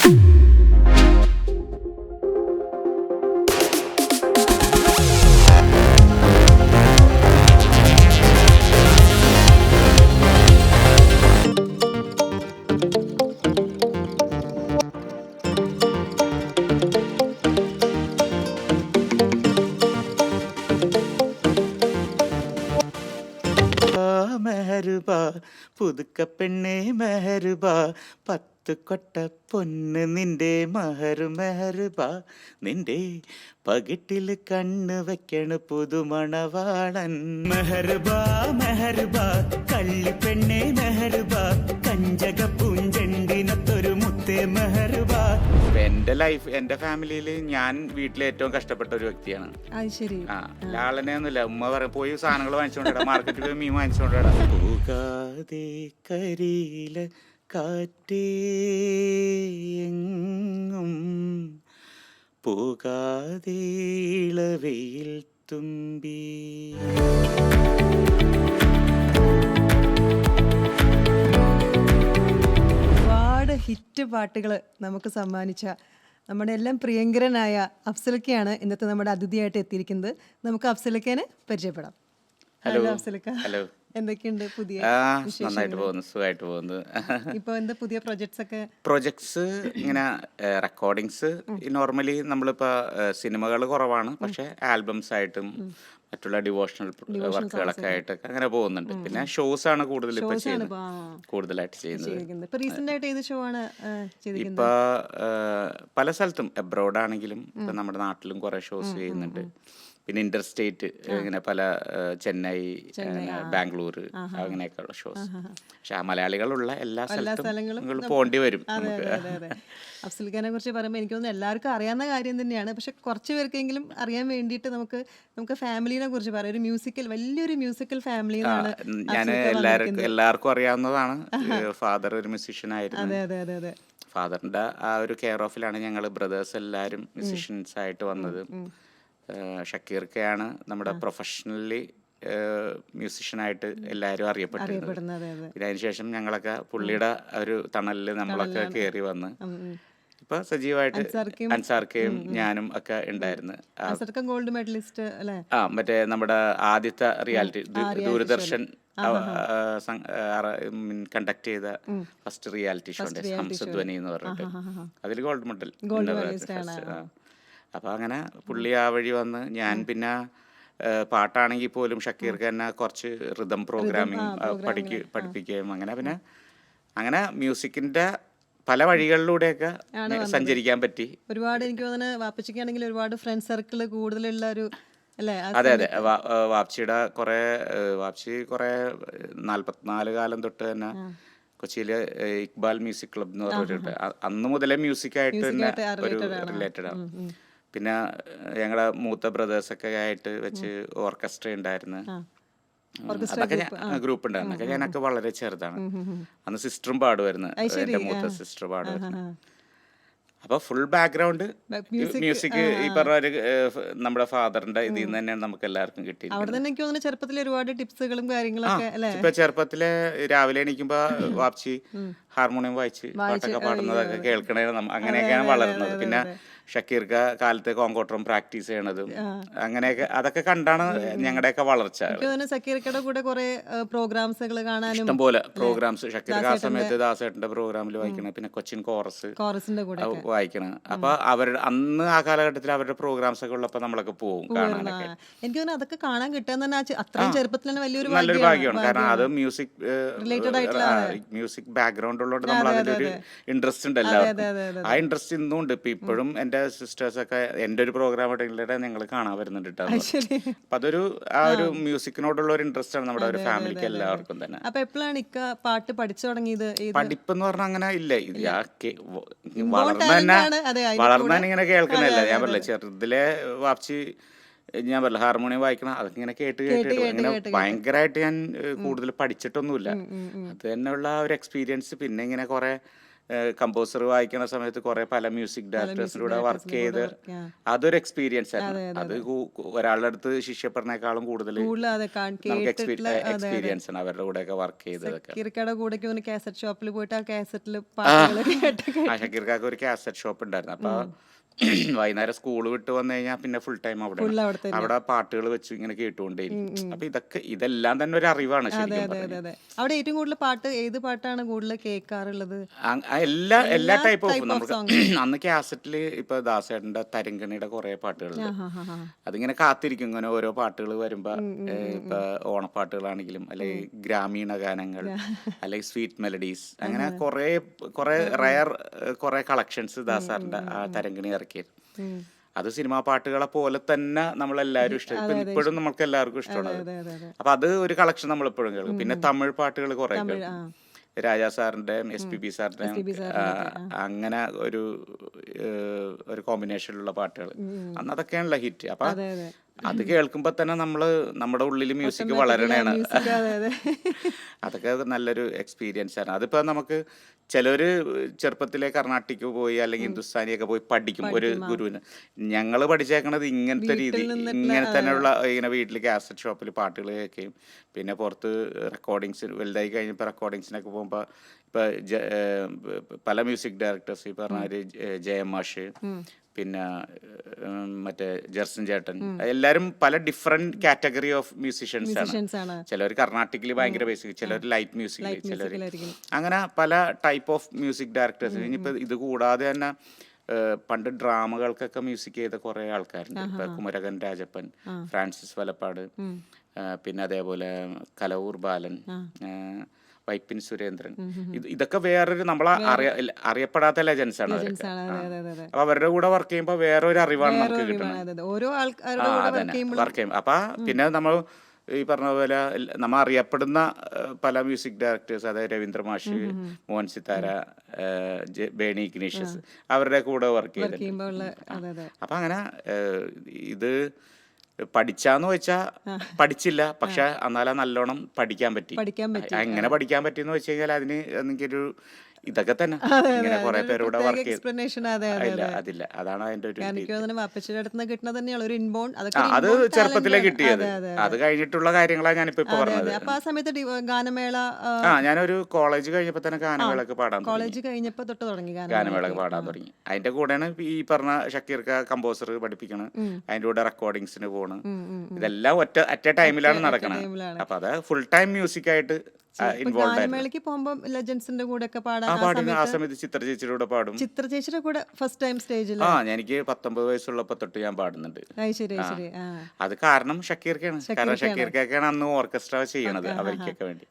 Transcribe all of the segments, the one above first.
മെഹറുബാ പുതുക്ക പെണ്ണേ മെഹറുബാ പത്ത് കൊട്ട പൊന്ന് നിന്റെ മഹറു മെഹറുബാ നിന്റെ പകിട്ടിൽ കണ്ണ് വെക്കണ് പുതുമണവാളൻ മെഹറുബാ മെഹറുബാ കള്ളിപ്പെണ്ണേ മെഹറുബാ കഞ്ചക പൂഞ്ചെണ്ടിനത്തൊരു മുത്തേ മെഹറുബാ. എന്റെ ലൈഫ് എന്റെ ഫാമിലിയിൽ ഞാൻ വീട്ടിൽ ഏറ്റവും കഷ്ടപ്പെട്ട ഒരു വ്യക്തിയാണ്. ലാളനെയൊന്നുമില്ല. ഉമ്മ പറയും പോയി സാധനങ്ങൾ വാങ്ങിച്ചോണ്ടാ, മാർക്കറ്റിൽ പോയി മീൻ വാങ്ങിച്ചോണ്ടാ. പോകാതെ കരിയില കാറ്റേ എങ്ങും പോകാതെ ഇളവയിൽ തുമ്പി. ഒരുപാട് ഹിറ്റ് പാട്ടുകൾ നമുക്ക് സമ്മാനിച്ച നമ്മുടെ എല്ലാം പ്രിയങ്കരനായ അഫ്സലക്കയാണ് ഇന്നത്തെ നമ്മുടെ അതിഥിയായിട്ട് എത്തിയിരിക്കുന്നത്. നമുക്ക് അഫ്സലക്കനെ പരിചയപ്പെടാം. ഹലോ അഫ്സലക്ക, ഹലോ, എന്തൊക്കെയുണ്ട് പുതിയ നന്നായിട്ട് പോകുന്നു, സുഖമായിട്ട് പോകുന്നു. ഇപ്പൊ എന്താ പുതിയ പ്രൊജക്ട്സ് ഇങ്ങനെ റെക്കോർഡിങ്സ് നോർമലി നമ്മളിപ്പോ സിനിമകൾ കുറവാണ്, പക്ഷെ ആൽബംസ് ആയിട്ടും മറ്റുള്ള ഡിവോഷണൽ വർക്കുകളൊക്കെ ആയിട്ടൊക്കെ അങ്ങനെ പോകുന്നുണ്ട്. പിന്നെ ഷോസ് ആണ് കൂടുതൽ കൂടുതലായിട്ട് ചെയ്യുന്നത്. ഇപ്പൊ പല സ്ഥലത്തും എബ്രോഡ് ആണെങ്കിലും ഇപ്പൊ നമ്മുടെ നാട്ടിലും കുറെ ഷോസ് ചെയ്യുന്നുണ്ട്. പിന്നെ ഇന്റർ സ്റ്റേറ്റ് ഇങ്ങനെ പല ചെന്നൈ, ബാംഗ്ലൂർ അങ്ങനെയൊക്കെയുള്ള ഷോസ്. പക്ഷെ മലയാളികളുള്ള എല്ലാ സ്ഥലങ്ങളും പോകേണ്ടി വരും. അഫ്സൽഖാനെ കുറിച്ച് പറയുമ്പോൾ എനിക്ക് തോന്നുന്നു എല്ലാവർക്കും അറിയാവുന്ന കാര്യം തന്നെയാണ്. പക്ഷെ കുറച്ച് പേർക്കെങ്കിലും അറിയാൻ വേണ്ടിയിട്ട് നമുക്ക് ഫാമിലിനെ കുറിച്ച് പറയാം. ഒരു വലിയൊരു മ്യൂസിക്കൽ ഫാമിലി. ഞാൻ എല്ലാവർക്കും അറിയാവുന്നതാണ്. ഫാദർ ഒരു മ്യൂസിഷ്യൻ ആയിരുന്നു. ഫാദറിന്റെ ആ ഒരു കെയർ ഓഫിലാണ് ഞങ്ങൾ ബ്രദേഴ്സ് എല്ലാവരും മ്യൂസിഷ്യൻസ് ആയിട്ട് വന്നത്. ഷക്കീർക്കയാണ് നമ്മുടെ പ്രൊഫഷണലി മ്യൂസിഷ്യനായിട്ട് എല്ലാവരും അറിയപ്പെട്ടത്. പിന്നെ അതിനുശേഷം ഞങ്ങളൊക്കെ പുള്ളിയുടെ ഒരു തണലിൽ നമ്മളൊക്കെ കയറി വന്ന് ഇപ്പൊ സജീവമായിട്ട് അൻസാർക്കയും ഞാനും ഒക്കെ ഉണ്ടായിരുന്നു. ഗോൾഡ് മെഡലിസ്റ്റ് അല്ലേ? മറ്റേ നമ്മുടെ ആദ്യത്തെ റിയാലിറ്റി ദൂരദർശൻ കണ്ടക്ട് ചെയ്ത ഫസ്റ്റ് റിയാലിറ്റി ഷോ ഉണ്ട്, ഹംസധ്വനി എന്ന് പറഞ്ഞിട്ട്. അതിൽ ഗോൾഡ് മെഡൽ. അപ്പൊ അങ്ങനെ പുള്ളി ആ വഴി വന്ന് ഞാൻ പിന്നെ പാട്ടാണെങ്കിൽ പോലും ഷക്കീർക്ക് തന്നെ കുറച്ച് റിതം പ്രോഗ്രാമിങ് പഠിപ്പിക്കുകയും അങ്ങനെ മ്യൂസിക്കിന്റെ പല വഴികളിലൂടെയൊക്കെ സഞ്ചരിക്കാൻ പറ്റി. ഒരുപാട് എനിക്ക് തോന്നുന്നു വാപ്പച്ചിക്കാണെങ്കിൽ ഒരുപാട് ഫ്രണ്ട് സർക്കിൾ കൂടുതലുള്ള ഒരു അതെ. വാപ്ചിയുടെ വാപ്ചി കുറെ 44 കാലം തൊട്ട് തന്നെ കൊച്ചിയിലെ ഇക്ബാൽ മ്യൂസിക് ക്ലബ് എന്ന് പറഞ്ഞിട്ട് അന്ന് മുതലേ മ്യൂസിക്കായിട്ട് തന്നെ ഒരു റിലേറ്റഡ് ആണ്. പിന്നെ ഞങ്ങളുടെ മൂത്ത ബ്രദേഴ്സൊക്കെ ആയിട്ട് വെച്ച് ഓർക്കസ്ട്ര ഉണ്ടായിരുന്നു. അതൊക്കെ ഗ്രൂപ്പ് ഉണ്ടായിരുന്നു. അതൊക്കെ ഞാനൊക്കെ വളരെ ചെറുതാണ്. അന്ന് സിസ്റ്ററും പാടുമായിരുന്നു, എൻ്റെ മൂത്ത സിസ്റ്റർ പാടുമായിരുന്നു. അപ്പൊ ഫുൾ ബാക്ക്ഗ്രൗണ്ട് മ്യൂസിക് ഈ പറഞ്ഞ ഒരു നമ്മുടെ ഫാദറിന്റെ ഇതിൽ നിന്ന് തന്നെയാണ് നമുക്ക് എല്ലാവർക്കും കിട്ടിയത്. ചെറുപ്പത്തിലെ ഒരുപാട് ടിപ്സുകളും കാര്യങ്ങളൊക്കെ. ഇപ്പൊ ചെറുപ്പത്തില് രാവിലെ എണീക്കുമ്പോ വാപ്ചി ഹാർമോണിയം വായിച്ച് പാട്ടൊക്കെ പാടുന്നതൊക്കെ കേൾക്കണേ, അങ്ങനെയൊക്കെയാണ് വളർന്നത്. പിന്നെ ഷക്കീർക്ക് കാലത്ത് കോങ്കോട്ടറും പ്രാക്ടീസ് ചെയ്യണതും അങ്ങനെയൊക്കെ അതൊക്കെ കണ്ടാണ് ഞങ്ങളുടെയൊക്കെ വളർച്ച. ഷക്കീർക്കയുടെ കൂടെ കുറെ പ്രോഗ്രാംസുകൾ കാണാനും ഇഷ്ടംപോലെ പ്രോഗ്രാംസ് ഷക്കീർക്ക് ആ സമയത്ത് ദാസേട്ടന്റെ പ്രോഗ്രാമിൽ വായിക്കണം. പിന്നെ കൊച്ചിൻ കോറസിന്റെ കൂടെ വായിക്കണം. അപ്പൊ അന്ന് ആ കാലഘട്ടത്തിൽ അവരുടെ പ്രോഗ്രാംസ് ഒക്കെ ഉള്ളപ്പോ നമ്മളൊക്കെ പോകും കാണാനൊക്കെ. എനിക്ക് തോന്നുന്നു അതൊക്കെ കാണാൻ കിട്ടാൻ അത്രയും ചെറുപ്പത്തിൽ തന്നെ നല്ലൊരു ഭാഗ്യമാണ്. കാരണം അത് മ്യൂസിക് ബാക്ക്ഗ്രൗണ്ട് ഉള്ളതുകൊണ്ട് നമ്മൾ അതിലൊരു ഇൻട്രസ്റ്റ് ഉണ്ട് എല്ലാവർക്കും. ആ ഇൻട്രസ്റ്റ് ഇന്നും ഉണ്ട്. ഇപ്പൊ ഇപ്പോഴും എന്റെ സിസ്റ്റേഴ്സ് ഒക്കെ എന്റെ ഒരു പ്രോഗ്രാം ഞങ്ങൾ കാണാൻ വരുന്നുണ്ട്. അപ്പൊ അതൊരു ആ ഒരു മ്യൂസിക്കിനോടുള്ള ഒരു ഇൻട്രസ്റ്റ് ആണ് നമ്മുടെ ഒരു ഫാമിലിക്ക് എല്ലാവർക്കും തന്നെ. അപ്പൊ എപ്പോഴാണ് പാട്ട് പഠിച്ചു തുടങ്ങിയത്? പഠിപ്പെന്ന് പറഞ്ഞാൽ അങ്ങനെ ഇല്ല. വളർന്ന ഇങ്ങനെ കേൾക്കണല്ല. ഞാൻ പറഞ്ഞില്ല ചെറുതിലെ വാപ്ചി ഞാൻ പറഞ്ഞ ഹാർമോണിയം വായിക്കണം, അതൊക്കെ ഇങ്ങനെ കേട്ട് ഇങ്ങനെ ഭയങ്കരമായിട്ട് ഞാൻ കൂടുതൽ പഠിച്ചിട്ടൊന്നുമില്ല. അത് തന്നെയുള്ള ഒരു എക്സ്പീരിയൻസ്. പിന്നെ ഇങ്ങനെ കുറെ കമ്പോസർ വായിക്കുന്ന സമയത്ത് കുറെ പല മ്യൂസിക് ഡയറക്ടേഴ്സിൻ്റെ കൂടെ വർക്ക് ചെയ്ത് അതൊരു എക്സ്പീരിയൻസ് ആയിരുന്നു. അത് ഒരാളുടെ അടുത്ത് ശിഷ്യപ്പെടുന്നേക്കാളും കൂടുതൽ നമുക്ക് എക്സ്പീരിയൻസ് ആണ് അവരുടെ കൂടെയൊക്കെ വർക്ക് ചെയ്തതൊക്കെ. ഷക്കീർക്കയുടെ കൂടെ കാസറ്റ് ഷോപ്പിൽ പോയിട്ട് ആ കാസറ്റിൽ പാട്ടുകൾ ഷക്കീർക്കാക്ക് ഒരു കാസറ്റ് ഷോപ്പ് ഉണ്ടായിരുന്നു. അപ്പൊ വൈകുന്നേരം സ്കൂൾ വിട്ട് വന്നു കഴിഞ്ഞാൽ പിന്നെ ഫുൾ ടൈം അവിടെ പാട്ടുകൾ വെച്ച് ഇങ്ങനെ കേട്ടുകൊണ്ടേയിരിക്കും. അപ്പൊ ഇതെല്ലാം തന്നെ ഒരു അറിവാണ് ശരിക്കും പറഞ്ഞാൽ. അവിടെ ഏറ്റവും കൂടുതൽ പാട്ട് ഏത് പാട്ടാണ് കൂടുതൽ കേൾക്കാറുള്ളത്? എല്ലാ ടൈപ്പ് ഓഫ് നമുക്ക് അന്ന് കാസറ്റില് ഇപ്പൊ ദാസേട്ടന്റെ തരംഗണിയുടെ കുറെ പാട്ടുകളുണ്ട്. അതിങ്ങനെ കാത്തിരിക്കും ഇങ്ങനെ ഓരോ പാട്ടുകൾ വരുമ്പോ. ഇപ്പൊ ഓണപ്പാട്ടുകളാണെങ്കിലും അല്ലെങ്കിൽ ഗ്രാമീണ ഗാനങ്ങൾ അല്ലെങ്കിൽ സ്വീറ്റ് മെലഡീസ്, അങ്ങനെ കുറെ റയർ കുറെ കളക്ഷൻസ് ദാസാറിന്റെ ആ തരംഗണി ഇറക്കിയത്. അത് സിനിമാ പാട്ടുകളെ പോലെ തന്നെ നമ്മളെല്ലാവരും ഇഷ്ടം, ഇപ്പോഴും നമുക്ക് എല്ലാവർക്കും ഇഷ്ടമാണ്. അപ്പൊ അത് ഒരു കളക്ഷൻ നമ്മളെപ്പോഴും കേൾക്കും. പിന്നെ തമിഴ് പാട്ടുകൾ കുറെ കേൾക്കും. രാജാ സാറിന്റെയും SPB സാറിന്റെയും അങ്ങനെ ഒരു കോമ്പിനേഷനിലുള്ള പാട്ടുകൾ അന്ന് അതൊക്കെയാണല്ലോ ഹിറ്റ്. അപ്പൊ അത് കേൾക്കുമ്പോ തന്നെ നമ്മുടെ ഉള്ളിൽ മ്യൂസിക് വളരണേണ്. അതൊക്കെ നല്ലൊരു എക്സ്പീരിയൻസ് ആണ്. അതിപ്പോ നമുക്ക് ചിലര് ചെറുപ്പത്തിലെ കർണാട്ടിക് പോയി അല്ലെങ്കിൽ ഹിന്ദുസ്ഥാനിയൊക്കെ പോയി പഠിക്കും ഒരു ഗുരുവിന്. ഞങ്ങള് പഠിച്ചേക്കണത് ഇങ്ങനത്തെ രീതി, ഇങ്ങനെ തന്നെയുള്ള ഇങ്ങനെ വീട്ടിൽ കാസറ്റ് ഷോപ്പിൽ പാട്ടുകൾ കേൾക്കുകയും പിന്നെ പുറത്ത് റെക്കോർഡിങ്സ് വലുതായി കഴിഞ്ഞപ്പോൾ റെക്കോർഡിങ്സിനൊക്കെ പോകുമ്പോൾ ഇപ്പൊ പല മ്യൂസിക് ഡയറക്ടേഴ്സ് ഈ പറഞ്ഞ ജയമാഷ്, പിന്നെ മറ്റേ ജെർസൻ ചേട്ടൻ, എല്ലാരും പല ഡിഫറെന്റ് കാറ്റഗറി ഓഫ് മ്യൂസിഷ്യൻസ് ആണ്. ചിലർ കർണാട്ടിക്കിൽ ഭയങ്കര ബേസിക്, ചിലർ ലൈറ്റ് മ്യൂസിക്, ചിലർ അങ്ങനെ പല ടൈപ്പ് ഓഫ് മ്യൂസിക് ഡയറക്ടേഴ്സ്. ഇനിയിപ്പോ ഇത് കൂടാതെ തന്നെ പണ്ട് ഡ്രാമകൾക്കൊക്കെ മ്യൂസിക് ചെയ്ത കുറെ ആൾക്കാരുണ്ട്. ഇപ്പൊ കുമരകൻ രാജപ്പൻ, ഫ്രാൻസിസ് വലപ്പാട്, പിന്നെ അതേപോലെ കലവൂർ ബാലൻ, വൈപ്പിൻ സുരേന്ദ്രൻ, ഇതൊക്കെ വേറൊരു നമ്മളെ അറിയപ്പെടാത്ത ലെജൻസ് ആണ്. അപ്പൊ അവരുടെ കൂടെ വർക്ക് ചെയ്യുമ്പോൾ വേറൊരു അറിവാണ് നമുക്ക് കിട്ടുന്നത്. വർക്ക് ചെയ്യും. അപ്പൊ പിന്നെ നമ്മൾ ഈ പറഞ്ഞ പോലെ നമ്മൾ അറിയപ്പെടുന്ന പല മ്യൂസിക് ഡയറക്ടേഴ്സ്, അതായത് രവീന്ദ്ര മാഷ്, മോഹൻ സിത്താര, ബേണി ഇഗ്നീഷ്യസ്, അവരുടെ കൂടെ വർക്ക് ചെയ്തിട്ടുണ്ട്. അപ്പൊ അങ്ങനെ ഇത് പഠിച്ചാന്ന് വെച്ചാ പഠിച്ചില്ല, പക്ഷെ എന്നാലും നല്ലോണം പഠിക്കാൻ പറ്റി. എങ്ങനെ പഠിക്കാൻ പറ്റിയെന്ന് വെച്ച് കഴിഞ്ഞാൽ അതിന് എനിക്കൊരു ഇതൊക്കെ തന്നെ ഇങ്ങനെ കുറെ പേരോട് വർക്ക് ചെയ്തില്ല. അതില്ല, അതാണ് അതിന്റെ ഒരു അത് ചെറുപ്പത്തിലേ കിട്ടിയത്. അത് കഴിഞ്ഞിട്ടുള്ള കാര്യങ്ങളാണ് ഞാനിപ്പോ പറഞ്ഞത്. ഞാനൊരു കോളേജ് കഴിഞ്ഞപ്പോ തന്നെ ഗാനമേളക്ക് പാടാൻ ഗാനമേളക്ക് പാടാൻ തുടങ്ങി. അതിന്റെ കൂടെയാണ് ഈ പറഞ്ഞ ഷക്കീർക്ക കമ്പോസർ പഠിപ്പിക്കണ്, അതിന്റെ കൂടെ റെക്കോർഡിങ്സിന് പോണ്. ഇതെല്ലാം അറ്റ് എ ടൈമിലാണ് നടക്കണത്. അപ്പൊ അത് ഫുൾ ടൈം മ്യൂസിക് ആയിട്ട് ഗാനമേളയ്ക്ക് പോകുമ്പോ ലെജൻസിന്റെ കൂടെ പാടാൻ ആ സമയത്ത് ചിത്ര ചേച്ചിയുടെ കൂടെ പാടും. ചിത്ര ചേച്ചിയുടെ കൂടെ ഫസ്റ്റ് ടൈം സ്റ്റേജിൽ എനിക്ക് 19 വയസ്സുള്ളപ്പോ തൊട്ട് ഞാൻ പാടുന്നുണ്ട്. അത് കാരണം ഷക്കീർക്കാണ്. കാരണം ഷക്കീർക്കാണ് അന്ന് ഓർക്കസ്ട്ര ചെയ്യണത് അവർക്കൊക്കെ വേണ്ടി.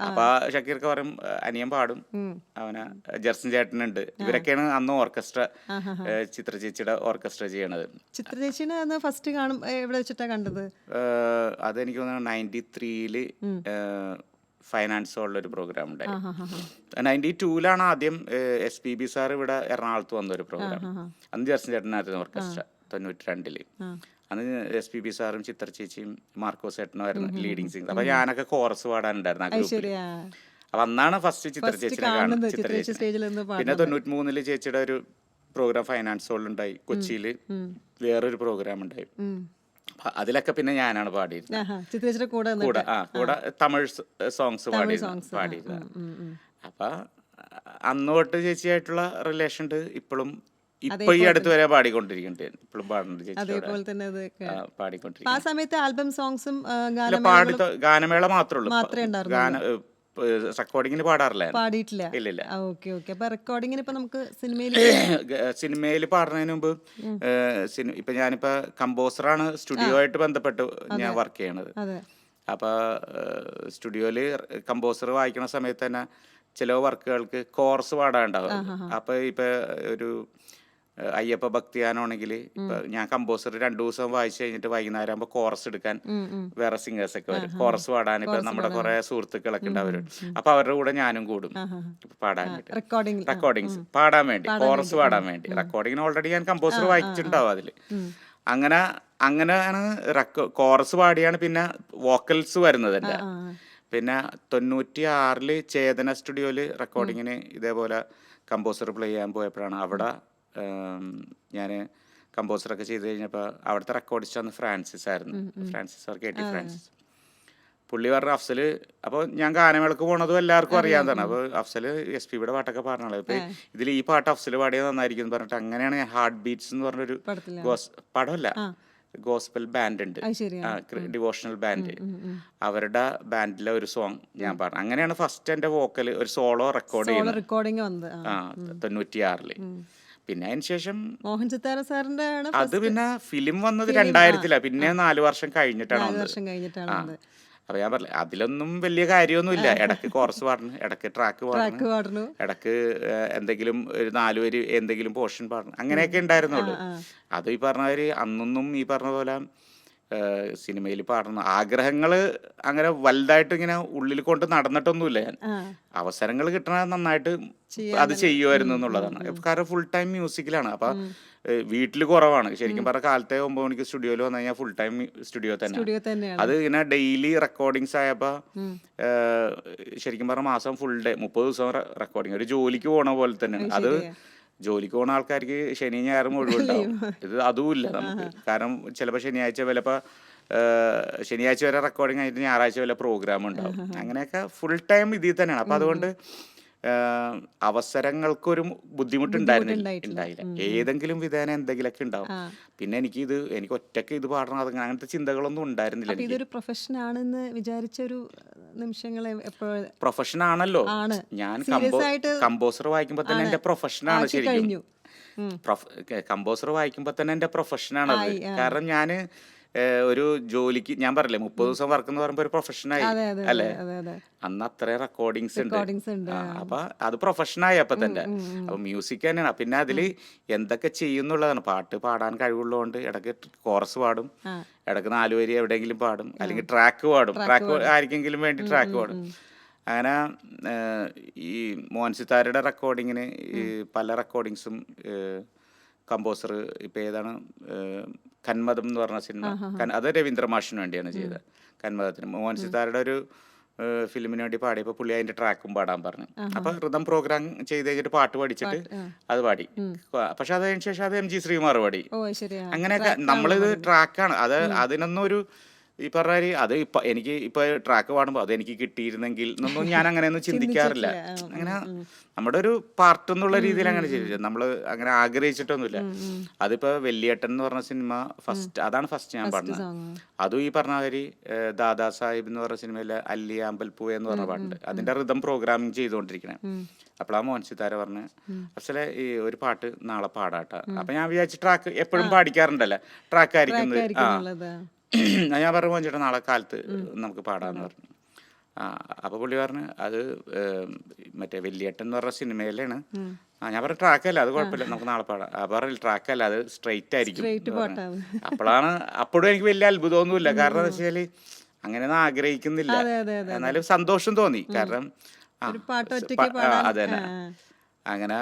അപ്പൊ ഷക്കീർക്ക് പറയും അനിയൻ പാടും, അവന് ജെർസൻ ചേട്ടനുണ്ട്, ഇവരൊക്കെയാണ് അന്ന് ഓർക്കസ്ട്ര, ചിത്ര ചേച്ചിയുടെ ഓർക്കസ്ട്ര ചെയ്യണത്. ചിത്ര ചേച്ചിനെ ഫസ്റ്റ് കാണും എവിടെ വെച്ചിട്ടാ കണ്ടത്? അതെനിക്ക് തോന്നുന്നു 93-ല് ഫൈനാൻസ് ഹോളിലൊരു പ്രോഗ്രാം ഉണ്ടായി. 92-ലാണ് ആദ്യം SPB സാർ ഇവിടെ എറണാകുളത്ത് വന്നൊരു പ്രോഗ്രാം. അന്ന് ജെർസൻ ചേട്ടനായിരുന്നു ഓർക്കസ്ട്ര. 92-ല് അന്ന് SPB സാറും ചിത്ര ചേച്ചിയും മാർക്കോസ് ചേട്ടനും ആയിരുന്നു ലീഡിങ് സിംഗർ. അപ്പൊ ഞാനൊക്കെ കോറസ് പാടാനുണ്ടായിരുന്നു ആ ഗ്രൂപ്പിൽ. അപ്പൊ അന്നാണ് ഫസ്റ്റ് ചിത്ര ചേച്ചിനെ കാണുന്നത്. പിന്നെ 93-ല് ചേച്ചിയുടെ ഒരു പ്രോഗ്രാം ഫൈനാൻസ് ഹോളിൽ ഉണ്ടായി. കൊച്ചിയില് വേറൊരു പ്രോഗ്രാം ഉണ്ടായി. അതിലൊക്കെ പിന്നെ ഞാനാണ് പാടിയിരുന്നത്. കൂടെ തമിഴ് സോങ്സ് പാടിയിരുന്നത്. അപ്പൊ അന്ന് തൊട്ട് ചേച്ചിയായിട്ടുള്ള റിലേഷൻ ഉണ്ട്. ഇപ്പോഴും ഇപ്പൊ ഈ അടുത്ത് വരെ പാടിക്കൊണ്ടിരിക്കുന്നുണ്ട്. ഇപ്പോഴും പാടുന്നുണ്ട് ചേച്ചി, പാടിക്കൊണ്ടിരിക്കും. ഗാനമേള മാത്രമേ ഉള്ളൂ, റെക്കോർഡിങ്ങിന് പാടാറില്ല. ഇല്ല. സിനിമയിൽ പാടുന്നതിന് മുമ്പ് ഇപ്പൊ ഞാനിപ്പോ കമ്പോസറാണ്, സ്റ്റുഡിയോ ആയിട്ട് ബന്ധപ്പെട്ട് ഞാൻ വർക്ക് ചെയ്യണത്. അപ്പൊ സ്റ്റുഡിയോയില് കമ്പോസർ വായിക്കണ സമയത്ത് തന്നെ ചില വർക്കുകൾക്ക് കോറസ് പാടാനുണ്ടാവും. അപ്പൊ ഇപ്പൊ ഒരു അയ്യപ്പ ഭക്തിയാനാണെങ്കിൽ ഇപ്പൊ ഞാൻ കമ്പോസർ 2 ദിവസം വായിച്ചു കഴിഞ്ഞിട്ട് വൈകുന്നേരം ആകുമ്പോൾ കോറസ് എടുക്കാൻ വേറെ സിംഗേഴ്സ് ഒക്കെ വരും, കോറസ് പാടാൻ. ഇപ്പൊ നമ്മുടെ കുറെ സുഹൃത്തുക്കളൊക്കെ ഉണ്ടാവും. അപ്പൊ അവരുടെ കൂടെ ഞാനും കൂടും പാടാൻ വേണ്ടി, റെക്കോർഡിങ്സ് പാടാൻ വേണ്ടി, കോറസ് പാടാൻ വേണ്ടി. റെക്കോർഡിങ്ങിന് ഓൾറെഡി ഞാൻ കമ്പോസർ വായിച്ചിട്ടുണ്ടാവും അതില്. അങ്ങനെയാണ് കോറസ് പാടിയാണ് പിന്നെ വോക്കൽസ് വരുന്നത് എൻ്റെ. പിന്നെ 96-ല് ചേതന സ്റ്റുഡിയോയില് റെക്കോർഡിങ്ങിന് ഇതേപോലെ കമ്പോസർ പ്ലേ ചെയ്യാൻ പോയപ്പോഴാണ് അവിടെ ഞാൻ കമ്പോസറൊക്കെ ചെയ്ത് കഴിഞ്ഞപ്പോൾ അവിടുത്തെ റെക്കോർഡിസ്റ്റ് അന്ന് ഫ്രാൻസിസ് ആയിരുന്നു. Francis sir KT Francis. പുള്ളി പറഞ്ഞ അഫ്സൽ, അപ്പോൾ ഞാൻ ഗാനമേളക്ക് പോണതും എല്ലാവർക്കും അറിയാവുന്നതാണ്. അപ്പോൾ അഫ്സൽ SPBയുടെ പാട്ടൊക്കെ പറഞ്ഞോളൂ, ഇപ്പോൾ ഇതിൽ ഈ പാട്ട് അഫ്സൽ പാടിയത് നന്നായിരിക്കും എന്ന് പറഞ്ഞിട്ട് അങ്ങനെയാണ് ഞാൻ ഹാർട്ട് ബീറ്റ്സ് എന്ന് പറഞ്ഞൊരു പടമല്ല, ഗോസ്പൽ ബാൻഡ് ഉണ്ട്, ഡിവോഷണൽ ബാൻഡ്, അവരുടെ ബാൻഡിലെ ഒരു സോങ് ഞാൻ പാടും. അങ്ങനെയാണ് ഫസ്റ്റ് എൻ്റെ വോക്കൽ ഒരു സോളോ റെക്കോർഡ് ചെയ്യുന്നത് 96-ല്. പിന്നെ അതിന് ശേഷം മോഹൻ സിത്താര സാറിന്റെ അത് പിന്നെ ഫിലിം വന്നത് 2000-ലാണ്, പിന്നെ 4 വർഷം കഴിഞ്ഞിട്ടാണ് വന്നത്. അപ്പൊ ഞാൻ പറഞ്ഞില്ല, അതിലൊന്നും വലിയ കാര്യമൊന്നുമില്ല. ഇടക്ക് കോറസ് പാടണം, ഇടക്ക് ട്രാക്ക് പാടണം, ഇടക്ക് എന്തെങ്കിലും ഒരു 4 വരി എന്തെങ്കിലും പോർഷൻ പാടണം, അങ്ങനെയൊക്കെ ഉണ്ടായിരുന്നുള്ളൂ. അത് ഈ പറഞ്ഞവര് അന്നൊന്നും ഈ പറഞ്ഞ പോലെ സിനിമയിൽ പാടണം ആഗ്രഹങ്ങൾ അങ്ങനെ വലുതായിട്ട് ഇങ്ങനെ ഉള്ളിൽ കൊണ്ട് നടന്നിട്ടൊന്നുമില്ല. ഞാൻ അവസരങ്ങൾ കിട്ടണ നന്നായിട്ട് അത് ചെയ്യുമായിരുന്നു എന്നുള്ളതാണ്. കാരണം ഫുൾ ടൈം മ്യൂസിക്കിലാണ്. അപ്പൊ വീട്ടിൽ കുറവാണ് ശരിക്കും പറഞ്ഞ. കാലത്തെ 9 മണിക്ക് സ്റ്റുഡിയോയിൽ വന്നു കഴിഞ്ഞാൽ ഫുൾ ടൈം സ്റ്റുഡിയോ തന്നെ. അത് ഇങ്ങനെ ഡെയിലി റെക്കോർഡിങ്സ് ആയപ്പോൾ ശരിക്കും പറഞ്ഞ മാസം ഫുൾ ഡേ 30 ദിവസം റെക്കോർഡിങ്. ഒരു ജോലിക്ക് പോണ പോലെ തന്നെയാണ് അത്. ജോലിക്ക് പോകുന്ന ആൾക്കാർക്ക് ശനി ഞായറും ഒഴിവുണ്ടാവും. ഇത് അതുമില്ല നമുക്ക്. കാരണം ചിലപ്പോൾ ശനിയാഴ്ച വരെ റെക്കോർഡിങ് ആയിട്ട് ഞായറാഴ്ച വല്ല പ്രോഗ്രാം ഉണ്ടാവും. അങ്ങനെയൊക്കെ ഫുൾ ടൈം ഇതിൽ തന്നെയാണ്. അപ്പം അതുകൊണ്ട് അവസരങ്ങൾക്കൊരു ബുദ്ധിമുട്ടുണ്ടായില്ല. ഏതെങ്കിലും വിധേന എന്തെങ്കിലുമൊക്കെ ഉണ്ടാവും. പിന്നെ എനിക്ക് ഒറ്റയ്ക്ക് ഇത് പാടണം അങ്ങനത്തെ ചിന്തകളൊന്നും ഉണ്ടായിരുന്നില്ല. ഇതൊരു പ്രൊഫഷൻ ആണെന്ന് വിചാരിച്ച ഒരു നിമിഷങ്ങൾ പ്രൊഫഷൻ ആണല്ലോ. ഞാൻ കമ്പോസർ വായിക്കുമ്പോ തന്നെ എന്റെ പ്രൊഫഷനാണ് ശരിക്കും. കമ്പോസർ വായിക്കുമ്പോ തന്നെ എന്റെ പ്രൊഫഷനാണത്. കാരണം ഞാന് ഒരു ജോലിക്ക് ഞാൻ പറഞ്ഞില്ലേ 30 ദിവസം വർക്ക് എന്ന് പറയുമ്പോൾ ഒരു പ്രൊഫഷനായി അല്ലേ. അന്ന് അത്രയും റെക്കോർഡിങ്സ് ഉണ്ട്. അപ്പൊ അത് പ്രൊഫഷനായി അപ്പൊ തന്നെ. അപ്പൊ മ്യൂസിക് തന്നെയാണ്. പിന്നെ അതില് എന്തൊക്കെ ചെയ്യുന്നുള്ളതാണ്. പാട്ട് പാടാൻ കഴിവുള്ളതുകൊണ്ട് ഇടയ്ക്ക് കോറസ് പാടും, ഇടയ്ക്ക് 4 വരി എവിടെയെങ്കിലും പാടും, അല്ലെങ്കിൽ ട്രാക്ക് പാടും. ട്രാക്ക് ആർക്കെങ്കിലും വേണ്ടി ട്രാക്ക് പാടും. അങ്ങനെ ഈ മോഹൻ സിത്താരയുടെ റെക്കോർഡിങ്ങിന് പല റെക്കോർഡിങ്സും കമ്പോസർ ഇപ്പം ഏതാണ് കന്മദം എന്ന് പറഞ്ഞ സിനിമ, അത് രവീന്ദ്ര മാഷിന് വേണ്ടിയാണ് ചെയ്തത്. കന്മദത്തിന് മോഹൻ സിത്താരയുടെ ഒരു ഫിലിമിന് വേണ്ടി പാടിയപ്പോൾ പുള്ളി അതിന്റെ ട്രാക്കും പാടാൻ പറഞ്ഞു. അപ്പൊ റിതം പ്രോഗ്രാം ചെയ്ത് കഴിഞ്ഞിട്ട് പാട്ട് പഠിച്ചിട്ട് അത് പാടി. പക്ഷെ അത് കഴിഞ്ഞ ശേഷം അത് MG ശ്രീകുമാർ പാടി. അങ്ങനെയൊക്കെ നമ്മളിത് ട്രാക്കാണ്. അതിനൊന്നും ഒരു ഈ പറഞ്ഞ അത് എനിക്ക് ഇപ്പൊ ട്രാക്ക് പാടുമ്പോൾ അത് എനിക്ക് കിട്ടിയിരുന്നെങ്കിൽ എന്നൊന്നും ഞാൻ അങ്ങനെയൊന്നും ചിന്തിക്കാറില്ല. അങ്ങനെ നമ്മുടെ ഒരു പാർട്ട് എന്നുള്ള രീതിയിൽ അങ്ങനെ ചെയ്തില്ല. നമ്മൾ അങ്ങനെ ആഗ്രഹിച്ചിട്ടൊന്നുമില്ല. അതിപ്പോ വെള്ളിയേട്ടൻ എന്ന് പറഞ്ഞ സിനിമ അതാണ് ഫസ്റ്റ് ഞാൻ പാടുന്നത്. അതും ഈ പറഞ്ഞ മാതിരി ദാദാ സാഹിബ് എന്ന് പറഞ്ഞ സിനിമയിലെ അല്ലി ആമ്പൽപ്പൂ എന്ന് പറഞ്ഞ പാട്ടുണ്ട്. അതിന്റെ റിതം പ്രോഗ്രാമിങ് ചെയ്തുകൊണ്ടിരിക്കണേ. അപ്പോഴാ മോഹൻ സിത്താര പറഞ്ഞ് അഫ്സലെ ഈ ഒരു പാട്ട് നാളെ പാടാട്ടാ. അപ്പൊ ഞാൻ വിചാരിച്ചു ട്രാക്ക് എപ്പോഴും പാടിക്കാറുണ്ടല്ലോ, ട്രാക്ക് ആയിരിക്കുന്നത്. ഞാൻ പറഞ്ഞു മോഹൻ ചേട്ടാ നാളെ കാലത്ത് നമുക്ക് പാടാന്ന് പറഞ്ഞു. അപ്പൊ പുള്ളി പറഞ്ഞു അത് മറ്റേ വെള്ളിയേട്ടൻ എന്ന് പറഞ്ഞ സിനിമയിലാണ്. ഞാൻ പറഞ്ഞു ട്രാക്കല്ല, അത് കുഴപ്പമില്ല, നമുക്ക് നാളെ പാടാം. അപ്പൊ പറഞ്ഞു ട്രാക്കല്ല, അത് സ്ട്രെയിറ്റ് ആയിരിക്കും. അപ്പോഴും എനിക്ക് വലിയ അത്ഭുതമൊന്നുമില്ല. കാരണം എന്താ വെച്ചാല് അങ്ങനെയൊന്നും ആഗ്രഹിക്കുന്നില്ല. എന്നാലും സന്തോഷം തോന്നി. കാരണം അതെ തന്നെ. അങ്ങനെ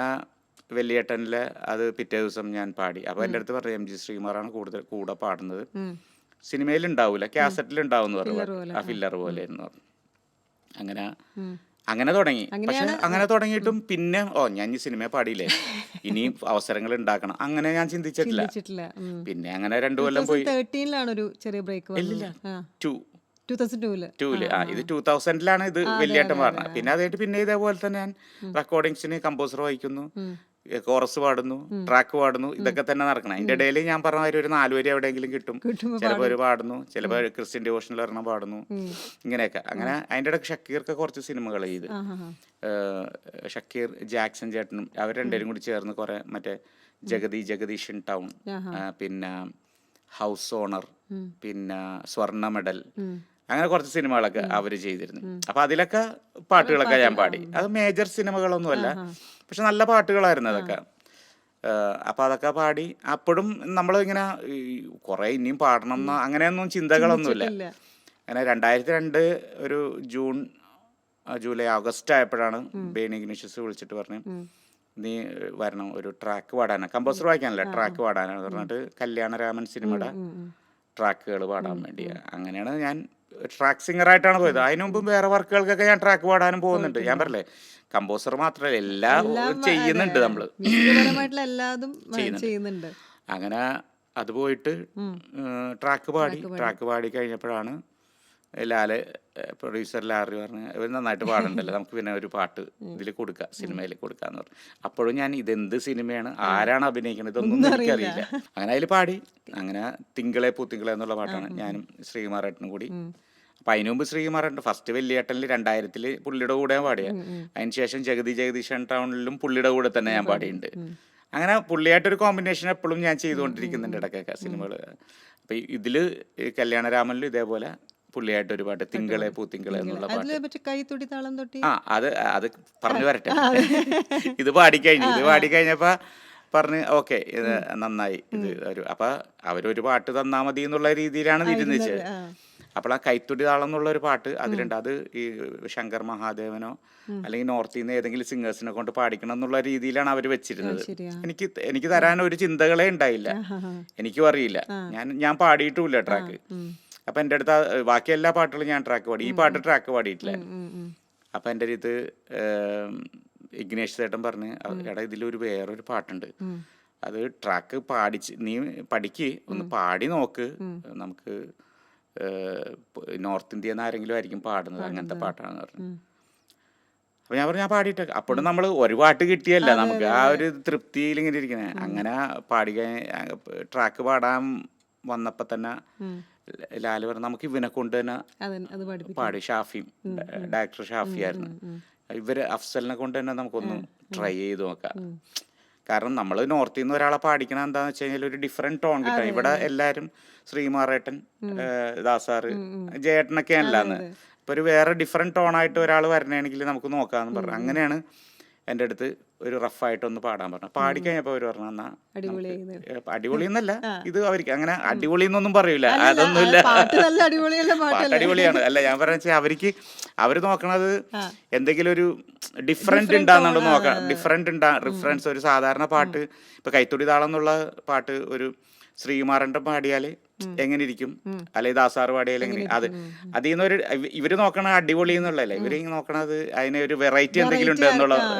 വെള്ളിയേട്ടനിലെ അത് പിറ്റേ ദിവസം ഞാൻ പാടി. അപ്പൊ എൻ്റെ അടുത്ത് പറഞ്ഞു MG ശ്രീകുമാറാണ് കൂടെ പാടുന്നത്, സിനിമയിൽ ഉണ്ടാവൂല, കാസറ്റിൽ ഉണ്ടാവും എന്ന് പറഞ്ഞു. ആ ഫില്ലർ പോലെ എന്ന് പറഞ്ഞു. അങ്ങനെ തുടങ്ങി. പക്ഷെ അങ്ങനെ തുടങ്ങിയിട്ടും പിന്നെ ഞാൻ ഈ സിനിമ പാടിയില്ലേ, ഇനിയും അവസരങ്ങൾ ഉണ്ടാക്കണം, അങ്ങനെ ഞാൻ ചിന്തിച്ചിട്ടില്ല. പിന്നെ അങ്ങനെ 2 കൊല്ലം പോയി. 2013 ഒരു ചെറിയ ബ്രേക്ക്. ഇല്ല, 2002-ല് ഇത് 2000-ലാണ് ഇത് വെള്ളിയേട്ടൻ പാടുന്നത്. പിന്നെ അത് കഴിഞ്ഞിട്ട് പിന്നെ ഇതേപോലെ തന്നെ ഞാൻ റെക്കോർഡിങ്സിന് കമ്പോസർ വായിക്കുന്നു, കോറസ് പാടുന്നു, ട്രാക്ക് പാടുന്നു, ഇതൊക്കെ തന്നെ നടക്കണം. അതിന്റെ ഇടയിൽ ഞാൻ പറഞ്ഞ മാതിരി ഒരു 4 വരി എവിടെയെങ്കിലും കിട്ടും. ചിലപ്പോൾ ഒരു പാടുന്നു, ചിലപ്പോൾ ക്രിസ്ത്യൻ ഡിവോഷണൽ ഒരെണ്ണം പാടുന്നു, ഇങ്ങനെയൊക്കെ. അങ്ങനെ അതിന്റെ ഇടയ്ക്ക് ഷക്കീർക്ക് കുറച്ച് സിനിമകൾ ചെയ്ത്, ഷക്കീർ ജാക്സൺ ചേട്ടനും അവർ രണ്ടുപേരും കൂടി ചേർന്ന് കുറെ മറ്റേ ജഗദീഷൻ ടൗൺ, പിന്നെ ഹൗസ് ഓണർ, പിന്നെ സ്വർണ്ണ മെഡൽ, അങ്ങനെ കുറച്ച് സിനിമകളൊക്കെ അവര് ചെയ്തിരുന്നു. അപ്പൊ അതിലൊക്കെ പാട്ടുകളൊക്കെ ഞാൻ പാടി. അത് മേജർ സിനിമകളൊന്നുമല്ല, പക്ഷെ നല്ല പാട്ടുകളായിരുന്നു അതൊക്കെ. അപ്പൊ അതൊക്കെ പാടി. അപ്പോഴും നമ്മളിങ്ങനെ കുറെ ഇനിയും പാടണം എന്നോ അങ്ങനെയൊന്നും ചിന്തകളൊന്നുമില്ല. അങ്ങനെ 2002 ഒരു ജൂലൈ ഓഗസ്റ്റ് ആയപ്പോഴാണ് ബേണി ഇഗ്നീഷ്യസ് വിളിച്ചിട്ട് പറഞ്ഞു, നീ വരണം, ഒരു ട്രാക്ക് പാടാനാണ്, കമ്പോസർ വായിക്കാനല്ല, ട്രാക്ക് പാടാനാണ് പറഞ്ഞിട്ട് കല്യാണരാമൻ സിനിമയുടെ ട്രാക്കുകൾ പാടാൻ വേണ്ടി. അങ്ങനെയാണ് ഞാൻ ട്രാക്ക് സിംഗറായിട്ടാണ് പോയത്. അതിനു മുമ്പ് വേറെ വർക്കുകൾക്കൊക്കെ ഞാൻ ട്രാക്ക് പാടാനും പോകുന്നുണ്ട്. ഞാൻ പറഞ്ഞില്ലേ, കമ്പോസർ മാത്രമല്ല എല്ലാം ചെയ്യുന്നുണ്ട് നമ്മള്, മ്യൂസികപരമായിട്ടുള്ള എല്ലാതും ചെയ്യുന്നുണ്ട്. അങ്ങനെ അത് പോയിട്ട് ട്രാക്ക് പാടി കഴിഞ്ഞപ്പോഴാണ് ലാല് പ്രൊഡ്യൂസർ ലാറി പറഞ്ഞ് ഇവർ നന്നായിട്ട് പാടുണ്ടല്ലോ, നമുക്ക് പിന്നെ ഒരു പാട്ട് ഇതിൽ കൊടുക്കാം, സിനിമയിൽ കൊടുക്കാന്ന് പറഞ്ഞു. അപ്പോഴും ഞാൻ ഇതെന്ത് സിനിമയാണ്, ആരാണ് അഭിനയിക്കുന്നത്, ഇതൊന്നും എനിക്കറിയില്ല. അങ്ങനെ അതിൽ പാടി. അങ്ങനെ തിങ്കളെ പൂത്തിങ്കളെ എന്നുള്ള പാട്ടാണ് ഞാനും ശ്രീകുമാരേട്ടനും കൂടി. അപ്പം അതിനു മുമ്പ് ശ്രീകുമാരേട്ടൻ ഫസ്റ്റ് വെള്ളിയേട്ടനിൽ 2000 പുള്ളിയുടെ കൂടെ പാടിയ, അതിനുശേഷം ജഗദീശൻ ടൗണിലും പുള്ളിയുടെ കൂടെ തന്നെ ഞാൻ പാടിയിട്ടുണ്ട്. അങ്ങനെ പുള്ളിയായിട്ടൊരു കോമ്പിനേഷൻ എപ്പോഴും ഞാൻ ചെയ്തുകൊണ്ടിരിക്കുന്നുണ്ട് ഇടയ്ക്കൊക്കെ സിനിമകൾ. അപ്പം ഇതിൽ കല്യാണരാമനിലും ഇതേപോലെ പുള്ളിയായിട്ടൊരു പാട്ട് തിങ്കളെ പൂത്തിങ്കളെ എന്നുള്ള പാട്ട്. കൈത്തൊടി താളം തൊട്ടി അത് പറഞ്ഞു വരട്ടെ. ഇത് പാടിക്കഴിഞ്ഞപ്പോ പറഞ്ഞ് ഓക്കെ, ഇത് നന്നായി, ഇത് ഒരു അപ്പൊ അവരൊരു പാട്ട് തന്നാ മതി എന്നുള്ള രീതിയിലാണ് തിരിഞ്ഞത്. അപ്പോൾ ആ കൈത്തൊടി താളം എന്നുള്ള ഒരു പാട്ട് അതിലുണ്ട്. അത് ഈ ശങ്കർ മഹാദേവനോ അല്ലെങ്കിൽ നോർത്തിൽ നിന്ന് ഏതെങ്കിലും സിംഗേഴ്സിനെ കൊണ്ട് പാടിക്കണം എന്നുള്ള രീതിയിലാണ് അവർ വെച്ചിരുന്നത്. എനിക്ക് തരാൻ ഒരു ചിന്തകളെ ഉണ്ടായില്ല, എനിക്കും അറിയില്ല, ഞാൻ പാടിയിട്ടുമില്ല ട്രാക്ക്. അപ്പം എൻ്റെ അടുത്ത് ബാക്കി എല്ലാ പാട്ടുകളും ഞാൻ ട്രാക്ക് പാടി, ഈ പാട്ട് ട്രാക്ക് പാടിയിട്ടില്ല. അപ്പം എൻ്റെ അടുത്ത് ഇഗ്നേഷ് ചേട്ടൻ പറഞ്ഞ്, എടാ ഇതിലൊരു വേറൊരു പാട്ടുണ്ട്, അത് ട്രാക്ക് നീ പഠിക്ക്, ഒന്ന് പാടി നോക്ക്, നമുക്ക് നോർത്ത് ഇന്ത്യയിൽ നിന്ന് ആരെങ്കിലും ആയിരിക്കും പാടുന്നത്, അങ്ങനത്തെ പാട്ടാണെന്ന് പറഞ്ഞു. അപ്പം ഞാൻ പറഞ്ഞു ഞാൻ പാടിയിട്ട്. അപ്പോഴും നമ്മൾ ഒരു പാട്ട് കിട്ടിയല്ല, നമുക്ക് ആ ഒരു തൃപ്തിയിൽ ഇങ്ങനെ ഇരിക്കണേ. അങ്ങനെ പാടി ട്രാക്ക് പാടാൻ വന്നപ്പോൾ തന്നെ ലാല് പറഞ്ഞു നമുക്ക് ഇവനെ കൊണ്ട് തന്നെ പാടി. ഷാഫിയും ഡയറക്ടർ ഷാഫിയായിരുന്നു. ഇവര് അഫ്സലിനെ കൊണ്ട് തന്നെ നമുക്കൊന്ന് ട്രൈ ചെയ്ത് നോക്കാം. കാരണം നമ്മൾ നോർത്തിൽ നിന്ന് ഒരാളെ പാടിക്കണം എന്താന്ന് വെച്ച് കഴിഞ്ഞാൽ ഒരു ഡിഫറെന്റ് ടോൺ കിട്ടാൻ. ഇവിടെ എല്ലാവരും ശ്രീകുമാറേട്ടൻ, ദാസാറ്, ജയേട്ടനൊക്കെ അല്ലാന്ന്. ഇപ്പൊ ഒരു വേറെ ഡിഫറെന്റ് ടോണായിട്ട് ഒരാൾ വരണമെങ്കിൽ നമുക്ക് നോക്കാന്ന് പറഞ്ഞു. അങ്ങനെയാണ് എൻ്റെ അടുത്ത് ഒരു റഫായിട്ടൊന്ന് പാടാൻ പറഞ്ഞു. പാടിക്കഴിഞ്ഞപ്പോൾ അവർ പറഞ്ഞു എന്നാ അടിപൊളി എന്നല്ല, ഇത് അവർക്ക് അങ്ങനെ അടിപൊളി എന്നൊന്നും പറയൂല, അതൊന്നുമില്ല, പാട്ട് അടിപൊളിയാണ്. അല്ല ഞാൻ പറഞ്ഞ അവര് നോക്കണത് എന്തെങ്കിലും ഒരു ഡിഫറെന്റ് ഉണ്ടാകുന്നുണ്ടോ നോക്കാം. റിഫറൻസ് ഒരു സാധാരണ പാട്ട് ഇപ്പൊ കൈത്തൊടി താളം എന്നുള്ള പാട്ട് ഒരു ശ്രീകുമാരൻ്റെ പാടിയാല് എങ്ങനെ ഇരിക്കും, അല്ലെങ്കിൽ ദാസാറ് പാടിയാൽ എങ്ങനെ, അതിൽ നിന്നൊരു ഇവര് നോക്കണ അടിപൊളി എന്നുള്ളതല്ലേ, ഇവര് നോക്കണത് അതിന് ഒരു വെറൈറ്റി എന്തെങ്കിലും ഉണ്ട്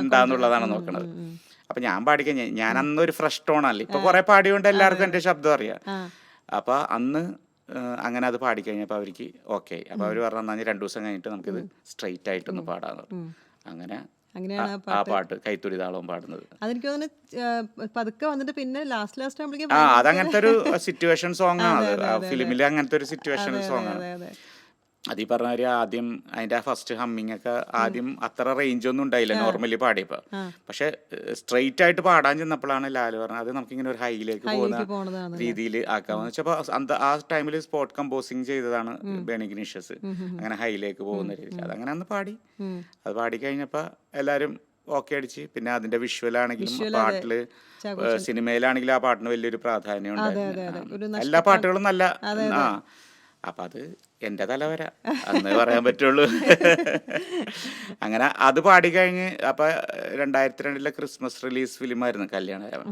എന്താന്നുള്ളതാണ് നോക്കണത്. അപ്പൊ ഞാൻ പാടിക്കഴിഞ്ഞ ഞാൻ അന്നൊരു ഫ്രഷ് ടോണല്ലേ, ഇപ്പൊ കുറെ പാടിയോണ്ട് എല്ലാവർക്കും എന്റെ ശബ്ദം അറിയാം. അപ്പൊ അന്ന് അങ്ങനെ അത് പാടിക്കഴിഞ്ഞപ്പോ അവർക്ക് ഓക്കെ. അപ്പൊ അവര് പറഞ്ഞാൽ 2 ദിവസം കഴിഞ്ഞിട്ട് നമുക്കിത് സ്ട്രെയിറ്റ് ആയിട്ടൊന്ന് പാടാന്ന് പറഞ്ഞു. അങ്ങനെ ആ പാട്ട് കൈത്തൊടി താളവും പാടുന്നത്. അതെനിക്ക് തോന്നുന്നു പതുക്കെ വന്നിട്ട് പിന്നെ ലാസ്റ്റ് അതങ്ങനത്തെ ഒരു സിറ്റുവേഷൻ സോങ് ആണ്. ഫിലിമിൽ അങ്ങനത്തെ ഒരു സിറ്റുവേഷൻ സോങ് ആണ്. അത് ഈ പറഞ്ഞ ആദ്യം അതിന്റെ ഫസ്റ്റ് ഹമ്മിങ് ഒക്കെ ആദ്യം അത്ര റേഞ്ച് ഒന്നും ഉണ്ടായില്ല നോർമലി പാടിയപ്പോ. പക്ഷെ സ്ട്രെയിറ്റ് ആയിട്ട് പാടാൻ ചെന്നപ്പോഴാണ് ലാല് പറഞ്ഞത് അത് നമുക്കിങ്ങനെ ഒരു ഹൈയിലേക്ക് പോകുന്ന രീതിയിൽ ആക്കാമെന്ന് വെച്ചപ്പോ ആ ടൈമിൽ സ്പോട്ട് കമ്പോസിങ് ചെയ്തതാണ് ബേണി ഇഗ്നീഷ്യസ്. അങ്ങനെ ഹൈയിലേക്ക് പോകുന്ന രീതിയിൽ അതങ്ങനെ അന്ന് പാടി. അത് പാടി കഴിഞ്ഞപ്പോ എല്ലാരും ഓക്കെ അടിച്ച്. പിന്നെ അതിന്റെ വിഷ്വലാണെങ്കിലും പാട്ടില് സിനിമയിലാണെങ്കിലും ആ പാട്ടിന് വലിയൊരു പ്രാധാന്യം ഉണ്ടായിരുന്നു. എല്ലാ പാട്ടുകളും നല്ല അപ്പൊ അത് എന്റെ തലവര അന്ന് പറയാൻ പറ്റുള്ളൂ. അങ്ങനെ അത് പാടിക്കഴിഞ്ഞ് അപ്പൊ 2002 ക്രിസ്മസ് റിലീസ് ഫിലിമായിരുന്നു കല്യാണരാമൻ.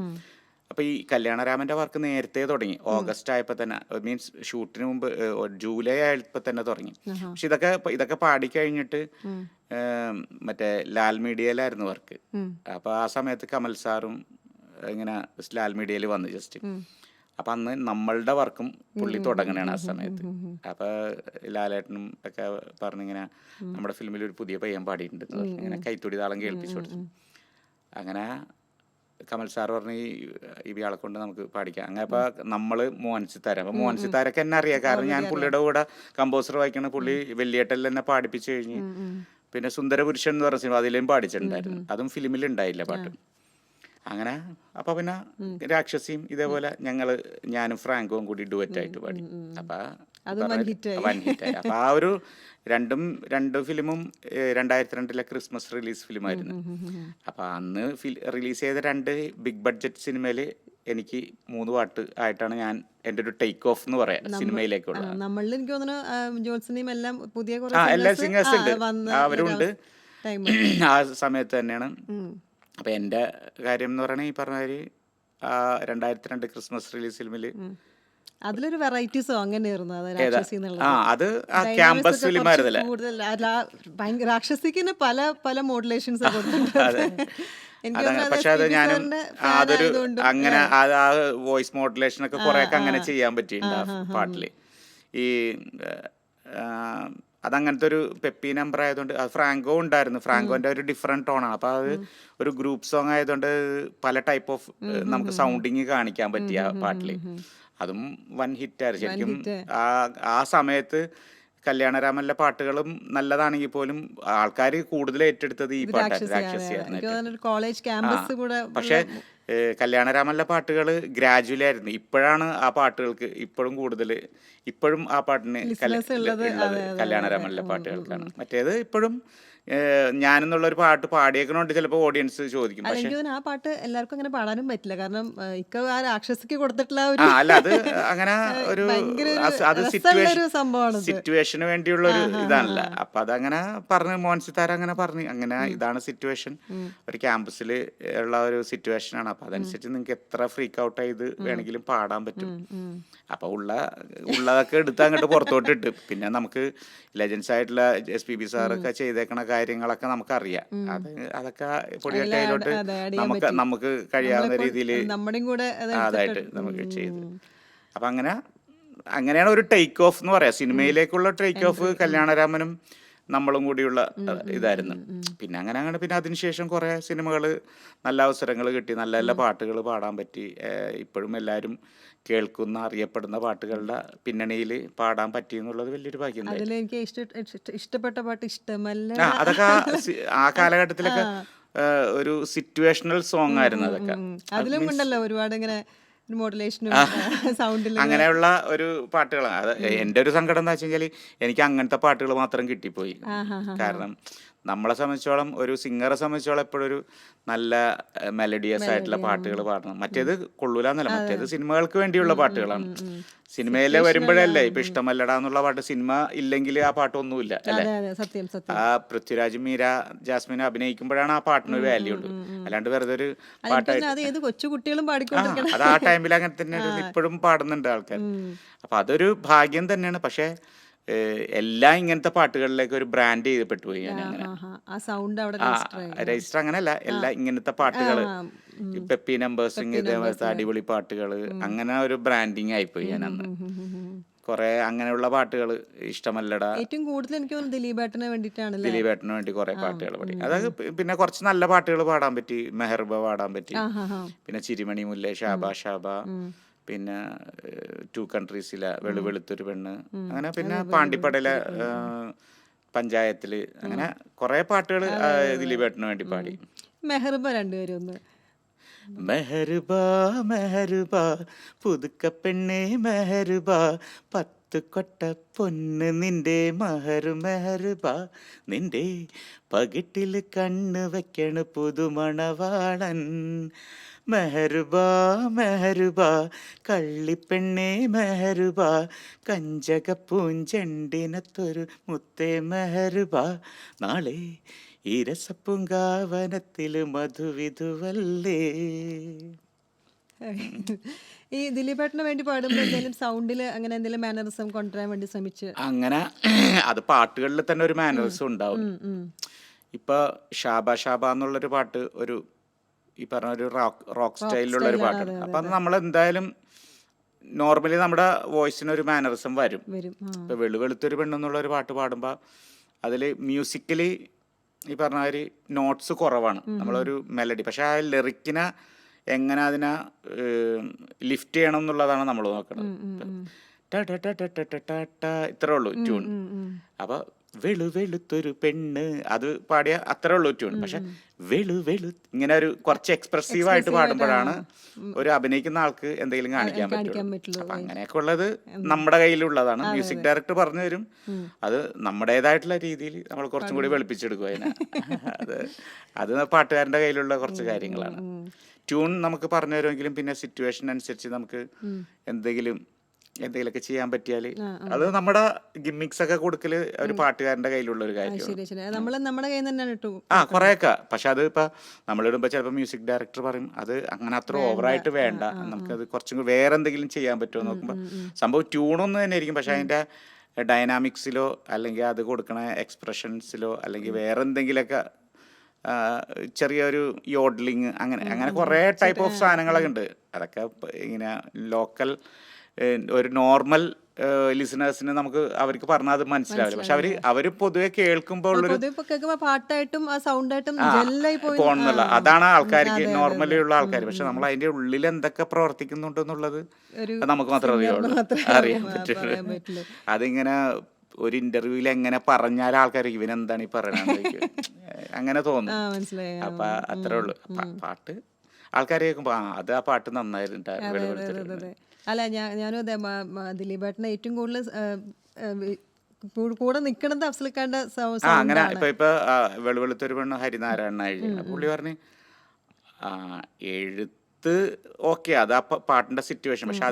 അപ്പൊ ഈ കല്യാണരാമന്റെ വർക്ക് നേരത്തെ തുടങ്ങി. ഓഗസ്റ്റ് ആയപ്പോ തന്നെ, മീൻസ് ഷൂട്ടിന് മുമ്പ് ജൂലൈ ആയപ്പോ തന്നെ തുടങ്ങി. പക്ഷെ ഇതൊക്കെ പാടിക്കഴിഞ്ഞിട്ട് മറ്റേ ലാൽ മീഡിയയിലായിരുന്നു വർക്ക്. അപ്പൊ ആ സമയത്ത് കമൽ സാറും ഇങ്ങനെ ലാൽ മീഡിയയിൽ വന്നു ജസ്റ്റ്. അപ്പൊ അന്ന് നമ്മളുടെ വർക്കും പുള്ളി തുടങ്ങണാണ് ആ സമയത്ത്. അപ്പൊ ലാലേട്ടനും ഒക്കെ പറഞ്ഞിങ്ങനെ നമ്മുടെ ഫിലിമിൽ ഒരു പുതിയ പയ്യൻ പാടിയിട്ടുണ്ട് ഇങ്ങനെ കൈത്തൊടി താളം കേൾപ്പിച്ചു കൊടുത്തു. അങ്ങനെ കമൽ സാർ പറഞ്ഞ് ഇയാളെ കൊണ്ട് നമുക്ക് പാടിക്കാം. അങ്ങനെ അപ്പൊ നമ്മള് മോഹൻ സിത്താര, അപ്പൊ മോഹൻ സിത്താരൊക്കെ എന്നെ അറിയാം, കാരണം ഞാൻ പുള്ളിയുടെ കൂടെ കമ്പോസർ വായിക്കണ. പുള്ളി വെള്ളിയേട്ടലിൽ എന്നെ പാടിപ്പിച്ചു കഴിഞ്ഞ് പിന്നെ സുന്ദരപുരുഷൻ എന്ന് പറഞ്ഞ സിനിമ അതിലേയും പാടിച്ചിട്ടുണ്ടായിരുന്നു. അതും ഫിലിമിൽ ഉണ്ടായില്ല പാട്ട്. അങ്ങനെ അപ്പൊ പിന്നെ രാക്ഷസിയും ഇതേപോലെ ഞാനും ഫ്രാങ്കോയും കൂടി ഡുവറ്റായിട്ട് പാടി. അപ്പൊ വൻ ഹിറ്റായി. അപ്പൊ ആ ഒരു രണ്ട് ഫിലിമും 2002 ക്രിസ്മസ് റിലീസ് ഫിലിമായിരുന്നു. അപ്പൊ അന്ന് റിലീസ് ചെയ്ത 2 ബിഗ് ബഡ്ജറ്റ് സിനിമയില് എനിക്ക് 3 പാട്ട് ആയിട്ടാണ് ഞാൻ എൻ്റെ ഒരു ടേക്ക് ഓഫ് എന്ന് പറയാം സിനിമയിലേക്കുള്ള. എല്ലാ സിംഗേഴ്സ് ഉണ്ട്, അവരുണ്ട് ആ സമയത്ത് തന്നെയാണ്. അപ്പം എൻ്റെ കാര്യം എന്ന് പറയുന്നത് ഈ പറഞ്ഞ 2002 ക്രിസ്മസ് റിലീസ് ഫിലിമിൽ അതിലൊരു വെറൈറ്റി സോങ് തന്നെയായിരുന്നു അത് ഏതാ? രാക്ഷസി ആ എന്നുള്ളത്. അത് ആ ഡൈനാമിക്സ് ക്യാമ്പസ് ഒക്കെ കുറച്ച് ഫിലിമായിരുന്നല്ലേ? കൂടുതൽ രാക്ഷസിക്ക് തന്നെ പല പല മോഡുലേഷൻസ് കൊടുത്തിട്ടുണ്ട്. അതെ. എനിക്ക് അതങ്ങനെ. തോന്നുന്നു അത് പക്ഷെ എസ് അത് പി ബി ഞാനും സാറിന്റെ ഫാൻ അതൊരു ആയതുകൊണ്ടും അങ്ങനെ അല്ലേ? ആ വോയിസ് മോഡുലേഷനൊക്കെ ആ കുറേയൊക്കെ ആ അങ്ങനെ ചെയ്യാൻ ആ പറ്റിയിട്ടുണ്ട് ആ ഹാ ഹാ പാട്ടിൽ. ഈ ആ, അതങ്ങനത്തെ ഒരു പെപ്പി നമ്പർ ആയതുകൊണ്ട് അത് ഫ്രാങ്കോ ഉണ്ടായിരുന്നു. ഫ്രാങ്കോന്റെ ഒരു ഡിഫറെന്റ് ടോണാണ്. അപ്പോൾ അത് ഒരു ഗ്രൂപ്പ് സോങ് ആയതുകൊണ്ട് പല ടൈപ്പ് ഓഫ് നമുക്ക് സൗണ്ടിങ് കാണിക്കാൻ പറ്റി ആ പാട്ടിൽ. അതും വൻ ഹിറ്റായിരുന്നു വൻ ശരിക്കും. ഹിറ്റ്. ആ ആ സമയത്ത് കല്യാണരാമനിലെ പാട്ടുകളും നല്ലതാണെങ്കിൽ പോലും ആൾക്കാർ കൂടുതൽ ഏറ്റെടുത്തത് ഈ ഇത് പാട്ടായിരുന്നു, രാക്ഷസി. അതെ അതെ. രാക്ഷസിയായിരുന്നു എനിക്ക് ഏറ്റവും. തോന്നുന്നു ഒരു കോളേജ് ആ ക്യാമ്പസ് കൂടെ പക്ഷേ ഉള്ള കല്യാണരാമനിലെ പാട്ടുകൾ ഗ്രാജുവലി ആയിരുന്നു. ഇപ്പോഴാണ് ആ പാട്ടുകൾക്ക് ഇപ്പോഴും കൂടുതൽ, ഇപ്പോഴും ആ പാട്ടിന് ലിസണേഴ്സ് ഉള്ളത്. ഉള്ളത് അതെ അതെ അതെ. കല്യാണരാമനിലെ പാട്ടുകൾക്കാണ്. മറ്റേത് ഇപ്പോഴും ഞാനെന്നുള്ളൊരു പാട്ട് പാടിയേക്കണോണ്ട് ചിലപ്പോൾ ഓഡിയൻസ് ചോദിക്കും. അല്ല, പക്ഷെ എനിക്ക് തോന്നുന്നു ആ പാട്ട് എല്ലാവർക്കും അങ്ങനെ പാടാനും പറ്റില്ല. കാരണം ഇക്ക ആ രാക്ഷസിക്ക് കൊടുത്തിട്ടുള്ള ആ ആ ഒരു അല്ല അത് അങ്ങനെ ഒരു ഭയങ്കര ഒരു അത് രസമുള്ളൊരു സംഭവമാണത്. സിറ്റുവേഷന് വേണ്ടിയുള്ള ആ ഒരു ഹാ ഹാ ഇതാണല്ല. ഹാ. അപ്പൊ അതങ്ങനെ പറഞ്ഞ് മോൻസിത്താര അങ്ങനെ പറഞ്ഞു, അങ്ങനെ ഇതാണ് സിറ്റുവേഷൻ, ഒരു ക്യാമ്പസിൽ ഉള്ള ഒരു സിറ്റുവേഷനാണ്. അപ്പൊ അതനുസരിച്ച് നിങ്ങൾക്ക് എത്ര ഫ്രീക്ക് ഔട്ട് ചെയ്ത് വേണമെങ്കിലും പാടാൻ പറ്റും. അപ്പൊ ഉള്ളതൊക്കെ എടുത്ത് അങ്ങോട്ട് പുറത്തോട്ട് ഇട്ട്, പിന്നെ നമുക്ക് ലെജൻസ് ആയിട്ടുള്ള SPB സാറൊക്കെ ചെയ്തേക്കണ കാര്യങ്ങളൊക്കെ നമുക്കറിയാം. അതൊക്കെ പൊടിയായിട്ട് അതിലോട്ട് അതെ, ആഡ് ചെയ്യാൻ പറ്റി. നമുക്ക് കഴിയാവുന്ന രീതിയിൽ നമ്മുടെയും കൂടെ അതായിട്ട് നമുക്ക് ചെയ്ത്. അപ്പം അങ്ങനെയാണ് ഒരു ടേക്ക് ഓഫ് എന്ന് പറയാം. സിനിമയിലേക്കുള്ള ടേക്ക് ഓഫ് കല്യാണരാമനും നമ്മളും കൂടിയുള്ള ഇതായിരുന്നു. പിന്നെ അങ്ങനെ പിന്നെ അതിനുശേഷം കുറേ സിനിമകൾ, നല്ല അവസരങ്ങൾ കിട്ടി, നല്ല നല്ല പാട്ടുകൾ പാടാൻ പറ്റി. ഇപ്പോഴും എല്ലാവരും കേൾക്കുന്ന അറിയപ്പെടുന്ന പാട്ടുകളുടെ പിന്നണിയിൽ പാടാൻ പറ്റി എന്നുള്ളത് വലിയൊരു ഭാഗ്യം തന്നെ. അതിലെനിക്ക് ഇഷ്ടപ്പെട്ട പാട്ട് ഇഷ്ടമല്ല. അതൊക്കെ ആ കാലഘട്ടത്തിലൊക്കെ ഒരു സിറ്റുവേഷണൽ സോങ് ആയിരുന്നു അതൊക്കെ. അതിലും ഉണ്ടല്ലോ ഒരുപാട് ഇങ്ങനെ മോഡുലേഷനും സൗണ്ടിൽ അങ്ങനെയുള്ള ഒരു പാട്ടുകളാണ് അത്. എൻ്റെ ഒരു സങ്കടം എന്താ വെച്ച് കഴിഞ്ഞാൽ എനിക്ക് അങ്ങനത്തെ പാട്ടുകൾ മാത്രം കിട്ടിപ്പോയി. കാരണം നമ്മളെ സംബന്ധിച്ചോളം, ഒരു സിംഗറെ സംബന്ധിച്ചോളം എപ്പോഴും ഒരു നല്ല മെലഡിയസ് ആയിട്ടുള്ള പാട്ടുകൾ പാടണം. മറ്റേത് കൊള്ളൂലെന്നല്ല, മറ്റേത് സിനിമകൾക്ക് വേണ്ടിയുള്ള പാട്ടുകളാണ്. സിനിമയിലെ വരുമ്പോഴല്ലേ ഇപ്പൊ ഇഷ്ടമല്ലടാ എന്നുള്ള പാട്ട്, സിനിമ ഇല്ലെങ്കിൽ ആ പാട്ടൊന്നുമില്ല അല്ലേ. അതെ അതെ, സത്യം സത്യം. ആ പൃഥ്വിരാജ്, മീര, ജാസ്മിൻ അഭിനയിക്കുമ്പോഴാണ് ആ പാട്ടിനൊരു വാല്യൂ ഉണ്ട്. അല്ലാണ്ട് വെറുതെ ഒരു എനിക്ക് പാട്ടായിട്ട് അത് ഏത് കൊച്ചു കുട്ടികളും പാടിക്കൊണ്ടിരിക്കണം. അത് ആ ടൈമിൽ അങ്ങനെ തന്നെ ഇപ്പോഴും പാടുന്നുണ്ട് ആൾക്കാർ. അപ്പൊ അതൊരു ഭാഗ്യം തന്നെയാണ്. പക്ഷെ എല്ലാം ഇങ്ങനത്തെ പാട്ടുകളിലേക്ക് ഒരു ബ്രാൻഡ് ചെയ്യപ്പെട്ടു പോയി. ഞാൻ അങ്ങനെ ആ സൗണ്ട് അവിടെ രജിസ്റ്റർ അങ്ങനെയല്ല, എല്ലാ ഇങ്ങനത്തെ പാട്ടുകൾ, പെപ്പി നമ്പേഴ്സിങ്, ഇതേപോലത്തെ അടിപൊളി പാട്ടുകൾ, അങ്ങനെ ഒരു ബ്രാൻഡിങ് ആയിപ്പോയി. ഞാൻ അന്ന് കുറെ അങ്ങനെയുള്ള പാട്ടുകൾ, ഇഷ്ടമല്ലട, ഏറ്റവും കൂടുതൽ എനിക്ക് തോന്നുന്നു ദിലീപേട്ടന് വേണ്ടിയിട്ടാണ്. ദിലീപേട്ടന് വേണ്ടി കുറെ പാട്ടുകൾ പാടി. അതായത് പിന്നെ കുറച്ച് നല്ല പാട്ടുകൾ പാടാൻ പറ്റി. മെഹർബ പാടാൻ പറ്റി. പിന്നെ ചിരിമണി മുല്ലേ, ഷാബ, പിന്നെ 2 കൺട്രീസിലെ വെളുത്തൊരു പെണ്ണ്, അങ്ങനെ പിന്നെ പാണ്ടിപ്പടയിലെ പഞ്ചായത്തില്, അങ്ങനെ കുറെ പാട്ടുകൾ ദിലീപേട്ടന് വേണ്ടി പാടി. മെഹർബ രണ്ടുപേരും ഒന്ന് മെഹർബ പുതുക്ക പെണ്ണേ മെഹർബ, 10 കൊട്ട പൊന്ന് നിന്റെ മെഹർബ, നിന്റെ പകിട്ടിൽ കണ്ണ് വെക്കണ് പുതുമണവാളൻ, മെഹർബ കള്ളിപ്പെണ്ണേ മെഹർബ, കഞ്ചക പൂഞ്ചെണ്ടിനത്തൊരു മുത്തേ മെഹർബ, നാളെ ഈ രസപ്പൂങ്കാവനത്തിൽ മധുവിധുവല്ലേ. ഈ ദിലീപേട്ടന് വേണ്ടി പാടുമ്പോൾ എന്തെങ്കിലും സൗണ്ടിൽ അങ്ങനെ എന്തെങ്കിലും മാനറിസം കൊണ്ടുവരാൻ വേണ്ടി ശ്രമിച്ച്? അങ്ങനെ അത് പാട്ടുകളിൽ തന്നെ ഒരു മാനറിസം ഉണ്ടാവും. ഇപ്പൊ ഷാബ എന്നുള്ളൊരു പാട്ട് ഒരു ഈ പറഞ്ഞ ഒരു റോക്ക് സ്റ്റൈലിലുള്ള ഒരു പാട്ടാണ്. അപ്പൊ അത് നമ്മൾ എന്തായാലും നോർമലി നമ്മുടെ വോയിസിനൊരു മാനറിസം വരും. ഇപ്പൊ വെളുത്തൊരു പെണ്ണെന്നുള്ള ഒരു പാട്ട് പാടുമ്പോൾ അതിൽ മ്യൂസിക്കലി ഈ പറഞ്ഞ ഒരു നോട്ട്സ് കുറവാണ്, നമ്മളൊരു മെലഡി. പക്ഷെ ആ ലിറിക്കിനെ എങ്ങനെ അതിനെ ലിഫ്റ്റ് ചെയ്യണം എന്നുള്ളതാണ് നമ്മൾ നോക്കുന്നത്. ഇത്രേ ഉള്ളൂ ട്യൂൺ. അപ്പൊ വെളുത്തൊരു പെണ്ണ് അത് പാടിയ അത്രേ ഉള്ളൂ ട്യൂൺ. പക്ഷെ ഇങ്ങനെ ഒരു കുറച്ച് എക്സ്പ്രസീവ് ആയിട്ട് പാടുമ്പോഴാണ് ഒരു അഭിനയിക്കുന്ന ആൾക്ക് എന്തെങ്കിലും കാണിക്കാൻ പറ്റുള്ളൂ. അപ്പൊ അങ്ങനെയൊക്കെ ഉള്ളത് നമ്മുടെ കയ്യിലുള്ളതാണ്. മ്യൂസിക് ഡയറക്ടർ പറഞ്ഞു തരും. അത് നമ്മുടേതായിട്ടുള്ള രീതിയിൽ നമ്മൾ കുറച്ചും കൂടി വെളുപ്പിച്ചെടുക്കും അതിനെ. അത് പാട്ടുകാരന്റെ കയ്യിലുള്ള കുറച്ച് കാര്യങ്ങളാണ്. ട്യൂൺ നമുക്ക് പറഞ്ഞു തരുമെങ്കിലും പിന്നെ സിറ്റുവേഷൻ അനുസരിച്ച് നമുക്ക് എന്തെങ്കിലും എന്തെങ്കിലുമൊക്കെ ചെയ്യാൻ പറ്റിയാൽ അത് നമ്മുടെ ഗിമ്മിക്സ് ഒക്കെ കൊടുക്കല് ഒരു പാട്ടുകാരന്റെ കയ്യിലുള്ള ഒരു കാര്യമാണ്. ശരി ശരി നമ്മുടെ കയ്യിൽ നിന്ന് തന്നെയാണ് ഇട്ടു. കുറെയൊക്കെ. പക്ഷെ അത് ഇപ്പൊ നമ്മളിടുമ്പോ ചിലപ്പോൾ മ്യൂസിക് ഡയറക്ടർ പറയും അത് അങ്ങനെ അത്ര ഓവറായിട്ട് വേണ്ട, നമുക്കത് കുറച്ചും കൂടി വേറെ എന്തെങ്കിലും ചെയ്യാൻ പറ്റുമോ നോക്കുമ്പോൾ സംഭവം ട്യൂണൊന്നും തന്നെ ആയിരിക്കും, പക്ഷെ അതിന്റെ ഡൈനാമിക്സിലോ അല്ലെങ്കിൽ അത് കൊടുക്കണ എക്സ്പ്രഷൻസിലോ അല്ലെങ്കിൽ വേറെ എന്തെങ്കിലുമൊക്കെ ചെറിയൊരു യോഡ്ലിങ് അങ്ങനെ അങ്ങനെ കുറേ ടൈപ്പ് ഓഫ് സാധനങ്ങളൊക്കെ ഉണ്ട്. അതൊക്കെ ഇങ്ങനെ ലോക്കൽ ഒരു നോർമൽ ലിസണേഴ്സിന് നമുക്ക് അവർക്ക് പറഞ്ഞാൽ അത് മനസ്സിലാവില്ല. പക്ഷെ അവര് പൊതുവെ കേൾക്കുമ്പോൾ ഉള്ളൊരു പാട്ടായിട്ടും ആ സൗണ്ടായിട്ടും പോകണമെന്നുള്ള അതാണ് ആൾക്കാർക്ക്, നോർമലി ഉള്ള ആൾക്കാർ. പക്ഷെ നമ്മൾ അതിന്റെ ഉള്ളിൽ എന്തൊക്കെ പ്രവർത്തിക്കുന്നുണ്ടെന്നുള്ളത് നമുക്ക് മാത്രമേ അറിയാൻ പറ്റുള്ളൂ. അതിങ്ങനെ ഒരു ഇന്റർവ്യൂവിൽ എങ്ങനെ പറഞ്ഞാൽ ആൾക്കാർ ഇവനെന്താണ് ഈ പറയണത് അങ്ങനെ തോന്നും. അപ്പൊ അത്രേ ഉള്ളു. പാട്ട് ആൾക്കാർ കേൾക്കുമ്പോ അത് ആ പാട്ട് നന്നായിരുന്നു. അല്ല ഞാനും അതെ, ദിലീപേട്ടനെ ഏറ്റവും കൂടുതൽ കൂടെ നിക്കണത് അഫ്സൽഖാന്റെ അങ്ങനെ ഇപ്പൊ വെളുവെളുത്തൊരു പെണ്ണ് ഹരിനാരായണ എഴുതി. പുള്ളി പറഞ്ഞു എഴുത്ത് ഓക്കെ, അത് ആ പാട്ടിന്റെ സിറ്റുവേഷൻ, പക്ഷെ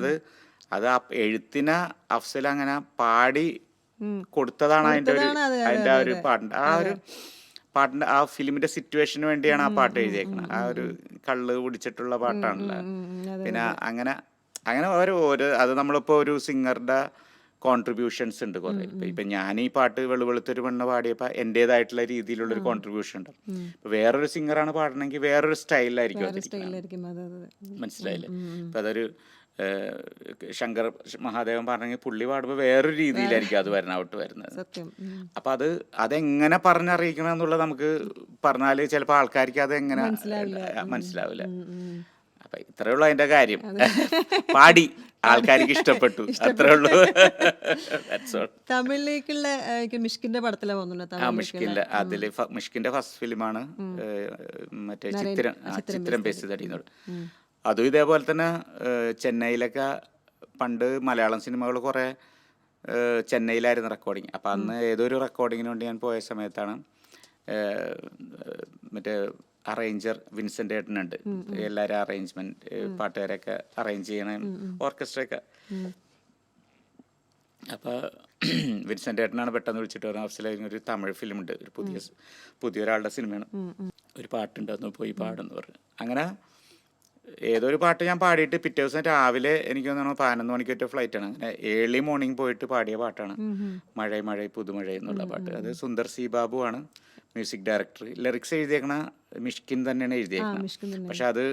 അത് ആ എഴുത്തിനെ അഫ്സൽ അങ്ങനെ പാടി കൊടുത്തതാണ് അതിന്റെ ഒരു പാട്ടിന്റെ ആ ഫിലിമിന്റെ സിറ്റുവേഷന് വേണ്ടിയാണ് ആ പാട്ട് എഴുതിയേക്കുന്നത്. ആ ഒരു കള്ള് കുടിച്ചിട്ടുള്ള പാട്ടാണല്ലോ. പിന്നെ അങ്ങനെ അങ്ങനെ അത് നമ്മളിപ്പോ ഒരു സിംഗറുടെ കോൺട്രിബ്യൂഷൻസ് ഉണ്ട് കുറെ. ഇപ്പൊ ഞാൻ ഈ പാട്ട് വെളുവെളുത്തൊരു പെണ്ണ് പാടിയപ്പോ എന്റേതായിട്ടുള്ള രീതിയിലുള്ളൊരു കോൺട്രിബ്യൂഷൻ ഉണ്ട്. ഇപ്പൊ വേറൊരു സിംഗറാണ് പാടണമെങ്കിൽ വേറൊരു സ്റ്റൈലിലായിരിക്കും, മനസ്സിലായില്ലേ? ഇപ്പൊ അതൊരു ശങ്കർ മഹാദേവൻ പറഞ്ഞെങ്കിൽ പുള്ളി പാടുമ്പോൾ വേറൊരു രീതിയിലായിരിക്കും അത് ഔട്ട് വരുന്നത്. അപ്പൊ അതെങ്ങനെ പറഞ്ഞറിയിക്കണം എന്നുള്ളത് നമുക്ക് പറഞ്ഞാല് ചിലപ്പോൾ ആൾക്കാർക്ക് അതെങ്ങനെ മനസ്സിലാവില്ല. അപ്പൊ ഇത്രേ ഉള്ളൂ അതിന്റെ കാര്യം. പാടി ആൾക്കാർക്ക് ഇഷ്ടപ്പെട്ടു, അത്രേ ഉള്ളൂ. തമിഴിലേക്കുള്ള മിഷ്കിന്റെ പടത്തിലെ മിഷ്കിന്റെ അതില് മിഷ്കിന്റെ ഫസ്റ്റ് ഫിലിമാണ് മറ്റേ ചിത്രം പേസിതടിയെന്നോട്. അതും ഇതേപോലെ തന്നെ ചെന്നൈയിലൊക്കെ പണ്ട് മലയാളം സിനിമകൾ കുറേ ചെന്നൈയിലായിരുന്നു റെക്കോർഡിങ്. അപ്പം അന്ന് ഏതൊരു റെക്കോർഡിങ്ങിന് വേണ്ടി ഞാൻ പോയ സമയത്താണ് മറ്റേ അറേഞ്ചർ വിൻസെൻ്റ് ഏട്ടനുണ്ട്, എല്ലാവരും അറേഞ്ച്മെൻറ്റ് പാട്ടുകാരൊക്കെ അറേഞ്ച് ചെയ്യണ ഓർക്കസ്ട്രയൊക്കെ. അപ്പോൾ വിൻസെൻ്റ് ഏട്ടനാണ് പെട്ടെന്ന് വിളിച്ചിട്ട് പറഞ്ഞ അഫ്സലായിരുന്നു ഒരു തമിഴ് ഫിലിമുണ്ട്, ഒരു പുതിയൊരാളുടെ സിനിമയാണ്, ഒരു പാട്ടുണ്ട് അന്ന് പോയി പാടെന്ന് പറഞ്ഞു. അങ്ങനെ ഏതൊരു പാട്ട് ഞാൻ പാടിയിട്ട് പിറ്റേ ദിവസം രാവിലെ എനിക്ക് തോന്നുന്നു 11 മണിക്കൊറ്റ ഫ്ലൈറ്റാണ്. അങ്ങനെ ഏർലി മോർണിംഗ് പോയിട്ട് പാടിയ പാട്ടാണ് മഴ പുതുമഴ എന്നുള്ള പാട്ട്. അത് സുന്ദർ സി ബാബു ആണ് മ്യൂസിക് ഡയറക്ടർ. ലിറിക്സ് എഴുതിയേക്കണ മിഷ്കിൻ തന്നെയാണ് എഴുതിയേക്കുന്നത്. പക്ഷെ അത്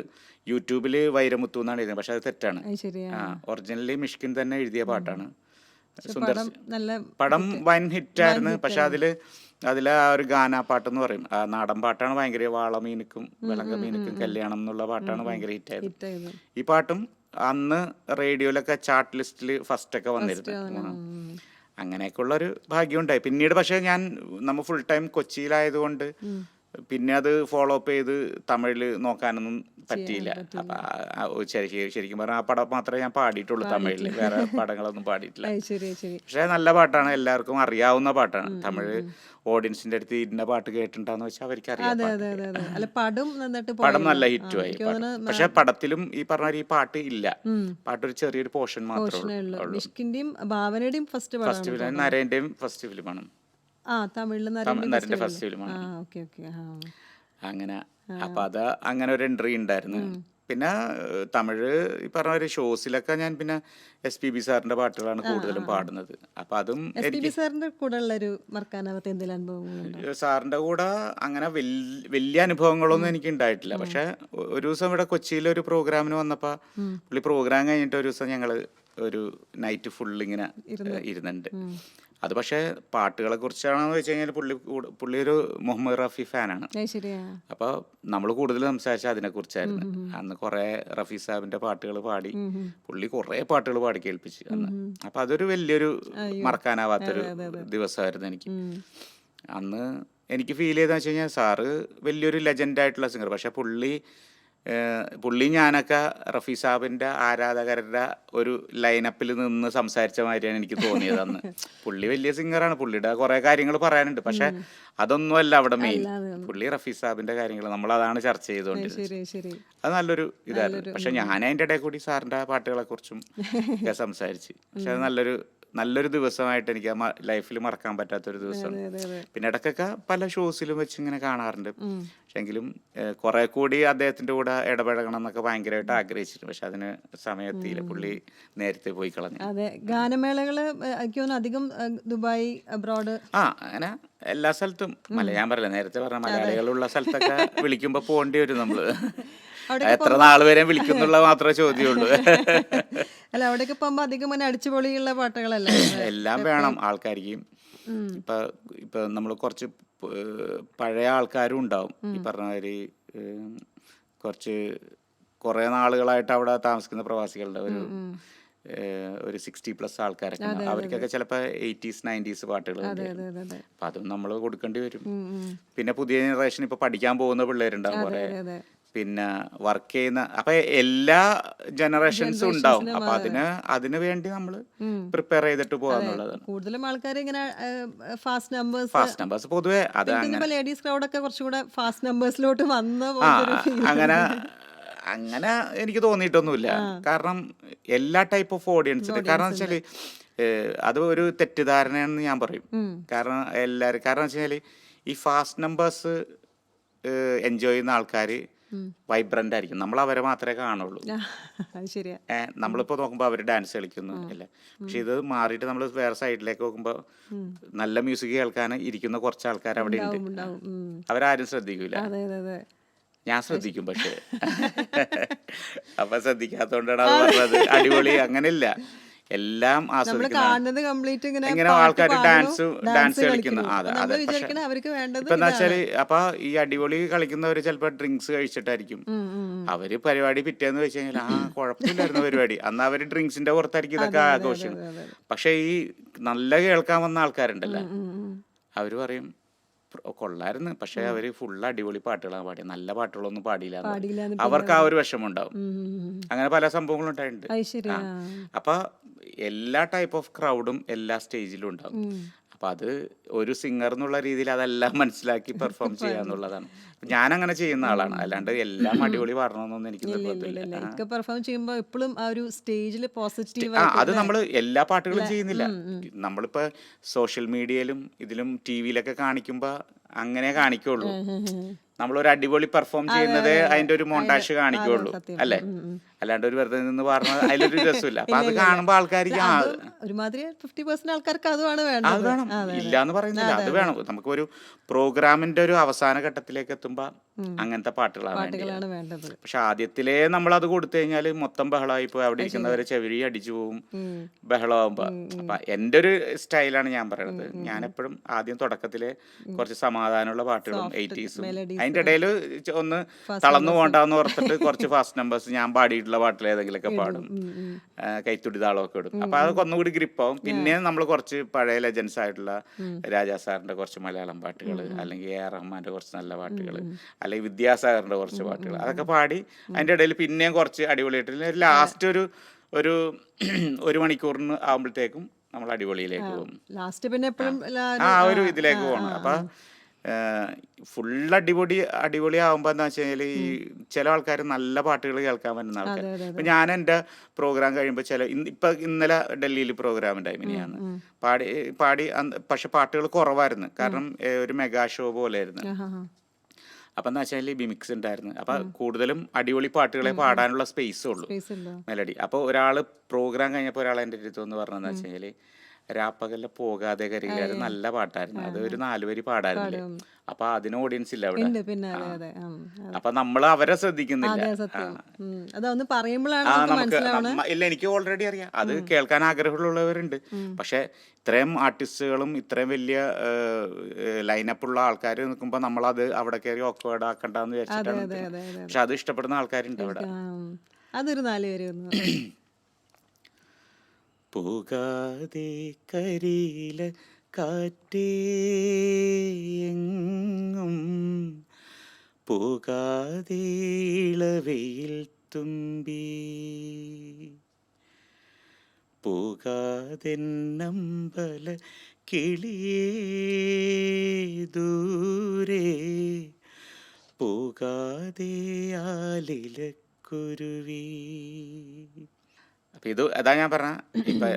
യൂട്യൂബിൽ വൈരമുത്തു എന്നാണ് എഴുതിയത്, പക്ഷെ അത് തെറ്റാണ്. ഒറിജിനലി മിഷ്കിൻ തന്നെ എഴുതിയ പാട്ടാണ്. സുന്ദർ പടം വൻ ഹിറ്റായിരുന്നു. പക്ഷെ അതിലെ ആ ഒരു ഗാനാപ്പാട്ടെന്ന് പറയും, ആ നാടൻ പാട്ടാണ് ഭയങ്കര. വാളമീനുക്കും വിളങ്കമീനുക്കും കല്യാണം എന്നുള്ള പാട്ടാണ് ഭയങ്കര ഹിറ്റായത്. ഈ പാട്ടും അന്ന് റേഡിയോയിലൊക്കെ ചാർട്ട് ലിസ്റ്റിൽ ഫസ്റ്റ് ഒക്കെ വന്നിരുന്നു. അങ്ങനെയൊക്കെ ഉള്ളൊരു ഭാഗ്യം ഉണ്ടായി. പിന്നീട് പക്ഷെ നമ്മൾ ഫുൾ ടൈം കൊച്ചിയിലായതുകൊണ്ട് പിന്നെ അത് ഫോളോ അപ്പ് ചെയ്ത് തമിഴിൽ നോക്കാനൊന്നും പറ്റിയില്ല. അപ്പൊ ശരിക്കും പറഞ്ഞാൽ ആ പടം മാത്രമേ ഞാൻ പാടിയിട്ടുള്ളൂ തമിഴിൽ, വേറെ പടങ്ങളൊന്നും പാടിയിട്ടില്ല. പക്ഷെ നല്ല പാട്ടാണ്, എല്ലാവർക്കും അറിയാവുന്ന പാട്ടാണ്. തമിഴ് ഓഡിയൻസിന്റെ അടുത്ത് ഇന്ന പാട്ട് കേട്ടിട്ടുണ്ടാന്ന് വെച്ചാൽ അവർക്ക് അറിയാം. പടം നല്ല ഹിറ്റുമായി. പക്ഷെ പടത്തിലും ഈ പറഞ്ഞ ഈ പാട്ട് ഇല്ല, പാട്ടൊരു ചെറിയൊരു പോർഷൻ മാത്രമേ ഉള്ളൂ. ഫസ്റ്റ് ഫിലിം നരേന്റെയും ഫസ്റ്റ് ഫിലിമാണ്, നരന്റെ ഫസ്റ്റ് ഫിലിമാണ്. അങ്ങനെ അപ്പൊ അങ്ങനെ ഒരു എൻട്രി ഉണ്ടായിരുന്നു. പിന്നെ തമിഴ് ഈ പറഞ്ഞ ഒരു ഷോസിലൊക്കെ ഞാൻ പിന്നെ SPB സാറിന്റെ പാട്ടുകളാണ് കൂടുതലും പാടുന്നത്. അപ്പൊ അതും സാറിന്റെ കൂടെ അങ്ങനെ വലിയ അനുഭവങ്ങളൊന്നും എനിക്ക് ഉണ്ടായിട്ടില്ല. പക്ഷെ ഒരു ദിവസം ഇവിടെ കൊച്ചിയിൽ ഒരു പ്രോഗ്രാമിന് വന്നപ്പോ പുള്ളി പ്രോഗ്രാം കഴിഞ്ഞിട്ട് ഒരു ദിവസം ഞങ്ങള് ഒരു നൈറ്റ് ഫുൾ ഇങ്ങനെ ഇരുന്നുണ്ട്. അത് പക്ഷേ പാട്ടുകളെ കുറിച്ചാണെന്ന് വെച്ച് കഴിഞ്ഞാൽ പുള്ളി ഒരു മുഹമ്മദ് റഫി ഫാനാണ്. അപ്പോൾ നമ്മൾ കൂടുതൽ സംസാരിച്ച അതിനെ കുറിച്ചായിരുന്നു. അന്ന് കുറെ റഫി സാഹിബിന്റെ പാട്ടുകൾ പാടി പുള്ളി കുറെ പാട്ടുകൾ പാടി കേൾപ്പിച്ചു അന്ന്. അപ്പൊ അതൊരു വലിയൊരു മറക്കാനാവാത്തൊരു ദിവസമായിരുന്നു എനിക്ക്. അന്ന് എനിക്ക് ഫീൽ ചെയ്തെന്ന് വെച്ച് കഴിഞ്ഞാൽ സാറ് വലിയൊരു ലെജൻഡ് ആയിട്ടുള്ള സിംഗർ, പക്ഷെ പുള്ളി പുള്ളി ഞാനൊക്കെ റഫി സാബിൻ്റെ ആരാധകരുടെ ഒരു ലൈനപ്പിൽ നിന്ന് സംസാരിച്ച മാതിരിയാണ് എനിക്ക് തോന്നിയത് അന്ന്. പുള്ളി വലിയ സിംഗറാണ്, പുള്ളിയുടെ കുറേ കാര്യങ്ങൾ പറയാനുണ്ട്, പക്ഷെ അതൊന്നുമല്ല അവിടെ മെയിൻ. പുള്ളി റഫി സാബിൻ്റെ കാര്യങ്ങൾ നമ്മളതാണ് ചർച്ച ചെയ്തുകൊണ്ടിരുന്നത്. അത് നല്ലൊരു ഇതായിരുന്നു. പക്ഷെ ഞാൻ അതിൻ്റെ ഇടയിൽ കൂടി സാറിൻ്റെ പാട്ടുകളെ കുറിച്ചും ഒക്കെ സംസാരിച്ച്. പക്ഷെ അത് നല്ലൊരു ദിവസമായിട്ട് എനിക്ക് ലൈഫിൽ മറക്കാൻ പറ്റാത്തൊരു ദിവസമാണ്. പിന്നെ ഇടയ്ക്കൊക്കെ പല ഷോസിലും വെച്ച് ഇങ്ങനെ കാണാറുണ്ട്. പക്ഷെ എങ്കിലും കുറെ കൂടി അദ്ദേഹത്തിൻ്റെ കൂടെ ഇടപഴകണം എന്നൊക്കെ ഭയങ്കരമായിട്ട് ആഗ്രഹിച്ചിട്ടുണ്ട്. പക്ഷെ അതിന് സമയത്തില്ല, പുള്ളി നേരത്തെ പോയി കളഞ്ഞു. അതെ, ഗാനമേളകള് അധികം ദുബായ്, അബ്രോഡ്, അങ്ങനെ എല്ലാ സ്ഥലത്തും ഞാൻ പറയില്ല, നേരത്തെ പറഞ്ഞ മലയാളികളുള്ള സ്ഥലത്തൊക്കെ വിളിക്കുമ്പോൾ പോകേണ്ടി വരും നമ്മള്. എത്ര നാൾ വരെ വിളിക്കുന്നുള്ള മാത്രമേ ചോദ്യമുള്ളൂ. അല്ല, അവിടേക്ക് പോകുമ്പോ അധികം അടിച്ചുപൊളിയുള്ള പാട്ടുകളല്ലേ എല്ലാം വേണം ആൾക്കാർക്ക്. ഇപ്പൊ നമ്മൾ കുറച്ച് പഴയ ആൾക്കാരും ഉണ്ടാവും, ഈ പറഞ്ഞ മാതിരി കുറെ നാളുകളായിട്ട് അവിടെ താമസിക്കുന്ന പ്രവാസികളുടെ ഒരു 60+ ആൾക്കാരൊക്കെ ഉണ്ട്. അവർക്കൊക്കെ ചിലപ്പോൾ 80s 90s പാട്ടുകൾ. അപ്പൊ അതും നമ്മൾ കൊടുക്കേണ്ടി വരും. പിന്നെ പുതിയ ജനറേഷൻ ഇപ്പൊ പഠിക്കാൻ പോകുന്ന പിള്ളേരുണ്ടാവും കുറെ, പിന്നെ വർക്ക് ചെയ്യുന്ന, അപ്പൊ എല്ലാ ജനറേഷൻസും ഉണ്ടാവും. അപ്പൊ അതിന് വേണ്ടി നമ്മൾ പ്രിപ്പയർ ചെയ്തിട്ട് പോകാന്നുള്ളതാണ്. കൂടുതലും ആൾക്കാർ ഇങ്ങനെ ഫാസ്റ്റ് നമ്പേഴ്സ് പൊതുവെ അത് ലേഡീസ് ക്രൗഡൊക്കെ കുറച്ചുകൂടെ ഫാസ്റ്റ് നമ്പേഴ്സിലോട്ട് വന്ന അങ്ങനെ എനിക്ക് തോന്നിയിട്ടൊന്നുമില്ല. കാരണം എല്ലാ ടൈപ്പ് ഓഫ് ഓഡിയൻസിന്, കാരണം വെച്ചാല് അത് ഒരു തെറ്റിദ്ധാരണയാണെന്ന് ഞാൻ പറയും. കാരണം വെച്ചാൽ ഈ ഫാസ്റ്റ് നമ്പേഴ്സ് എൻജോയ് ചെയ്യുന്ന ആൾക്കാർ വൈബ്രന്റ് ആയിരിക്കും, നമ്മൾ അവരെ മാത്രമേ കാണുള്ളൂ. നമ്മളിപ്പോ നോക്കുമ്പോ അവര് ഡാൻസ് കളിക്കുന്നു അല്ലേ, പക്ഷെ ഇത് മാറിയിട്ട് നമ്മൾ വേറെ സൈഡിലേക്ക് നോക്കുമ്പോ നല്ല മ്യൂസിക് കേൾക്കാൻ ഇരിക്കുന്ന കുറച്ച് ആൾക്കാർ അവിടെ ഉണ്ട്. അവരാരും ശ്രദ്ധിക്കൂല. ഞാൻ ശ്രദ്ധിക്കും, പക്ഷെ അപ്പൊ ശ്രദ്ധിക്കാത്തോണ്ടാണ് അത് പറഞ്ഞത്. അടിപൊളി അങ്ങനെയില്ല, എല്ലാം ഇങ്ങനെ ആൾക്കാർ ഡാൻസ് കളിക്കുന്നു. അതെ അതെ. പക്ഷെ ഇപ്പൊ എന്താ വെച്ചാല്, അപ്പൊ ഈ അടിപൊളി കളിക്കുന്നവര് ചിലപ്പോ ഡ്രിങ്ക്സ് കഴിച്ചിട്ടായിരിക്കും അവര് പരിപാടി പിറ്റേന്ന് വെച്ച് കഴിഞ്ഞാൽ കുഴപ്പമില്ലായിരുന്നു പരിപാടി, അന്ന് അവര് ഡ്രിങ്ക്സിന്റെ പുറത്തായിരിക്കും ഇതൊക്കെ ആഘോഷം. പക്ഷെ ഈ നല്ല കേൾക്കാൻ വന്ന ആൾക്കാരുണ്ടല്ലോ, അവര് പറയും കൊള്ളായിരുന്നു, പക്ഷെ അവര് ഫുള്ള് അടിപൊളി പാട്ടുകളാണ് പാടിയത്, നല്ല പാട്ടുകളൊന്നും പാടിയില്ല. അവർക്ക് ആ ഒരു വിഷമം ഉണ്ടാവും. അങ്ങനെ പല സംഭവങ്ങളും ഉണ്ടായിട്ടുണ്ട്. അപ്പൊ എല്ലാ ടൈപ്പ് ഓഫ് ക്രൗഡും എല്ലാ സ്റ്റേജിലും ഉണ്ടാവും. അപ്പൊ അത് ഒരു സിംഗർ എന്നുള്ള രീതിയിൽ അതെല്ലാം മനസ്സിലാക്കി പെർഫോം ചെയ്യാന്നുള്ളതാണ്. ഞാൻ അങ്ങനെ ചെയ്യുന്ന ആളാണ്, അല്ലാണ്ട് എല്ലാം അടിപൊളി പാടണമെന്നൊന്നും എനിക്ക് നിർബന്ധമില്ല. പെർഫോം ചെയ്യുമ്പോൾ എപ്പോഴും ആ ഒരു സ്റ്റേജിൽ പോസിറ്റീവ് അത് നമ്മൾ എല്ലാ പാട്ടുകളും ചെയ്യുന്നില്ല. നമ്മളിപ്പോ സോഷ്യൽ മീഡിയയിലും ഇതിലും ടിവിയിലൊക്കെ കാണിക്കുമ്പോ അങ്ങനെ കാണിക്കുള്ളൂ. നമ്മളൊരു അടിപൊളി പെർഫോം ചെയ്യുന്നത് അതിന്റെ ഒരു മോണ്ടാഷ് കാണിക്കുള്ളൂ അല്ലേ, അല്ലാണ്ട് ഒരു വെറുതെ നിന്ന് പറഞ്ഞത് അതിലൊരു രസമില്ല. അപ്പൊ അത് കാണുമ്പോ ആൾക്കാർക്ക് ഒരുമാതിരി 50% ആൾക്കാർക്ക് അത് വേണം. ഇല്ലാന്ന് പറയുന്നില്ല, അത് വേണം. നമുക്കൊരു പ്രോഗ്രാമിന്റെ ഒരു അവസാന ഘട്ടത്തിലേക്ക് എത്തുമ്പോ അങ്ങനത്തെ പാട്ടുകളാണ് വേണ്ടത്. പക്ഷെ ആദ്യത്തിലേ നമ്മൾ അത് കൊടുത്തു കഴിഞ്ഞാല് മൊത്തം ബഹളമായി പോയി, അവിടെ ഇരിക്കുന്നവരെ ചെവിരി അടിച്ചു പോവും ബഹളമാകുമ്പോ. അപ്പൊ എന്റെ ഒരു സ്റ്റൈലാണ് ഞാൻ പറയണത്. ഞാൻ എപ്പോഴും ആദ്യം തുടക്കത്തിലെ കുറച്ച് സമാധാനമുള്ള പാട്ടുകളും 80s അതിന്റെ ഇടയിൽ ഒന്ന് തളർന്നു പോകണ്ടെന്ന് ഓർത്തിട്ട് കുറച്ച് ഫാസ്റ്റ് നമ്പേഴ്സ് ഞാൻ പാടിയിട്ടുള്ള പാട്ടിൽ ഏതെങ്കിലുമൊക്കെ പാടും, കൈത്തുടി താളമൊക്കെ ഇടും. അപ്പൊ അതൊക്കെ ഒന്നുകൂടി ഗ്രിപ്പാവും. പിന്നെ നമ്മൾ കുറച്ച് പഴയ ലെജൻസ് ആയിട്ടുള്ള രാജാ സാറിന്റെ കുറച്ച് മലയാളം പാട്ടുകൾ, അല്ലെങ്കിൽ എ ആർ റഹ്മാന്റെ കുറച്ച് നല്ല പാട്ടുകൾ, അല്ലെങ്കിൽ വിദ്യാസാഗറിന്റെ കുറച്ച് പാട്ടുകൾ, അതൊക്കെ പാടി അതിന്റെ ഇടയിൽ പിന്നെയും കുറച്ച് അടിപൊളിയായിട്ട് ലാസ്റ്റ് ഒരു മണിക്കൂറിന് ആകുമ്പോഴത്തേക്കും നമ്മൾ അടിപൊളിയിലേക്ക് പോകും. ആ ഒരു ഇതിലേക്ക് പോകണം. അപ്പൊ ഫുൾ അടിപൊളി ആവുമ്പോ എന്താ വെച്ച് കഴിഞ്ഞാൽ ഈ ചില ആൾക്കാർ നല്ല പാട്ടുകൾ കേൾക്കാൻ പറ്റുന്ന ആൾക്കാർ. ഇപ്പൊ ഞാൻ എൻ്റെ പ്രോഗ്രാം കഴിയുമ്പോൾ ഇന്നലെ ഡൽഹിയിൽ പ്രോഗ്രാം ഉണ്ടായി, മിനിയാണ് പാടി പക്ഷെ പാട്ടുകൾ കുറവായിരുന്നു, കാരണം ഒരു മെഗാ ഷോ പോലെ ആയിരുന്നു. അപ്പൊ എന്താ വെച്ചാൽ ബിമിക്സ് ഉണ്ടായിരുന്നു. അപ്പൊ കൂടുതലും അടിപൊളി പാട്ടുകളെ പാടാനുള്ള സ്പേസ് ഉള്ളൂ, മെലഡി. അപ്പൊ ഒരാള് പ്രോഗ്രാം കഴിഞ്ഞപ്പോ ഒരാൾ എൻ്റെ അടുത്ത് എന്ന് പറഞ്ഞതെന്ന് വെച്ച് കഴിഞ്ഞാല്, രാപ്പകല്ല പോകാതെ കരിയില്ല, അത് നല്ല പാട്ടായിരുന്നു, അത് ഒരു 4 വരി പാടായിരുന്നില്ലേ. അപ്പൊ അതിന് ഓഡിയൻസ് ഇല്ല അവിടെ. അപ്പൊ നമ്മൾ അവരെ ശ്രദ്ധിക്കുന്നില്ല. ഇല്ല, എനിക്ക് ഓൾറെഡി അറിയാം, അത് കേൾക്കാൻ ആഗ്രഹമുള്ളവരുണ്ട്. പക്ഷെ ഇത്രയും ആർട്ടിസ്റ്റുകളും ഇത്രയും വലിയ ലൈനപ്പുള്ള ആൾക്കാർ നിൽക്കുമ്പോൾ നമ്മളത് അവിടെ കയറി ഓക്വേർഡ് ആക്കണ്ടെന്ന് വിചാരിച്ചിട്ടാണ്. പക്ഷെ അത് ഇഷ്ടപ്പെടുന്ന ആൾക്കാരുണ്ട് അവിടെ. അതൊരു 4 വരി പോകാതെ കരിയില കാറ്റേ എങ്ങും പോകാതെ ഇളവെയിൽ തുമ്പി പോകാതെ നമ്പല കിളിയേ ദൂരെ പോകാതെ ആലിലക്കുരുവി. അപ്പൊ ഇത് അതാ ഞാൻ പറഞ്ഞ ഇപ്പൊ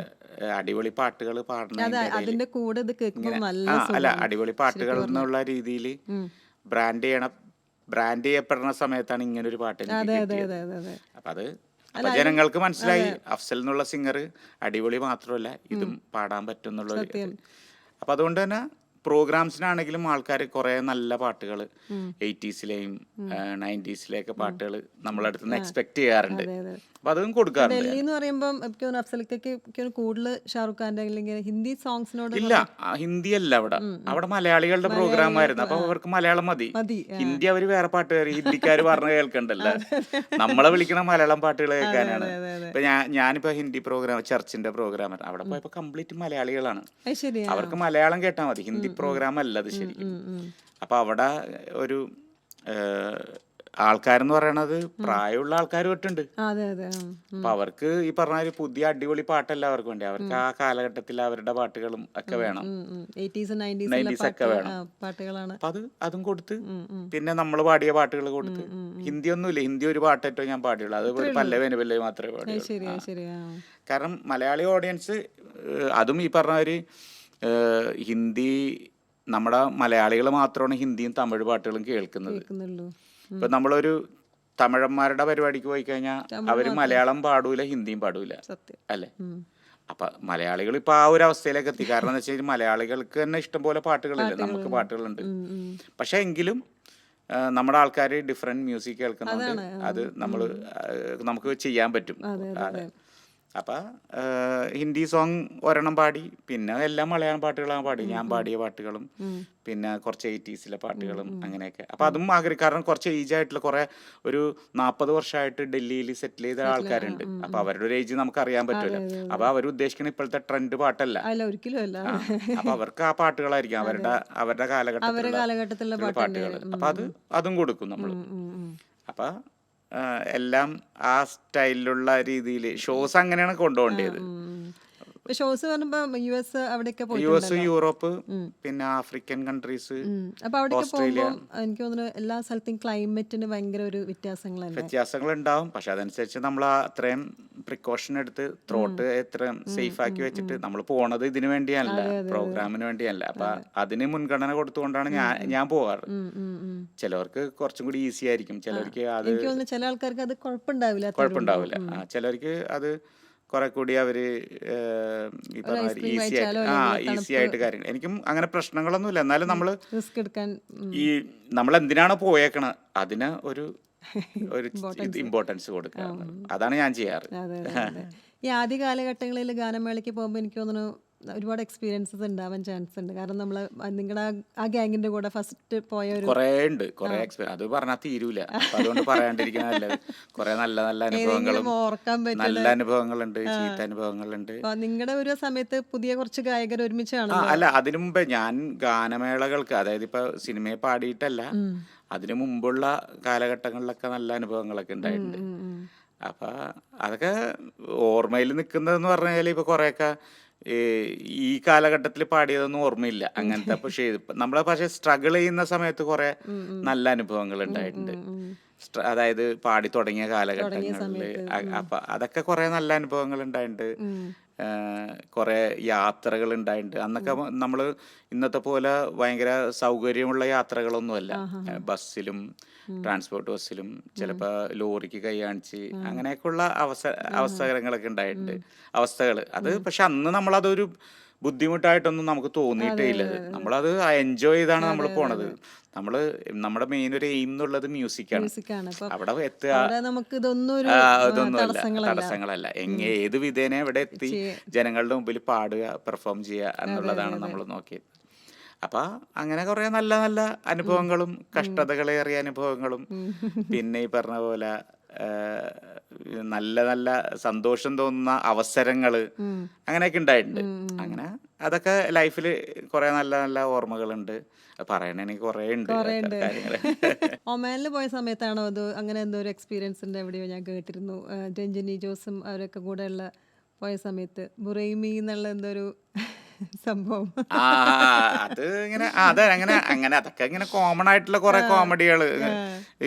അടിപൊളി പാട്ടുകൾ അതെ, പാടുന്നതിന്റെ ഇടയിൽ അതിന്റെ കൂടെ ഇത് കേൾക്കുമ്പോൾ ഇങ്ങനെ നല്ല അല്ല സുഖമാണ് അടിപൊളി പാട്ടുകൾ ശരിക്കും പറഞ്ഞാൽ. എന്നുള്ള രീതിയിൽ ബ്രാൻഡ് ചെയ്യപ്പെടുന്ന സമയത്താണ് ഇങ്ങനെ ഒരു പാട്ട് എനിക്ക് അതെ അതെ കിട്ടിയത്. അതെ അതെ അതെ. അപ്പൊ അത് അല്ല അപ്പൊ അതിന് ജനങ്ങൾക്ക് മനസ്സിലായി അഫ്സൽ എന്നുള്ള സിംഗർ അടിപൊളി മാത്രമല്ല ഇതും പാടാൻ പറ്റും എന്നുള്ള ഒരു സത്യം. അപ്പൊ അതുകൊണ്ട് തന്നെ പ്രോഗ്രാംസിനാണെങ്കിലും ആൾക്കാർ കുറെ നല്ല പാട്ടുകൾ 80s-ലെയും 90s-ലെയൊക്കെ പാട്ടുകൾ നമ്മളടുത്ത് നിന്ന് എക്സ്പെക്ട് ചെയ്യാറുണ്ട്. അതെ അതെ. അപ്പൊ അതും കൊടുക്കാറുണ്ട്. ഡൽഹി എന്ന് പറയുമ്പോൾ എനിക്ക് തോന്നുന്നു അഫ്സൽക്കൊക്കെ കൂടുതൽ ഷാറുഖ് ഖാന്റെ അല്ലെങ്കിൽ ഹിന്ദി സോങ്സിനോട് ഇല്ല ഹിന്ദി അല്ല അവിടെ മലയാളികളുടെ പ്രോഗ്രാം ആയിരുന്നു. അപ്പൊ അവർക്ക് മലയാളം മതി. മതി. ഹിന്ദി അവര് വേറെ പാട്ടുകാർ ഹിന്ദിക്കാർ പറഞ്ഞ് കേൾക്കണ്ടല്ലോ. നമ്മളെ വിളിക്കണ മലയാളം പാട്ടുകൾ കേൾക്കാനാണ്. അതെ അതെ. ഇപ്പൊ ഞാനിപ്പോ ഹിന്ദി പ്രോഗ്രാം ചർച്ചിന്റെ പ്രോഗ്രാം അവിടെ പോയപ്പോ കംപ്ലീറ്റ് മലയാളികളാണ്. അത് ശരിയാ. അവർക്ക് മലയാളം കേട്ടാൽ മതി. ഹിന്ദി പ്രോഗ്രാം അല്ല അത് ശരിക്കും. അപ്പൊ അവിടെ ഒരു ആൾക്കാരെന്ന് പറയണത് പ്രായമുള്ള ആൾക്കാർ തൊട്ടുണ്ട്. അതെ അതെ. അപ്പൊ അവർക്ക് ഈ പറഞ്ഞ ഒരു പുതിയ അടിപൊളി പാട്ടല്ല അവർക്ക് വേണ്ടി. അവർക്ക് ആ കാലഘട്ടത്തിൽ അവരുടെ പാട്ടുകളും ഒക്കെ വേണം. 80s 90s 90s ഒക്കെ വേണം. പാട്ടുകളാണ്. അപ്പൊ അതും കൊടുത്ത് പിന്നെ നമ്മൾ പാടിയ പാട്ടുകൾ കൊടുത്ത് ഹിന്ദി ഒന്നുമില്ല. ഹിന്ദി ഒരു പാട്ടേറ്റോ ഞാൻ പാടിയുള്ളൂ. അത് ഒരു പല്ലവേ മാത്രമേ പാടിയുള്ളൂ. ശരിയാ ശരിയാ. കാരണം മലയാളി ഓഡിയൻസ് അതും ഈ പറഞ്ഞ ഒരു ഹിന്ദി നമ്മുടെ മലയാളികൾ മാത്രമാണ് ഹിന്ദിയും തമിഴ് പാട്ടുകളും കേൾക്കുന്നത്. കേൾക്കുന്നുള്ളൂ. ഇപ്പൊ നമ്മളൊരു തമിഴന്മാരുടെ പരിപാടിക്ക് പോയി കഴിഞ്ഞാൽ അവര് മലയാളം പാടൂല ഹിന്ദിയും പാടൂല സത്യം. അല്ലെ. അപ്പൊ മലയാളികൾ ഇപ്പൊ ആ ഒരു അവസ്ഥയിലേക്ക് എത്തി. കാരണം എന്താ വെച്ചാൽ മലയാളികൾക്ക് തന്നെ ഇഷ്ടംപോലെ പാട്ടുകളില്ല, നമുക്ക് പാട്ടുകളുണ്ട്. പക്ഷെ എങ്കിലും നമ്മുടെ ആൾക്കാർ ഡിഫറെന്റ് മ്യൂസിക് കേൾക്കുന്നുണ്ട്. അത് നമുക്ക് ചെയ്യാൻ പറ്റും. അതെ. അപ്പൊ ഹിന്ദി സോങ് ഒരെണ്ണം പാടി, പിന്നെ എല്ലാം മലയാളം പാട്ടുകളാണ് പാടി. ഞാൻ പാടിയ പാട്ടുകളും പിന്നെ കുറച്ച് 80s-ലെ പാട്ടുകളും അങ്ങനെയൊക്കെ. അപ്പൊ അതും കാരണം കുറച്ച് ഏജ് ആയിട്ടുള്ള കുറെ ഒരു 40 വർഷമായിട്ട് ഡൽഹിയിൽ സെറ്റിൽ ചെയ്ത ആൾക്കാരുണ്ട്. അപ്പൊ അവരുടെ ഒരു ഏജ് നമുക്ക് അറിയാൻ പറ്റില്ല. അപ്പൊ അവർ ഉദ്ദേശിക്കുന്ന ഇപ്പോഴത്തെ ട്രെൻഡ് പാട്ടല്ല. ഒരിക്കലും അല്ല. അപ്പൊ അവർക്ക് ആ പാട്ടുകളായിരിക്കും അവരുടെ കാലഘട്ടത്തിലുള്ള പാട്ടുകൾ. അപ്പൊ അതും കൊടുക്കും നമ്മൾ. അപ്പൊ എല്ലാം ആ സ്റ്റൈലിലുള്ള രീതിയിൽ ഷോസ് അങ്ങനെയാണ് കൊണ്ടുപോകേണ്ടത്. ഷോസ് പറയുമ്പോ US അവിടെയൊക്കെ US, യൂറോപ്പ്, പിന്നെ ആഫ്രിക്കൻ കൺട്രീസ്, ഓസ്ട്രേലിയ. എനിക്ക് തോന്നുന്നു എല്ലാ സ്ഥലത്തും ക്ലൈമറ്റിന് ഭയങ്കര ഒരു വ്യത്യാസങ്ങൾ ഉണ്ടാവും. പക്ഷെ അതനുസരിച്ച് നമ്മൾ അത്രയും പ്രിക്കോഷൻ എടുത്ത് ത്രോട്ട് എത്രയും സേഫ് ആക്കി വെച്ചിട്ട് നമ്മൾ പോണത് ഇതിനു വേണ്ടിയല്ല, പ്രോഗ്രാമിന് വേണ്ടിയല്ല. അപ്പൊ അതിന് മുൻഗണന കൊടുത്തുകൊണ്ടാണ് ഞാൻ പോകാറ്. ചിലവർക്ക് കുറച്ചും കൂടി ഈസി ആയിരിക്കും, ചിലർക്ക് അത് ചില ആൾക്കാർക്ക് അത് കുഴപ്പമുണ്ടാവില്ല. ചിലർക്ക് അത് കുറെ കൂടി അവര് ഈ പറഞ്ഞ ഈസി ആയിട്ട് കാര്യങ്ങൾ. എനിക്കും അങ്ങനെ പ്രശ്നങ്ങളൊന്നുമില്ല. എന്നാലും നമ്മള് നമ്മൾ എന്തിനാണ് പോയേക്കണത് അതിന് ഒരു ഇമ്പോർട്ടൻസ് കൊടുക്കുക. അതാണ് ഞാൻ ചെയ്യാറ്. ഈ ആദ്യ കാലഘട്ടങ്ങളിൽ ഗാനമേളയ്ക്ക് പോകുമ്പോൾ എനിക്ക് തോന്നുന്നു ഒരുപാട് എക്സ്പീരിയൻസസ് ഉണ്ടാവാൻ ചാൻസ് ഉണ്ട്. കാരണം നമ്മൾ നിങ്ങളുടെ ആ ഗ്യാങ്ങിന്റെ കൂടെ ഫസ്റ്റ് പോയ ഒരു കുറെ എക്സ്പീരിയൻസ് അത് പറഞ്ഞാൽ തീരൂല. അതുകൊണ്ട് പറയാണ്ടിരിക്കുന്നതല്ല. കുറെ നല്ല അനുഭവങ്ങളും നല്ല അനുഭവങ്ങളുണ്ട്, ചീത്ത അനുഭവങ്ങളുണ്ട്. നിങ്ങളുടെ ഒരു സമയത്ത് പുതിയ കുറച്ച് ഗായകർ ഒരുമിച്ചാണ്. അല്ല, അതിനു മുമ്പേ ഞാൻ ഗാനമേളകൾക്ക്, അതായത് ഇപ്പൊ സിനിമയെ പാടിയിട്ടല്ല, അതിനു മുമ്പുള്ള കാലഘട്ടങ്ങളിലൊക്കെ നല്ല അനുഭവങ്ങളൊക്കെ ഉണ്ടായിട്ടുണ്ട്. അപ്പൊ അതൊക്കെ ഓർമ്മയിൽ നിൽക്കുന്നതെന്ന് പറഞ്ഞാൽ ഇപ്പൊ കുറെയൊക്കെ ഈ കാലഘട്ടത്തിൽ പാടിയതൊന്നും ഓർമ്മയില്ല അങ്ങനത്തെ. പക്ഷേ നമ്മളെ പക്ഷെ സ്ട്രഗിൾ ചെയ്യുന്ന സമയത്ത് കുറെ നല്ല അനുഭവങ്ങൾ ഉണ്ടായിട്ടുണ്ട്. അതായത് പാടി തുടങ്ങിയ കാലഘട്ടങ്ങളില് അപ്പൊ അതൊക്കെ കുറെ നല്ല അനുഭവങ്ങൾ ഉണ്ടായിട്ടുണ്ട്. കുറെ യാത്രകൾ ഉണ്ടായിട്ടുണ്ട്. അന്നൊക്കെ നമ്മള് ഇന്നത്തെ പോലെ ഭയങ്കര സൗകര്യമുള്ള യാത്രകളൊന്നുമല്ല. ബസ്സിലും ട്രാൻസ്പോർട്ട് ബസ്സിലും ചിലപ്പോ ലോറിക്ക് കൈ കാണിച്ച് അങ്ങനെയൊക്കെയുള്ള അവസരങ്ങളൊക്കെ ഉണ്ടായിട്ടുണ്ട്, അവസ്ഥകൾ. അത് പക്ഷെ അന്ന് നമ്മളതൊരു ബുദ്ധിമുട്ടായിട്ടൊന്നും നമുക്ക് തോന്നിയിട്ടേ ഇല്ല. നമ്മളത് എൻജോയ് ചെയ്താണ് നമ്മൾ പോണത്. നമ്മുടെ മെയിൻ ഒരു എയിം എന്നുള്ളത് മ്യൂസിക്കാണ്. അവിടെ എത്തുക തടസ്സങ്ങളല്ല. ഏത് വിധേന ഇവിടെ എത്തി ജനങ്ങളുടെ മുമ്പിൽ പാടുക, പെർഫോം ചെയ്യുക എന്നുള്ളതാണ് നമ്മൾ നോക്കിയത്. അപ്പൊ അങ്ങനെ കുറെ നല്ല നല്ല അനുഭവങ്ങളും കഷ്ടതകളേറിയ അനുഭവങ്ങളും പിന്നെ ഈ പറഞ്ഞ പോലെ നല്ല നല്ല സന്തോഷം തോന്നുന്ന അവസരങ്ങള് അങ്ങനെയൊക്കെ ഉണ്ടായിട്ടുണ്ട്. അങ്ങനെ അതൊക്കെ ലൈഫിൽ കുറേ നല്ല നല്ല ഓർമ്മകളുണ്ട്. അത് പറയണെങ്കിൽ കുറേ ഉണ്ട് കുറേ ഉണ്ട്. കാര്യങ്ങൾ. ഒമാനിൽ പോയ സമയത്താണോ അത് അങ്ങനെ എന്തോ ഒരു എക്സ്പീരിയൻസിൻ്റെ എവിടെയോ ഞാൻ കേട്ടിരുന്നു. രഞ്ജിനി ജോസും അവരൊക്കെ കൂടെ ഉള്ള പോയ സമയത്ത് ബുറൈമി എന്നുള്ള എന്തോ ഒരു സംഭവം. ആ അത് ഇങ്ങനെ അത് അങ്ങനെ അങ്ങനെ അതൊക്കെ ഇങ്ങനെ കോമൺ ആയിട്ടുള്ള കുറെ കോമഡികൾ.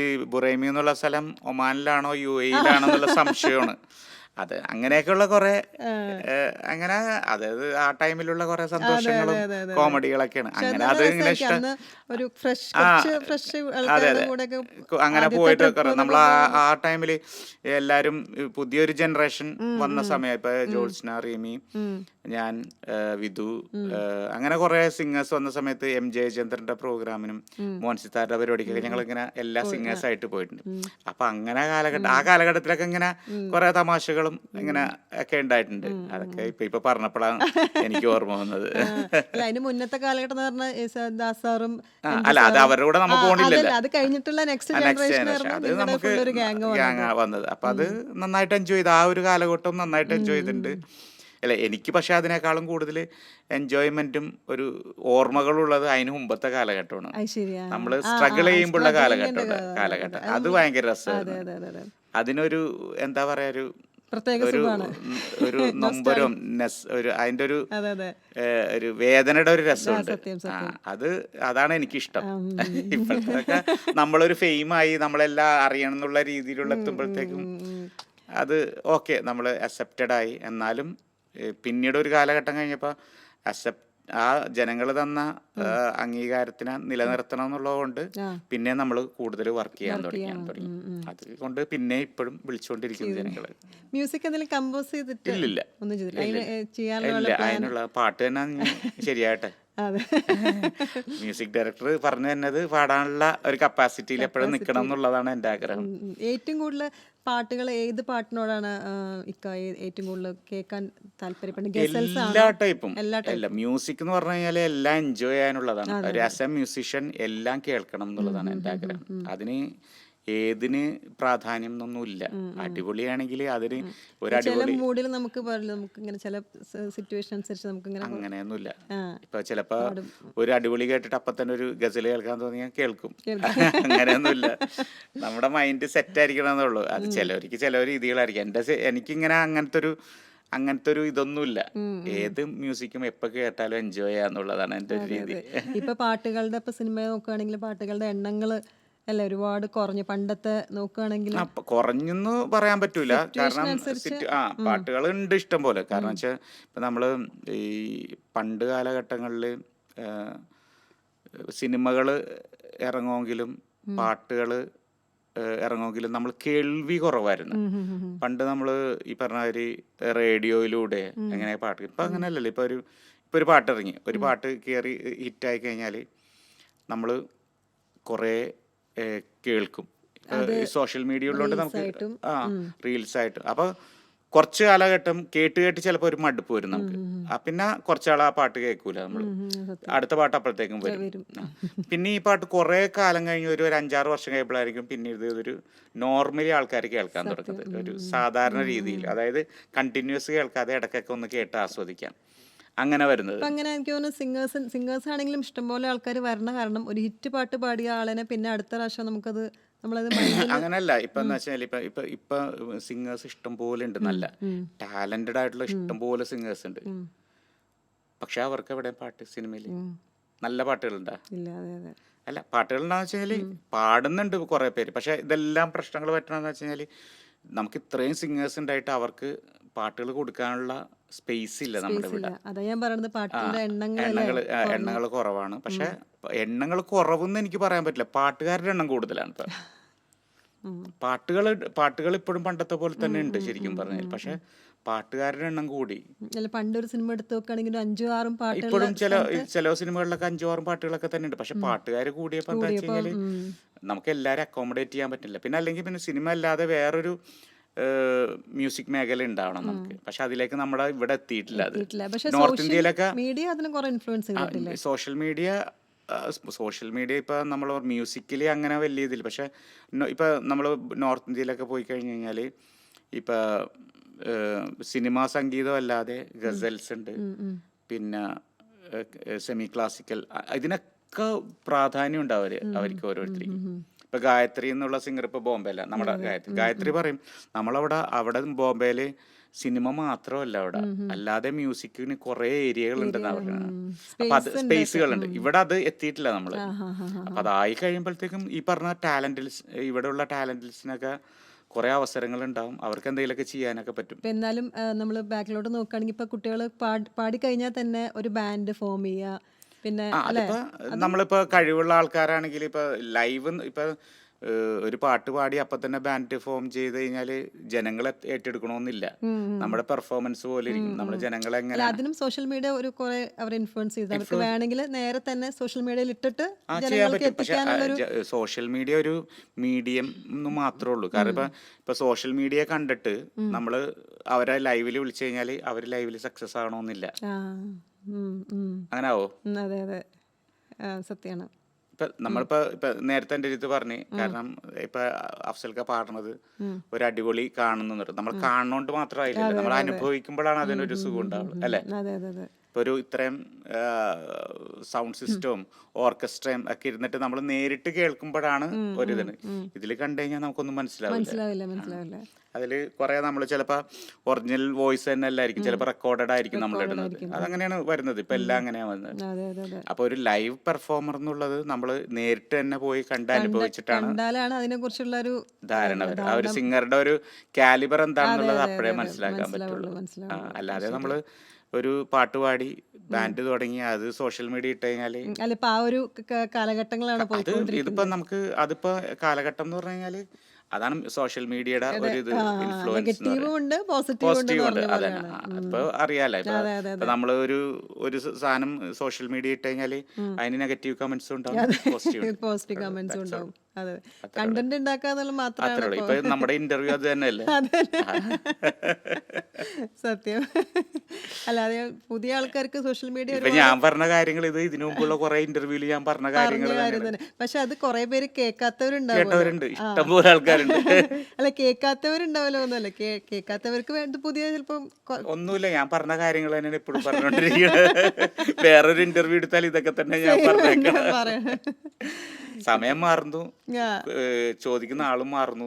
ഈ ബുറൈമി എന്നുള്ള സ്ഥലം ഒമാനിലാണോ UAE-യിലാണോ എന്നുള്ള സംശയമാണ്. അത് അങ്ങനെയൊക്കെയുള്ള കുറെ അങ്ങനെ അതായത് ആ ടൈമിലുള്ള കുറെ സന്തോഷങ്ങളും കോമഡികളൊക്കെയാണ്. പക്ഷെ അങ്ങനെ നല്ല അത് ഇങ്ങനെ രസമായിരിക്കും ഇഷ്ടം. അന്ന് ഒരു ഫ്രഷ് ആ ഫ്രഷ് അതെ ആൾക്കാരുടെ അതെ കൂടെയൊക്കെ അങ്ങനെ ആദ്യത്തെ പോയിട്ട് ട്രിപ്പ് നമ്മൾ എന്നൊക്കെ ആ പറയുമ്പോൾ. ആ ടൈമിൽ എല്ലാവരും പുതിയൊരു ജനറേഷൻ വന്ന സമയം. ഇപ്പൊ ജോത്സ്ന, റീമി, ഞാൻ, വിധു, അങ്ങനെ കുറെ സിംഗേഴ്സ് വന്ന സമയത്ത് MJ ചന്ദ്രന്റെ പ്രോഗ്രാമിനും മോഹൻസിത്താരുടെ പരിപാടിക്കൊക്കെ ഞങ്ങൾ ഇങ്ങനെ എല്ലാ സിംഗേഴ്സ് ആയിട്ട് പോയിട്ടുണ്ട്. അപ്പൊ അങ്ങനെ ആ കാലഘട്ടത്തിലൊക്കെ ഇങ്ങനെ കുറെ തമാശകളും ഇങ്ങനെ ഒക്കെ ഉണ്ടായിട്ടുണ്ട്. അതൊക്കെ ഇപ്പൊ പറഞ്ഞപ്പോഴാണ് എനിക്ക് ഓർമ്മ വന്നത്. അല്ല അതിന് മുന്നത്തെ കാലഘട്ടം എന്ന് പറഞ്ഞാൽ ദാസ് സാറും അല്ല അത് അവരുടെ കൂടെ നമ്മൾ പോണില്ലല്ലോ. അതല്ല അത് കഴിഞ്ഞിട്ടുള്ള നെക്സ്റ്റ് നെക്സ്റ്റ് ജനറേഷൻ ജനറേഷൻ അത് നിങ്ങളുടെ നമുക്ക് ഫുള്ളൊരു ഗ്യാങ് ഗ്യാങ് വന്നത്. അപ്പൊ അത് നന്നായിട്ട് എൻജോയ് ചെയ്ത് ആ ഒരു കാലഘട്ടം നന്നായിട്ട് എൻജോയ് ചെയ്തിട്ടുണ്ട്. അല്ല എനിക്ക് പക്ഷെ അതിനേക്കാളും കൂടുതൽ എൻജോയ്മെന്റും ഒരു ഓർമ്മകളുള്ളത് അതിന് മുമ്പത്തെ കാലഘട്ടമാണ്. അത് ശരിയാ. നമ്മൾ സ്ട്രഗിൾ ചെയ്യുമ്പോഴുള്ള സ്ട്രഗിളിങ്ങിന്റെ കാലഘട്ടം അത് ഭയങ്കര രസമായിരുന്നു. അതെ അതിനൊരു എന്താ പറയാ പ്രത്യേക ഒരു സുഖമാണ്. ഒരു നൊമ്പരം ഒരു അതിന്റെ ഒരു അതെ അതെ ഒരു വേദനയുടെ ഒരു രസമുണ്ട്. സത്യം സത്യം. അതാണ് എനിക്കിഷ്ടം. ഇപ്പോഴത്തെ നമ്മളൊരു ഫെയിമായി നമ്മളെല്ലാം അറിയണം എന്നുള്ള രീതിയിലുള്ള എത്തുമ്പോഴത്തേക്കും അത് ഓക്കെ നമ്മൾ അക്സെപ്റ്റഡ് ആയി. എന്നാലും പിന്നീട് ഒരു കാലഘട്ടം കഴിഞ്ഞപ്പോൾ ആ ജനങ്ങൾ തന്ന അംഗീകാരത്തിനെ നിലനിർത്തണം എന്നുള്ളതുകൊണ്ട് പിന്നെ നമ്മൾ കൂടുതൽ വർക്ക് ചെയ്യാൻ തുടങ്ങി. അതുകൊണ്ട് പിന്നെ ഇപ്പോഴും വിളിച്ചുകൊണ്ടിരിക്കുന്നു ജനങ്ങൾ. മ്യൂസിക് എന്തെങ്കിലും കമ്പോസ് ചെയ്തിട്ട് ഇല്ലില്ല ഒന്നും ചെയ്തില്ല. ഇല്ല അതിന് ചെയ്യാനുള്ള ഇല്ല അതിനുള്ള പാട്ട് തന്നെ ശരിയാട്ടെ. അതെ മ്യൂസിക് ഡയറക്ടർ പറഞ്ഞു തന്നത് പാടാനുള്ള ഒരു കപ്പാസിറ്റിയിൽ എപ്പോഴും നിൽക്കണം എന്നുള്ളതാണ് എൻ്റെ ആഗ്രഹം. ഏറ്റവും കൂടുതൽ പാട്ടുകൾ ഏത് പാട്ടിനോടാണ് ഏറ്റവും കൂടുതൽ കേൾക്കാൻ താല്പര്യപ്പെടുന്നത്? ഗസൽസ് എല്ലാ ആണോ? ടൈപ്പും അല്ല മ്യൂസിക് എന്ന് പറഞ്ഞു കഴിഞ്ഞാൽ എല്ലാം എൻജോയ് ചെയ്യാനുള്ളതാണ്. ഒരു ആസ് എ മ്യൂസിഷ്യൻ എല്ലാം കേൾക്കണം എന്നുള്ളതാണ് എൻ്റെ ആഗ്രഹം. അതിന് ഏതിന് പ്രാധാന്യം എന്നൊന്നുമില്ല. അടിപൊളിയാണെങ്കിൽ അതിന് ഒരു ചില അടിപൊളി മൂഡിൽ നമുക്ക് നമുക്ക് ഇങ്ങനെ ചില സിറ്റുവേഷൻ അനുസരിച്ച് നമുക്ക് ഇങ്ങനെ അങ്ങനെയൊന്നുമില്ല. ആ ഇപ്പൊ ചിലപ്പോ ഒരു അടിപൊളി കേട്ടിട്ട് അപ്പൊ തന്നെ ഒരു ഗസൽ കേൾക്കാൻ തോന്നിയാൽ കേൾക്കും. കേൾക്കാം. അങ്ങനെയൊന്നുമില്ല. നമ്മുടെ മൈൻഡ് സെറ്റ് ആയിരിക്കണം എന്നുള്ളൂ. അത് ചിലവർക്ക് ചില രീതികളായിരിക്കും. എനിക്കിങ്ങനെ അങ്ങനത്തെ ഒരു ഇതൊന്നുമില്ല. ഏത് മ്യൂസിക്കും എപ്പോൾ കേട്ടാലും എൻജോയ് ചെയ്യാന്നുള്ളതാണ് എൻ്റെ ഒരു രീതി. ഇപ്പൊ പാട്ടുകളുടെ ഇപ്പൊ സിനിമ നോക്കുകയാണെങ്കിൽ പാട്ടുകളുടെ എണ്ണങ്ങള് അല്ല ഒരുപാട് കുറഞ്ഞു. പണ്ടത്തെ നോക്കുകയാണെങ്കിൽ കുറഞ്ഞെന്ന് പറയാൻ പറ്റൂല. കാരണം അനുസരിച്ച് പാട്ടുകൾ ഉണ്ട് ഇഷ്ടം പോലെ. കാരണം വെച്ചാൽ ഇപ്പം നമ്മൾ ഈ പണ്ട് കാലഘട്ടങ്ങളിൽ സിനിമകൾ ഇറങ്ങുമെങ്കിലും പാട്ടുകൾ ഇറങ്ങുമെങ്കിലും നമ്മൾ കേൾവി കുറവായിരുന്നു. പണ്ട് നമ്മൾ ഈ പറഞ്ഞ മാതിരി റേഡിയോയിലൂടെ എങ്ങനെ പാട്ട്. ഇപ്പം അങ്ങനെയല്ലല്ലോ. ഇപ്പോൾ ഒരു പാട്ട് ഇറങ്ങി, ഒരു പാട്ട് കയറി ഹിറ്റായി കഴിഞ്ഞാൽ നമ്മൾ കുറേ കേൾക്കും. സോഷ്യൽ മീഡിയ ഉള്ളതുകൊണ്ട് നമുക്ക് റീൽസ് ആയിട്ട്. അപ്പോൾ കുറച്ച് കാലഘട്ടം കേട്ട് ചിലപ്പോൾ ഒരു മടുപ്പ് വരും നമുക്ക്. പിന്നെ കുറച്ചാൾ ആ പാട്ട് കേൾക്കൂല നമ്മൾ. അടുത്ത പാട്ട് അപ്പോഴത്തേക്കും വരും. പിന്നെ ഈ പാട്ട് കുറേ കാലം കഴിഞ്ഞ് ഒരു 5-6 വർഷം കഴിയുമ്പോഴായിരിക്കും പിന്നെ ഇതൊരു നോർമലി ആൾക്കാർ കേൾക്കാൻ തുടങ്ങുന്നത്. ഒരു സാധാരണ രീതിയിൽ, അതായത് കണ്ടിന്യൂസ് കേൾക്കാതെ ഇടയ്ക്കൊക്കെ ഒന്ന് കേട്ട് ആസ്വദിക്കാം, അങ്ങനെ വരുന്നത്. അപ്പം അങ്ങനെ എനിക്ക് തോന്നുന്നു സിംഗേഴ്സ് ആണെങ്കിലും ഇഷ്ടംപോലെ ആൾക്കാർ വരണ കാരണം ഒരു ഹിറ്റ് പാട്ട് പാടിയ ആളിനെ പിന്നെ അടുത്ത പ്രാവശ്യം നമ്മളത് അങ്ങനല്ല. ഇപ്പൊ എന്താ വെച്ചാൽ ഇപ്പൊ സിംഗേഴ്സ് ഇഷ്ടം പോലെ ഉണ്ട്. നല്ല ടാലന്റഡ് ആയിട്ടുള്ള ഇഷ്ടം പോലെ സിംഗേഴ്സ് ഉണ്ട്. പക്ഷെ അവർക്ക് എവിടെ പാട്ട് സിനിമയിൽ നല്ല പാട്ടുകളുണ്ടാ? അല്ല പാട്ടുകൾ ഉണ്ടാന്ന് വെച്ചാല് പാടുന്നുണ്ട് കുറെ പേര്. പക്ഷെ ഇതെല്ലാം പ്രശ്നങ്ങൾ പറ്റണമെന്ന് വെച്ച് കഴിഞ്ഞാല് നമുക്ക് ഇത്രയും സിംഗേഴ്സ് ഉണ്ടായിട്ട് അവർക്ക് പാട്ടുകൾ കൊടുക്കാനുള്ള സ്പേസ് ഇല്ല നമ്മുടെ ഇവിടെ. എണ്ണങ്ങൾ കുറവാണ്. പക്ഷെ എണ്ണങ്ങൾ കുറവെന്ന് എനിക്ക് പറയാൻ പറ്റില്ല. പാട്ടുകാരുടെ എണ്ണം കൂടുതലാണ് ഇപ്പൊ. പാട്ടുകൾ ഇപ്പോഴും പണ്ടത്തെ പോലെ തന്നെ ഉണ്ട് ശരിക്കും പറഞ്ഞാൽ. പക്ഷെ പാട്ടുകാരുടെ എണ്ണം കൂടി. പണ്ടൊരു സിനിമ എടുത്ത് നോക്കുകയാണെങ്കിൽ 5-6 പാട്ടുകൾ ഇപ്പോഴും ചില സിനിമകളിലൊക്കെ 5-6 പാട്ടുകളൊക്കെ തന്നെ ഉണ്ട്. പക്ഷെ പാട്ടുകാർ കൂടിയപ്പോ എന്താ വെച്ച് കഴിഞ്ഞാല് നമുക്ക് എല്ലാവരും അക്കോമഡേറ്റ് ചെയ്യാൻ പറ്റില്ല. പിന്നെ അല്ലെങ്കിൽ പിന്നെ സിനിമ അല്ലാതെ വേറൊരു മ്യൂസിക് മേഖല ഉണ്ടാവണം നമുക്ക്. പക്ഷെ അതിലേക്ക് നമ്മുടെ ഇവിടെ എത്തിയിട്ടില്ല. അത് നോർത്ത് ഇന്ത്യയിലൊക്കെ സോഷ്യൽ മീഡിയ ഇപ്പൊ നമ്മൾ മ്യൂസിക്കലി അങ്ങനെ വലിയ ഇതിൽ. പക്ഷെ ഇപ്പൊ നമ്മൾ നോർത്ത് ഇന്ത്യയിലൊക്കെ പോയി കഴിഞ്ഞു കഴിഞ്ഞാല് ഇപ്പൊ സിനിമാ സംഗീതം അല്ലാതെ ഗസൽസ് ഉണ്ട്, പിന്നെ സെമി ക്ലാസിക്കൽ, ഇതിനൊക്കെ പ്രാധാന്യം ഉണ്ട് അവർക്ക് ഓരോരുത്തർക്കും. ഇപ്പൊ ഗായത്രി എന്നുള്ള സിംഗർ ഇപ്പൊ ബോംബെയില, നമ്മുടെ ഗായത്രി പറയും അവിടെ ബോംബെയില് സിനിമ മാത്രമല്ല, അവിടെ അല്ലാതെ മ്യൂസിക്കിന് കുറെ ഏരിയകളുണ്ടെന്ന് പറയുന്നത്. അപ്പൊ അത് സ്പേസുകളുണ്ട്. ഇവിടെ അത് എത്തിയിട്ടില്ല നമ്മള്. അപ്പൊ അതായി കഴിയുമ്പോഴത്തേക്കും ഈ പറഞ്ഞ ടാലന്റ്സ്, ഇവിടെയുള്ള ടാലന്റ്സിനൊക്കെ കുറെ അവസരങ്ങൾ ഉണ്ടാവും, അവർക്ക് എന്തെങ്കിലുമൊക്കെ ചെയ്യാനൊക്കെ പറ്റും. എന്നാലും നമ്മൾ ബാക്കിലോട്ട് നോക്കുകയാണെങ്കിൽ ഇപ്പൊ കുട്ടികൾ പാടി കഴിഞ്ഞാൽ തന്നെ ഒരു ബാൻഡ് ഫോം ചെയ്യുക, പിന്നെ അതിപ്പോ നമ്മളിപ്പോ കഴിവുള്ള ആൾക്കാരാണെങ്കിൽ ഇപ്പൊ ലൈവ് ഇപ്പൊ ഒരു പാട്ട് പാടി അപ്പൊ തന്നെ ബാൻഡ് ഫോം ചെയ്ത് കഴിഞ്ഞാല് ജനങ്ങളെ ഏറ്റെടുക്കണമെന്നില്ല. നമ്മുടെ പെർഫോമൻസ് പോലെ ഇരിക്കും. നമ്മുടെ ജനങ്ങളെ എങ്ങനെ അതിനും സോഷ്യൽ മീഡിയ ഒരു കുറെ അവർ ഇൻഫ്ലുവൻസ് ചെയ്ത് അവർക്ക് വേണമെങ്കിൽ നേരെ തന്നെ സോഷ്യൽ മീഡിയയിൽ ഇട്ടിട്ട് ചെയ്യാൻ ജനങ്ങൾക്ക് പറ്റും. പക്ഷെ എത്തിക്കാനുള്ളൊരു സോഷ്യൽ മീഡിയ ഒരു മീഡിയം എന്ന് മാത്രമേ ഉള്ളൂ. കാരണം ഇപ്പൊ സോഷ്യൽ മീഡിയ കണ്ടിട്ട് നമ്മള് അവരെ ലൈവില് വിളിച്ചു കഴിഞ്ഞാല് അവര് ലൈവില് സക്സസ് ആവണമെന്നില്ല. അങ്ങനെ ആവോ? അതെ അതെ, സത്യമാണ്. ഇപ്പൊ നമ്മളിപ്പോ നേരത്തെ എൻ്റെ അടുത്ത് പറഞ്ഞു, കാരണം ഇപ്പൊ അഫ്സൽക്ക പാടുന്നത് ഒരു അടിപൊളി കാണുന്നുണ്ട്, നമ്മൾ കാണുന്നോണ്ട് മാത്രമായില്ല, നമ്മൾ അനുഭവിക്കുമ്പോഴാണ് അതിനൊരു സുഖം ഉണ്ടാവുള്ളൂ, അല്ലെ? ഇപ്പൊ ഒരു ഇത്രയും സൗണ്ട് സിസ്റ്റവും ഓർക്കസ്ട്രയും ഒക്കെ ഇരുന്നിട്ട് നമ്മൾ നേരിട്ട് കേൾക്കുമ്പോഴാണ് ഒരിതാണ്. ഇതിൽ കണ്ടു കഴിഞ്ഞാൽ നമുക്കൊന്നും മനസ്സിലാവില്ല. അതില് കുറെ നമ്മൾ ചിലപ്പോ ഒറിജിനൽ വോയിസ് തന്നെ അല്ലായിരിക്കും, ചിലപ്പോ റെക്കോർഡഡ് ആയിരിക്കും നമ്മൾ ഇടുന്നത്. അതങ്ങനെയാണ് വരുന്നത്, ഇപ്പൊ എല്ലാം അങ്ങനെയാണ് വരുന്നത്. അപ്പൊ ഒരു ലൈവ് പെർഫോമർ എന്നുള്ളത് നമ്മൾ നേരിട്ട് തന്നെ പോയി കണ്ട് അനുഭവിച്ചിട്ടാണ് അതിനെ കുറിച്ചുള്ള ഒരു ധാരണ വരും. ആ ഒരു സിംഗറുടെ ഒരു കാലിബർ എന്താണെന്നുള്ളത് അപ്പോഴേ മനസ്സിലാക്കാൻ പറ്റുള്ളൂ. അല്ലാതെ നമ്മള് ഒരു പാട്ട് പാടി ബാൻഡ് തുടങ്ങി അത് സോഷ്യൽ മീഡിയ ഇട്ട് കഴിഞ്ഞാല് ആ ഒരു കാലഘട്ടങ്ങളാണ് ഇതിപ്പോ നമുക്ക് അതിപ്പോ കാലഘട്ടം എന്ന് പറഞ്ഞു കഴിഞ്ഞാല് അതാണ് സോഷ്യൽ മീഡിയയുടെ ഒരു ഇത് ഇൻഫ്ലുവൻസ്. പോസിറ്റീവ് ഉണ്ട്, അതന്നെ. ഇപ്പൊ അറിയാലോ, ഇപ്പൊ നമ്മള് ഒരു സാധനം സോഷ്യൽ മീഡിയ ഇട്ട് കഴിഞ്ഞാല് അതിന് നെഗറ്റീവ് കമന്റ്സും ഉണ്ടാവും, പോസിറ്റീവ് കമന്റ്സും ഉണ്ടാവും. അതെ, കണ്ടന്റ് ഉണ്ടാക്കാന്നുള്ള മാത്രമേ. ഇപ്പൊ നമ്മുടെ ഇന്റർവ്യൂ അത് തന്നെയല്ലേ? സത്യം. അല്ലാതെ പുതിയ ആൾക്കാർക്ക് സോഷ്യൽ മീഡിയ ഇപ്പൊ ഞാൻ പറഞ്ഞ കാര്യങ്ങൾ ഇതിനു മുമ്പുള്ള കുറെ ഇന്റർവ്യൂല് ഞാൻ പറഞ്ഞ കാര്യങ്ങൾ തന്നെ. പക്ഷെ അത് കുറെ പേര് കേൾക്കാത്തവരുണ്ടാവും, ഇഷ്ടംപോലെ ആൾക്കാരുണ്ട്. അല്ല, കേൾക്കാത്തവരുണ്ടാവല്ലോ ഒന്നുമല്ല, കേൾക്കാത്തവർക്ക് വേണ്ട പുതിയ ചിലപ്പം ഒന്നുമില്ല. ഞാൻ പറഞ്ഞ കാര്യങ്ങൾ തന്നെയാണ് ഇപ്പോഴും പറഞ്ഞോണ്ടിരിക്കുന്നത്. വേറൊരു ഇന്റർവ്യൂ എടുത്താൽ ഇതൊക്കെ തന്നെ ഞാൻ പറഞ്ഞേക്കാം. സമയം മാറുന്നു, ചോദിക്കുന്ന ആളും മാറുന്നു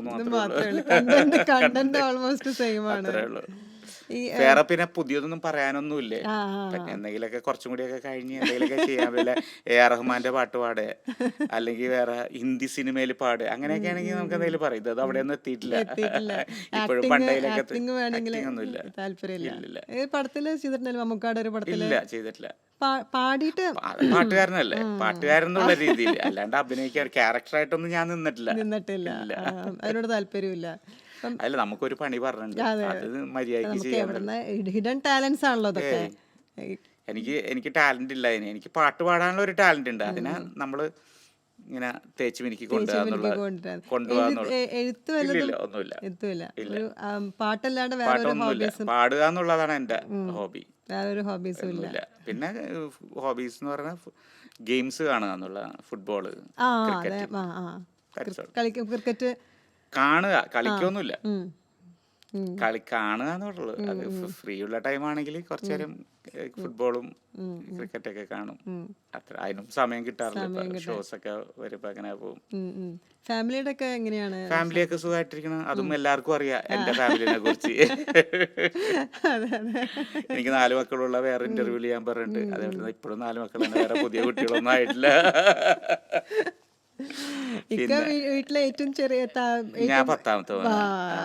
അത്രേ ഉള്ളൂ. വേറെ പിന്നെ പുതിയതൊന്നും പറയാനൊന്നുമില്ലേ. എന്തെങ്കിലുമൊക്കെ കുറച്ചും കൂടിയൊക്കെ കഴിഞ്ഞ് എന്തെങ്കിലുമൊക്കെ ചെയ്യാൻ പറ്റില്ല. AR റഹ്മാന്റെ പാട്ട് പാട്, അല്ലെങ്കിൽ വേറെ ഹിന്ദി സിനിമയിൽ പാട്, അങ്ങനെയൊക്കെ ആണെങ്കിൽ നമുക്ക് എന്തെങ്കിലും പറയും. ഇത് അവിടെ ഒന്നും എത്തിയിട്ടില്ല ഇപ്പോഴും. പണ്ടയിലൊക്കെ ഒന്നുമില്ല, താല്പര്യമില്ല. പടത്തില് ചെയ്തിട്ടുണ്ടല്ലോ, മമ്മൂക്കാട് ഒരു പടത്തില് ഇല്ല, ചെയ്തിട്ടില്ല. പാടിയിട്ട് പാട്ടുകാരനല്ലേ, പാട്ടുകാരൻ എന്നുള്ള രീതിയിൽ, അല്ലാണ്ട് അഭിനയിക്കാൻ ക്യാരക്ടറായിട്ടൊന്നും ഞാൻ നിന്നിട്ടില്ല. അതിനോട് താല്പര്യമില്ല. അല്ല, നമുക്കൊരു പണി പറഞ്ഞിട്ടുണ്ട്, അത് മര്യാദക്ക് ചെയ്യാൻ. ഹിഡൻ ടാലൻസ് ആണല്ലോ അതൊക്കെ. എനിക്ക് ടാലന്റ് ഇല്ല. എനിക്ക് പാട്ട് പാടാനുള്ള ഒരു ടാലന്റ് ഉണ്ട്. അതിനെ നമ്മള് ഇങ്ങനെ തേച്ച് മിനുക്കി കൊണ്ടുപോകാന്നുള്ള. പാട്ടല്ലാണ്ട് വേറെ പാടുക എന്നുള്ളതാണ് എന്റെ ഹോബി. വേറൊരു ഹോബീസും ഇല്ല. പിന്നെ ഹോബീസ് എന്ന് പറഞ്ഞാൽ ഗെയിംസ് കാണുക എന്നുള്ള, ഫുട്ബോള്, ക്രിക്കറ്റ് കാണുക, കളിക്കൊന്നുമില്ല, കാണുക എന്നുള്ളൂ. അത് ഫ്രീ ഉള്ള ടൈം ആണെങ്കിൽ കുറച്ചു നേരം ഫുട്ബോളും ക്രിക്കറ്റൊക്കെ കാണും. അത്ര അതിനും സമയം കിട്ടാറില്ല. ഷോസ് ഒക്കെ വരുമ്പോ അങ്ങനെ പോകും. ഫാമിലിയുടെ ഒക്കെ എങ്ങനെയാണ്? ഫാമിലിയൊക്കെ സുഖമായിട്ടിരിക്കണം. അതും എല്ലാവർക്കും അറിയാം എന്റെ ഫാമിലിനെ കുറിച്ച്. എനിക്ക് 4 മക്കളുള്ള വേറെ ഇന്റർവ്യൂല് ഞാൻ പറഞ്ഞിട്ടുണ്ട്. അതേപോലെ ഇപ്പോഴും 4 മക്കളാണ്, വേറെ പുതിയ കുട്ടികളൊന്നും ആയിട്ടില്ല. വീട്ടിലെ ഏറ്റവും ചെറിയ ഞാൻ 10ാമത്തെ.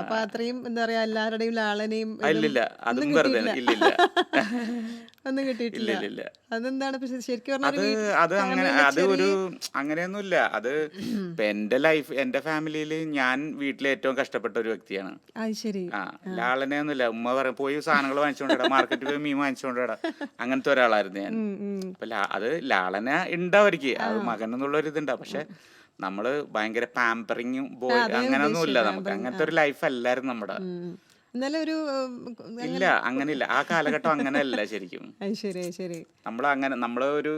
അപ്പൊ അത്രയും എന്താ പറയാ, എല്ലാവരുടെയും ലാളനെയും ഇല്ലില്ല, അതും വെറുതെ ഇല്ലില്ല, ഒന്നും കിട്ടിയിട്ടില്ല. അതെന്താണ് ശരിക്കും പറഞ്ഞാൽ അത് അങ്ങനെ, അത് ഒരു അങ്ങനെയൊന്നുമില്ല. അത് ഇപ്പൊ എന്റെ ഫാമിലിയില് ഞാൻ വീട്ടിലെ ഏറ്റവും കഷ്ടപ്പെട്ട ഒരു വ്യക്തിയാണ്. ലാളനെയൊന്നുമില്ല. ഉമ്മ പറയും പോയി സാധനങ്ങൾ വാങ്ങിച്ചോണ്ടാ, മാർക്കറ്റിൽ പോയി മീൻ വാങ്ങിച്ചോണ്ടാ, അങ്ങനത്തെ ഒരാളായിരുന്നു ഞാൻ. അപ്പൊ അത് ലാളന ഉണ്ടാവർക്ക്, അത് മകൻ എന്നുള്ളൊരു ഇതുണ്ടാവും. പക്ഷെ നമ്മള് ഭയങ്കര പാമ്പറിങ്ങും ബോയ് അങ്ങനെയൊന്നുമില്ല. നമുക്ക് അങ്ങനത്തെ ഒരു ലൈഫ് അല്ലായിരുന്നു നമ്മുടെ. ഇല്ല, അങ്ങനെയില്ല. ആ കാലഘട്ടം അങ്ങനെയല്ല ശരിക്കും. നമ്മള് ഒരു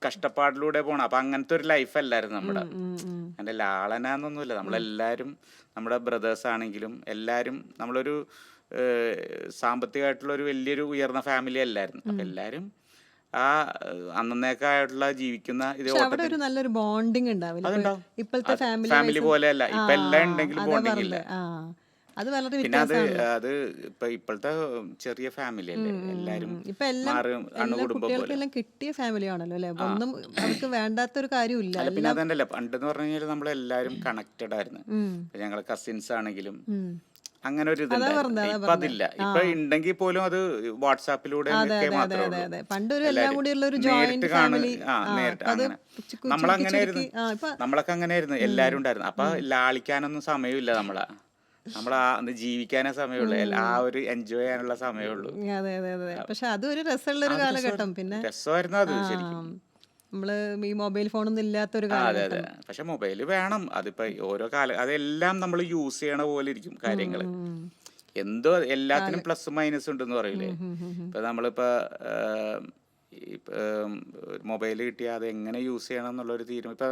കഷ്ടപ്പാടിലൂടെ പോണം. അപ്പൊ അങ്ങനത്തെ ഒരു ലൈഫ് അല്ലായിരുന്നു നമ്മുടെ. എന്റെ ലാളനാന്നൊന്നുമില്ല. നമ്മളെല്ലാരും, നമ്മുടെ ബ്രദേഴ്സ് ആണെങ്കിലും എല്ലാരും നമ്മളൊരു സാമ്പത്തികമായിട്ടുള്ള ഒരു വലിയൊരു ഉയർന്ന ഫാമിലി അല്ലായിരുന്നു. അപ്പൊ എല്ലാരും ആ അന്നേക്കായിട്ടുള്ള ജീവിക്കുന്ന ഇത് പക്ഷെ അവിടെ ഒരു നല്ലൊരു ബോണ്ടിങ് ഉണ്ടാവില്ല ഇപ്പൊ അതുണ്ടാവും. ഇപ്പോഴത്തെ ഫാമിലി ഫാമിലി പോലെയല്ല, ആ ഇപ്പൊ എല്ലാം ഉണ്ടെങ്കിലും അതാ ബോണ്ടിങ് ഇല്ല. പറഞ്ഞത്. അത് വളരെ പിന്നെ വ്യത്യാസമാണല്ലോ. അത് ഇപ്പോഴത്തെ ചെറിയ ഫാമിലി അല്ലേ, എല്ലാരും ഇപ്പൊ എല്ലാം മാറി എല്ലാ അണുകുടുംബം പോലെ. കുട്ടികൾക്കെല്ലാം കിട്ടിയ ഫാമിലി ആണല്ലോ അല്ലെ. അപ്പൊ ആ ഒന്നും അവർക്ക് വേണ്ടാത്തൊരു കാര്യമില്ല. അല്ല, പിന്നെ അതല്ല, പണ്ടെന്ന് പറഞ്ഞു കഴിഞ്ഞാൽ നമ്മളെല്ലാരും കണക്റ്റഡ് ആയിരുന്നു. ഉം, ഇപ്പൊ ഞങ്ങളെ കസിൻസ് ആണെങ്കിലും ഉം. അങ്ങനെ ഒരു അതാ ഇതുണ്ടായിരുന്നു. പറഞ്ഞത്, അതാ ഇപ്പൊ പറഞ്ഞത്. അതില്ല. ആ ഇപ്പൊ ഉണ്ടെങ്കിൽ പോലും അത് വാട്സാപ്പിലൂടെ അതെ ഒക്കെ അതെ അതെ മാത്രമേ അതെ ഉള്ളൂ. അതെ പണ്ടൊരു എല്ലാം എല്ലാരും കൂടി ഉള്ള ഒരു നേരിട്ട് ജോയിന്റ് ഫാമിലി. നേരിട്ട് ഇപ്പൊ അത് അങ്ങനെ ചുരുക്കി നമ്മളങ്ങനെയായിരുന്നു. ചുരുക്കി ഇപ്പൊ നമ്മളൊക്കെ അങ്ങനെയായിരുന്നു, എല്ലാരും ഉണ്ടായിരുന്നു. അപ്പൊ ലാളിക്കാനൊന്നും സമയമില്ല. നമ്മളാ അന്ന് ജീവിക്കാനേ സമയമുള്ളൂ. ആ ഒരു എൻജോയ് ചെയ്യാനുള്ള സമയമുള്ളൂ. അതെ അതെ അതെ. പക്ഷെ അതൊരു രസമുള്ള ഒരു അത് കാലഘട്ടം. പിന്നെ രസമായിരുന്നു അത് ആ ശരിക്കും. നമ്മള് ഈ മൊബൈൽ ഫോണൊന്നും ഇല്ലാത്തൊരു അതെ അതെ. കാലഘട്ടം. പക്ഷെ മൊബൈല് വേണം. അതിപ്പോ ഓരോ അതെല്ലാം നമ്മൾ യൂസ് ചെയ്യണ പോലെ ഇരിക്കും കാര്യങ്ങള്. ഉം. എന്തോ എല്ലാത്തിനും പ്ലസ് മൈനസ് ഉണ്ടെന്ന് പറയൂലേ. ഉം. ഇപ്പൊ നമ്മളിപ്പോ മൊബൈൽ കിട്ടിയാൽ അത് എങ്ങനെ യൂസ് ചെയ്യണം എന്നുള്ളൊരു തീരുമാനം. ഇപ്പൊ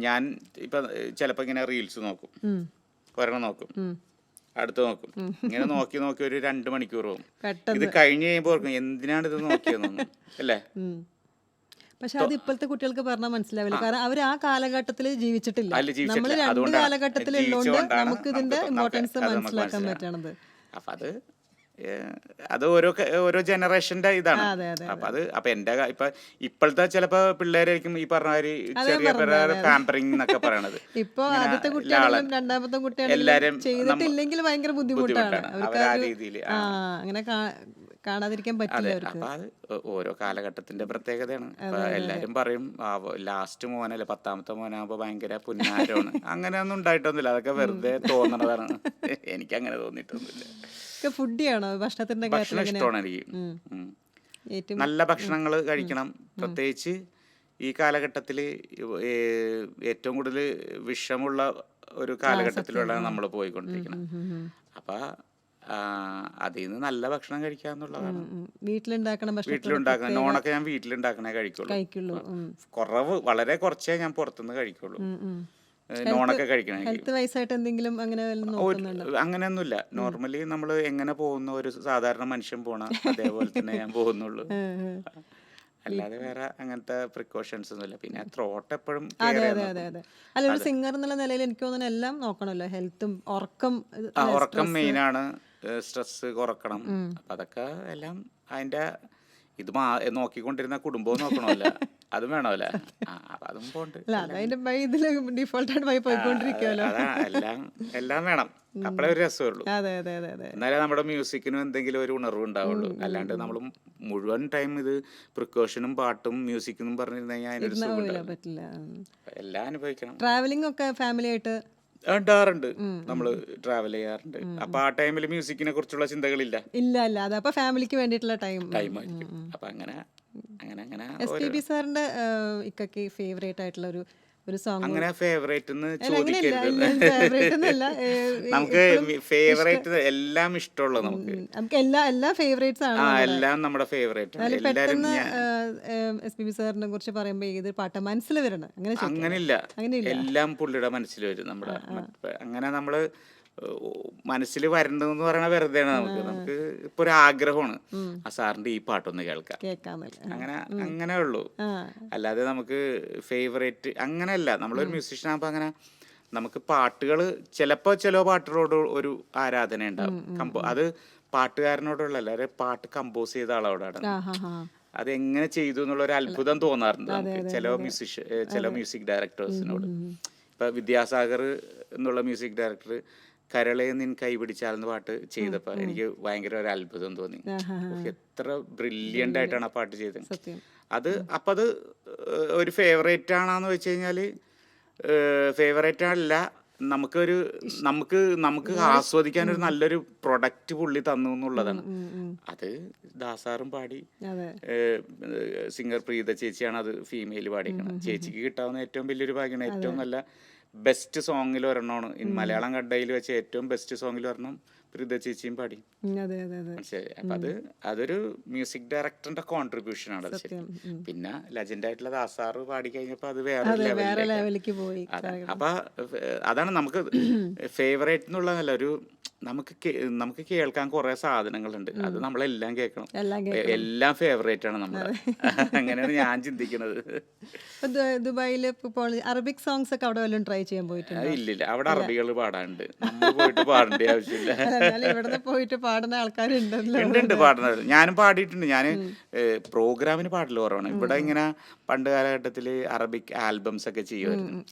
ഞാൻ ഇപ്പൊ ചിലപ്പോ ഇങ്ങനെ റീൽസ് നോക്കും, ഉം. ഒരെണ്ണം നോക്കും, ഉം. അടുത്ത് നോക്കും, ഇങ്ങനെ നോക്കി നോക്കി ഒരു 2 മണിക്കൂർ പോകും. ഇത് പെട്ടെന്ന്. കഴിഞ്ഞ് കഴിയുമ്പോൾ ഓർക്കും എന്തിനാണ് ഇത് നോക്കിയതെന്നൊന്നും അല്ലേ. ഉം. പക്ഷെ അത് ഇപ്പോഴത്തെ കുട്ടികൾക്ക് പറഞ്ഞാൽ മനസ്സിലാവില്ല. കാരണം അവർ ആ കാലഘട്ടത്തിൽ ജീവിച്ചിട്ടില്ല. അതിൽ നമ്മൾ ജീവിച്ചിട്ടില്ല, രണ്ട് അതുകൊണ്ടാണ് കാലഘട്ടത്തിൽ ഉള്ളതുകൊണ്ട് ജീവിച്ചുകൊണ്ടാണ് നമുക്ക് ഇതിന്റെ നമുക്ക് ഇമ്പോർട്ടൻസ് അത് നമുക്ക് മനസ്സിലാക്കാൻ മനസ്സിലാവും. പറ്റണത്. അപ്പൊ അത് ഓരോ ജനറേഷന്റെ ഇതാണ്. അതെ അതെ അപ്പൊ അപ്പൊ ഇപ്പോഴത്തെ ചിലപ്പോ പിള്ളേരായിരിക്കും ഈ പറഞ്ഞ ഒരു അതേ ചെറിയ പറഞ്ഞത്. അതെ അതെ. പാമ്പറിങ് എന്നൊക്കെ പറയണത്. ഇപ്പൊ ഇങ്ങനെ ആദ്യത്തെ ലാളൻ കുട്ടിയാണെങ്കിലും രണ്ടാമത്തെ കുട്ടിയാണെങ്കിലും എല്ലാരും ചെയ്തിട്ടില്ലെങ്കിൽ ഭയങ്കര ബുദ്ധിമുട്ടാണ്. ബുദ്ധിമുട്ടാണ് അവർക്ക് അവർ ആ ആ ഒരു രീതിയിൽ. അങ്ങനെ കാണാതിരിക്കാൻ പറ്റില്ല അതെ. അവർക്ക്. അപ്പൊ അത് ഓരോ കാലഘട്ടത്തിന്റെ പ്രത്യേകതയാണ്. ഇപ്പൊ അതെ അതെ അതെ. എല്ലാരും പറയും ലാസ്റ്റ് മോനല്ലേ, 10ാമത്തെ മോനാകുമ്പോ ഭയങ്കര പുന്നാരമാണ്. അങ്ങനെയൊന്നും ഉണ്ടായിട്ടൊന്നുമില്ല, അതൊക്കെ വെറുതെ തോന്നണതാണ്. എനിക്ക് അങ്ങനെ തോന്നിയിട്ടൊന്നുമില്ല. ഫുഡിയാണോ ഭക്ഷണത്തിന്റെ കാര്യത്തിൽ ഭക്ഷണം എങ്ങനെയാ? ഇഷ്ടമാണ് എനിക്ക്. ഉം. ഏറ്റവും നല്ല ഭക്ഷണങ്ങൾ കഴിക്കണം. പ്രത്യേകിച്ച് ഈ കാലഘട്ടത്തിൽ ഏറ്റവും കൂടുതൽ വിഷമുള്ള ഒരു കാലഘട്ടത്തിലൂടെയാണ് നമ്മൾ പോയിക്കൊണ്ടിരിക്കുന്നത്. അപ്പൊ അതിൽ നിന്ന് നല്ല ഭക്ഷണം കഴിക്കുക എന്നുള്ളതാണ്. വീട്ടിലുണ്ടാക്കണ ഭക്ഷണത്തോട് വീട്ടിലുണ്ടാക്കുന്ന പ്രത്യേക നോണൊക്കെ ഞാൻ വീട്ടിലുണ്ടാക്കണേ കഴിക്കുള്ളൂ. കഴിക്കുള്ളൂ. വളരെ കുറച്ചേ ഞാൻ പുറത്തുനിന്ന് കഴിക്കുള്ളൂ. ഹെൽത്ത് നോണൊക്കെ കഴിക്കണമെങ്കിൽ. ഹെൽത്ത് വൈസായിട്ട് എന്തെങ്കിലും അങ്ങനെ വല്ലതും നോക്കുന്നുണ്ടോ? അങ്ങനെയൊന്നുമില്ല. നോർമലി നമ്മൾ എങ്ങനെ പോകുന്ന ഒരു സാധാരണ മനുഷ്യൻ പോണ അതേപോലെ തന്നെ ഞാൻ പോകുന്നുള്ളൂ. അല്ലാതെ വേറെ അങ്ങനത്തെ പ്രിക്കോഷൻസ് ഒന്നുമില്ല. പിന്നെ ത്രോട്ട് എപ്പോഴും കെയർ അതെ ചെയ്യാൻ അതെ അതെ നോക്കും. അതെ. അല്ല, ഒരു സിംഗർ എന്നുള്ള നിലയിൽ എനിക്ക് തോന്നുന്നു എല്ലാം നോക്കണമല്ലോ. ഹെൽത്തും ഉറക്കം, ഉറക്കം സ്ട്രെസ്. മെയിനാണ്. സ്ട്രെസ് കുറക്കണം. അപ്പം അതൊക്കെ എല്ലാം അതിൻ്റെ ഇത് നോക്കിക്കൊണ്ടിരുന്ന കുടുംബവും നോക്കണമല്ല, അതും വേണമല്ല. അപ്പം അതും പോണ്ട്. അല്ല, അതതിന്റെ ഇതില് ഡിഫോൾട്ടായിട്ട് പോയിക്കൊണ്ടിരിക്കുമല്ലോ. അതാ എല്ലാം വേണം. അപ്പോഴേ ഒരു രസമുള്ളൂ. അതെ അതെ അതെ അതെ. എന്നാലേ നമ്മുടെ മ്യൂസിക്കിനും എന്തെങ്കിലും ഒരു ഉണർവ് ഉണ്ടാവുള്ളൂ. അല്ലാണ്ട് നമ്മൾ മുഴുവൻ ടൈം ഇത് പ്രിക്കോഷനും പാട്ടും മ്യൂസിക്കും പറഞ്ഞിരുന്നു കഴിഞ്ഞാൽ അതിനൊരു സുഖം ഉണ്ടാവില്ല. പറ്റില്ല. എല്ലാം അനുഭവിക്കണം. ട്രാവലിംഗ് ഒക്കെ ഫാമിലി ആയിട്ട് ഉണ്ടാറുണ്ട്. നമ്മൾ ട്രാവൽ ചെയ്യാറുണ്ട്. അപ്പൊ ആ ടൈമിൽ മ്യൂസിക്കിനെ കുറിച്ചുള്ള ചിന്തകളില്ല, ഇല്ല അല്ല. അത് അപ്പൊ ഫാമിലിക്ക് വേണ്ടിയിട്ടുള്ള ടൈമായിരിക്കും. അപ്പൊ അങ്ങനെ SPB സാറിന്റെ ഇക്കയ്ക്ക് ഫേവറേറ്റ് ആയിട്ടുള്ള ഒരു സോങ്? അങ്ങനെ ഫേവറേറ്റ് എന്ന് അങ്ങനെയല്ല, ചോദിക്കരുത്. ഫേവറേറ്റ് എന്നല്ല. നമുക്ക് ഫേവറേറ്റ് എല്ലാം ഇഷ്ടമുള്ള നമുക്ക് നമുക്ക് എല്ലാ ഫേവറേറ്റ്സ് ആണ്. എല്ലാം നമ്മുടെ ഫേവറേറ്റ് ആണ്. എന്നാലും എല്ലാരും പെട്ടെന്ന് SPB സാറിനെ കുറിച്ച് പറയുമ്പോ ഏത് പാട്ടാ മനസ്സിൽ വരണം? അങ്ങനെ അങ്ങനില്ല. അങ്ങനെയില്ല. എല്ലാം പുള്ളിയുടെ മനസ്സിൽ വരും. നമ്മുടെ അങ്ങനെ നമ്മള് മനസ്സിൽ വരണ്ടെന്ന് പറയണ വെറുതെയാണ്. നമുക്ക് ഇപ്പൊ ഒരു ആഗ്രഹമാണ് ആ സാറിന്റെ ഈ പാട്ടൊന്ന് കേൾക്കാന്നല്ല. അങ്ങനെ ഉള്ളൂ. അല്ലാതെ നമുക്ക് ഫേവറേറ്റ് അങ്ങനെയല്ല. നമ്മളൊരു മ്യൂസീഷ്യൻ ആകുമ്പോ അങ്ങനെ നമുക്ക് പാട്ടുകൾ ചിലപ്പോ ചില പാട്ടുകളോട് ഒരു ആരാധന ഉണ്ടാവും. അത് പാട്ടുകാരനോടുള്ള അല്ലാതെ പാട്ട് കമ്പോസ് ചെയ്ത ആളോടാണ്. അതെങ്ങനെ ചെയ്തു എന്നുള്ള ഒരു അത്ഭുതം തോന്നാറുണ്ട് നമുക്ക് ചില മ്യൂസിക് ഡയറക്ടേഴ്സിനോട്. ഇപ്പൊ വിദ്യാസാഗർ എന്നുള്ള മ്യൂസിക് ഡയറക്ടർ കരളെ നിൻ കൈപിടിച്ചാൽ എന്ന പാട്ട് ചെയ്തപ്പോ എനിക്ക് ഭയങ്കര ഒരു അത്ഭുതം തോന്നി. എത്ര ബ്രില്യൻ്റ് ആയിട്ടാണ് ആ പാട്ട് ചെയ്തത്. അത് ഒരു ഫേവറേറ്റ് ആണെന്ന് വെച്ച് കഴിഞ്ഞാല് ഫേവറേറ്റ് അല്ല, നമുക്ക് ആസ്വദിക്കാൻ ഒരു നല്ലൊരു പ്രൊഡക്റ്റ് പുള്ളി തന്നു എന്നുള്ളതാണ്. അത് ദാസാറും പാടി, സിംഗർ പ്രീത ചേച്ചിയാണ് അത് ഫീമെയിൽ പാടിക്കണം. ചേച്ചിക്ക് കിട്ടാവുന്ന ഏറ്റവും വലിയൊരു ഭാഗ്യമാണ്. ഏറ്റവും നല്ല ബെസ്റ്റ് സോങ്ങിൽ ഒരെണ്ണമാണ് മലയാളം കണ്ടയിൽ വെച്ച് ഏറ്റവും ബെസ്റ്റ് സോങ്ങിൽ ഒരെണ്ണം പ്രീത ചേച്ചിയും പാടി. മനസ്സിലായി. അപ്പൊ അതൊരു മ്യൂസിക് ഡയറക്ടറിന്റെ കോൺട്രിബ്യൂഷൻ ആണ് അത്. ശരി. പിന്നെ ലെജൻഡ് ആയിട്ടുള്ള ദാസാറ് പാടി കഴിഞ്ഞപ്പോ അത് വേറെ ലെവലിലേക്ക് പോയി. അപ്പൊ അതാണ് നമുക്ക് ഫേവറേറ്റ് എന്നുള്ളതല്ല, ഒരു നമുക്ക് കേൾക്കാൻ കുറെ സാധനങ്ങളുണ്ട്, അത് നമ്മളെല്ലാം കേൾക്കണം. എല്ലാം കേൾക്കണം. എല്ലാം ഫേവറേറ്റ് ആണ് നമ്മുടെ. അങ്ങനെയാണ് ഞാൻ ചിന്തിക്കുന്നത്. ഇപ്പൊ ദുബായിൽ ഇപ്പോൾ അറബിക് സോങ്സ് ഒക്കെ അവിടെ വല്ലതും ട്രൈ ചെയ്യാൻ പോയിട്ടുണ്ട്? ഇല്ലില്ല, അവിടെ അറബികൾ പാടാനുണ്ട്, നമ്മൾ പോയിട്ട് പാടേണ്ട ആവശ്യമില്ല. എന്നാലും ഇവിടുന്ന് പോയിട്ട് പാടുന്ന ആൾക്കാരുണ്ടല്ലോ. ഉണ്ട് പാടുന്നത്, ഞാനും പാടിയിട്ടുണ്ട്. ഞാൻ പ്രോഗ്രാമിന് പാടല് കുറവാണ്. ഇവിടെ ഇങ്ങനെ പണ്ട് കാലഘട്ടത്തിൽ അറബിക് ആൽബംസ് ഒക്കെ ചെയ്യുമായിരുന്നു.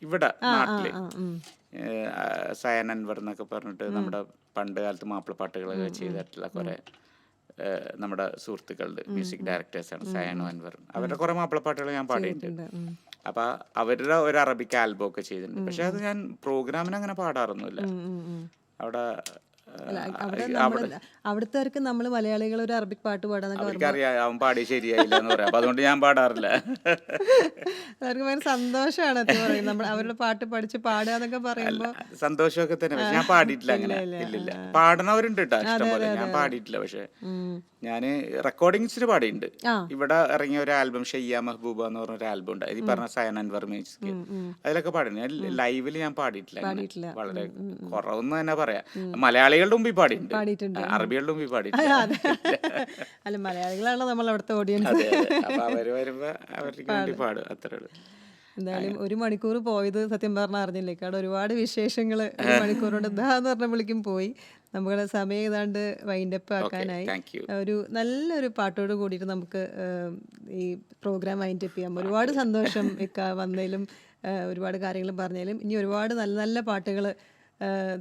ഇവിടെ നാട്ടില് സയൻ അൻവർ എന്നൊക്കെ പറഞ്ഞിട്ട് നമ്മുടെ പണ്ട് കാലത്ത് മാപ്പിളപ്പാട്ടുകളൊക്കെ ചെയ്തിട്ടുള്ള കുറെ നമ്മുടെ സുഹൃത്തുക്കളുടെ മ്യൂസിക് ഡയറക്ടേഴ്സാണ് സയനും അൻവറും. അവരുടെ കുറെ മാപ്പിളപ്പാട്ടുകൾ ഞാൻ പാടിയിട്ടുണ്ട്. അപ്പൊ അവരുടെ ഒരു അറബിക് ആൽബം ഒക്കെ ചെയ്തിട്ടുണ്ട്. പക്ഷെ അത് ഞാൻ പ്രോഗ്രാമിന് അങ്ങനെ പാടാറൊന്നുമില്ല. അവിടെ അവിടുത്തെ നമ്മള് മലയാളികൾ ഒരു അറബിക് പാട്ട് പാടാന്നൊക്കെ അവർക്കറിയാം അവൻ പാടി ശരിയായില്ല എന്ന് പറയാം. അപ്പൊ അതുകൊണ്ട് ഞാൻ പാടാറില്ല. അവർക്ക് ഭയങ്കര സന്തോഷമാണ് നമ്മൾ അവരുടെ പാട്ട് പഠിച്ച് പാടുക എന്നൊക്കെ പറയുമ്പോ. സന്തോഷമൊക്കെ തന്നെ, പക്ഷെ ഞാൻ പാടിയിട്ടില്ല. അങ്ങനെ ഇല്ലില്ല, പാടണവരുണ്ട് കേട്ടോ ഇഷ്ടംപോലെ. ഞാൻ പാടിയിട്ടില്ല. പക്ഷെ ഞാന് റെക്കോർഡിങ്സിന് പാടിയിട്ടുണ്ട്. ഇവിടെ ഇറങ്ങിയ ഒരു ആൽബം ഷയ്യ മെഹബൂബ എന്ന് പറഞ്ഞ ഒരു ആൽബം ഉണ്ട്, ഈ പറഞ്ഞ സയൻ അൻവർ മ്യൂസിക്, അതിലൊക്കെ പാടിയിട്ടുണ്ട്. ലൈവില് ഞാൻ പാടിയിട്ടില്ല, വളരെ കുറവെന്ന് തന്നെ പറയാം. മലയാളികളുടെ മുമ്പിൽ പാടിയിട്ടുണ്ട്, അറബികളുടെ മുമ്പിൽ പാടിയിട്ടുണ്ട്. അല്ല, മലയാളികളാണല്ലോ നമ്മൾ അവിടുത്തെ ഓഡിയൻസ്. അപ്പൊ അവര് വരുമ്പോ അവർക്ക് വേണ്ടി പാടും, അത്രേ ഉള്ളൂ. എന്തായാലും 1 മണിക്കൂർ പോയത് സത്യം പറഞ്ഞാൽ അറിഞ്ഞില്ലേ. അവിടെ ഒരുപാട് വിശേഷങ്ങൾ 1 മണിക്കൂർ കൊണ്ട് എന്താന്ന് പറഞ്ഞ വിളിക്കും പോയി. നമ്മുടെ സമയം ഏതാണ്ട് വൈൻഡപ്പ് ആക്കാനായി. ഒരു നല്ലൊരു പാട്ടോട് കൂടിയിട്ട് നമുക്ക് ഈ പ്രോഗ്രാം വൈൻഡപ്പ് ചെയ്യാം. ഒരുപാട് സന്തോഷം ഇക്ക വന്നതിലും ഒരുപാട് കാര്യങ്ങൾ പറഞ്ഞാലും. ഇനി ഒരുപാട് നല്ല നല്ല പാട്ടുകൾ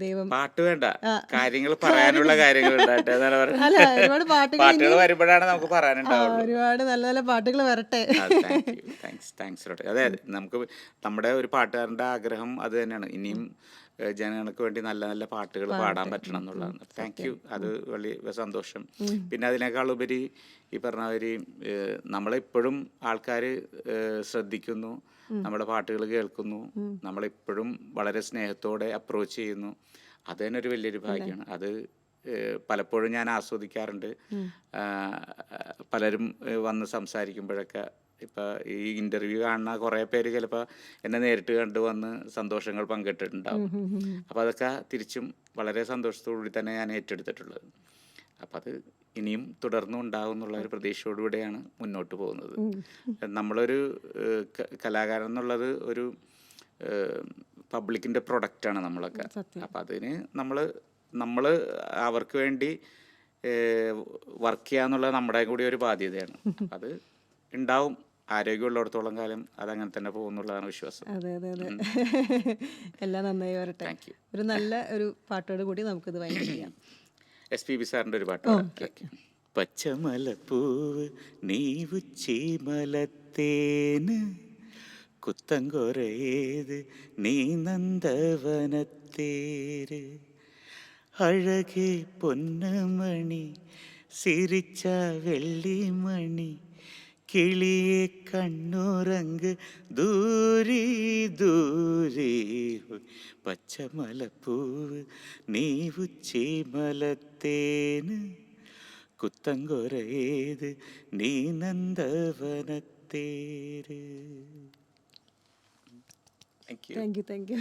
ദൈവം. പാട്ട് വേണ്ട, കാര്യങ്ങൾ പറയാനുള്ള കാര്യങ്ങൾ അല്ല, ഒരുപാട് പാട്ടുകൾ വരുമ്പോഴാണ് നമുക്ക് പറയാനുണ്ടാവുള്ളൂ. ഒരുപാട് നല്ല നല്ല പാട്ടുകൾ വരട്ടെ. അതെ, നമുക്ക് നമ്മുടെ ഒരു പാട്ടുകാരന്റെ ആഗ്രഹം അത് തന്നെയാണ്. ഇനിയും ജനങ്ങൾക്ക് വേണ്ടി നല്ല നല്ല പാട്ടുകൾ പാടാൻ പറ്റണം എന്നുള്ളതാണ്. താങ്ക് യു, അത് വലിയ സന്തോഷം. പിന്നെ അതിനേക്കാൾ ഉപരി ഈ പറഞ്ഞവര് നമ്മളെപ്പോഴും ആൾക്കാർ ശ്രദ്ധിക്കുന്നു, നമ്മുടെ പാട്ടുകൾ കേൾക്കുന്നു, നമ്മളെപ്പോഴും വളരെ സ്നേഹത്തോടെ അപ്രോച്ച് ചെയ്യുന്നു. അത് തന്നെ ഒരു വലിയൊരു ഭാഗ്യമാണ്. അത് പലപ്പോഴും ഞാൻ ആസ്വദിക്കാറുണ്ട്. പലരും വന്ന് സംസാരിക്കുമ്പോഴൊക്കെ ഇപ്പം ഈ ഇൻ്റർവ്യൂ കാണുന്ന കുറേ പേര് ചിലപ്പോൾ എന്നെ നേരിട്ട് കണ്ട് വന്ന് സന്തോഷങ്ങൾ പങ്കിട്ടിട്ടുണ്ടാവും. അപ്പോൾ അതൊക്കെ തിരിച്ചും വളരെ സന്തോഷത്തോടുകൂടി തന്നെ ഞാൻ ഏറ്റെടുത്തിട്ടുള്ളത്. അപ്പം അത് ഇനിയും തുടർന്നും ഉണ്ടാകും എന്നുള്ള ഒരു പ്രതീക്ഷയോടുകൂടിയാണ് മുന്നോട്ട് പോകുന്നത്. നമ്മളൊരു കലാകാരൻ എന്നുള്ളത് ഒരു പബ്ലിക്കിൻ്റെ പ്രൊഡക്റ്റാണ് നമ്മളൊക്കെ. അപ്പം അതിന് നമ്മൾ അവർക്ക് വേണ്ടി വർക്ക് ചെയ്യുക എന്നുള്ളത് നമ്മുടെ കൂടി ഒരു ബാധ്യതയാണ്. അത് ഉണ്ടാവും, ആരോഗ്യമുള്ളിടത്തോളം കാലം അതങ്ങനെ തന്നെ പോകുന്നുള്ളതാണ് വിശ്വാസം. അതെ അതെ അതെ, എല്ലാം നന്നായി വരട്ടെ. ഒരു നല്ല ഒരു പാട്ടോട് കൂടി നമുക്കിത് വൈൻഡപ്പ് ചെയ്യാം. SPB സാറിൻ്റെ ഒരു പാട്ട്. പച്ചമലപ്പൂവ് നീ ഉച്ചിമലത്തേന് കുത്തങ്കൊറേത് നീ നന്ദവനത്തേര് അഴകേ പൊന്നമണി സിരിച്ച വെള്ളിമണി കിളിയെ കണ്ണുറങ്ക് ദൂരി ദൂരി പച്ചമലപ്പൂവ് നീ ഉച്ചിമലത്തേന് കുത്തങ്കൊറേത് നീ നന്ദവനത്തേര്. Thank you.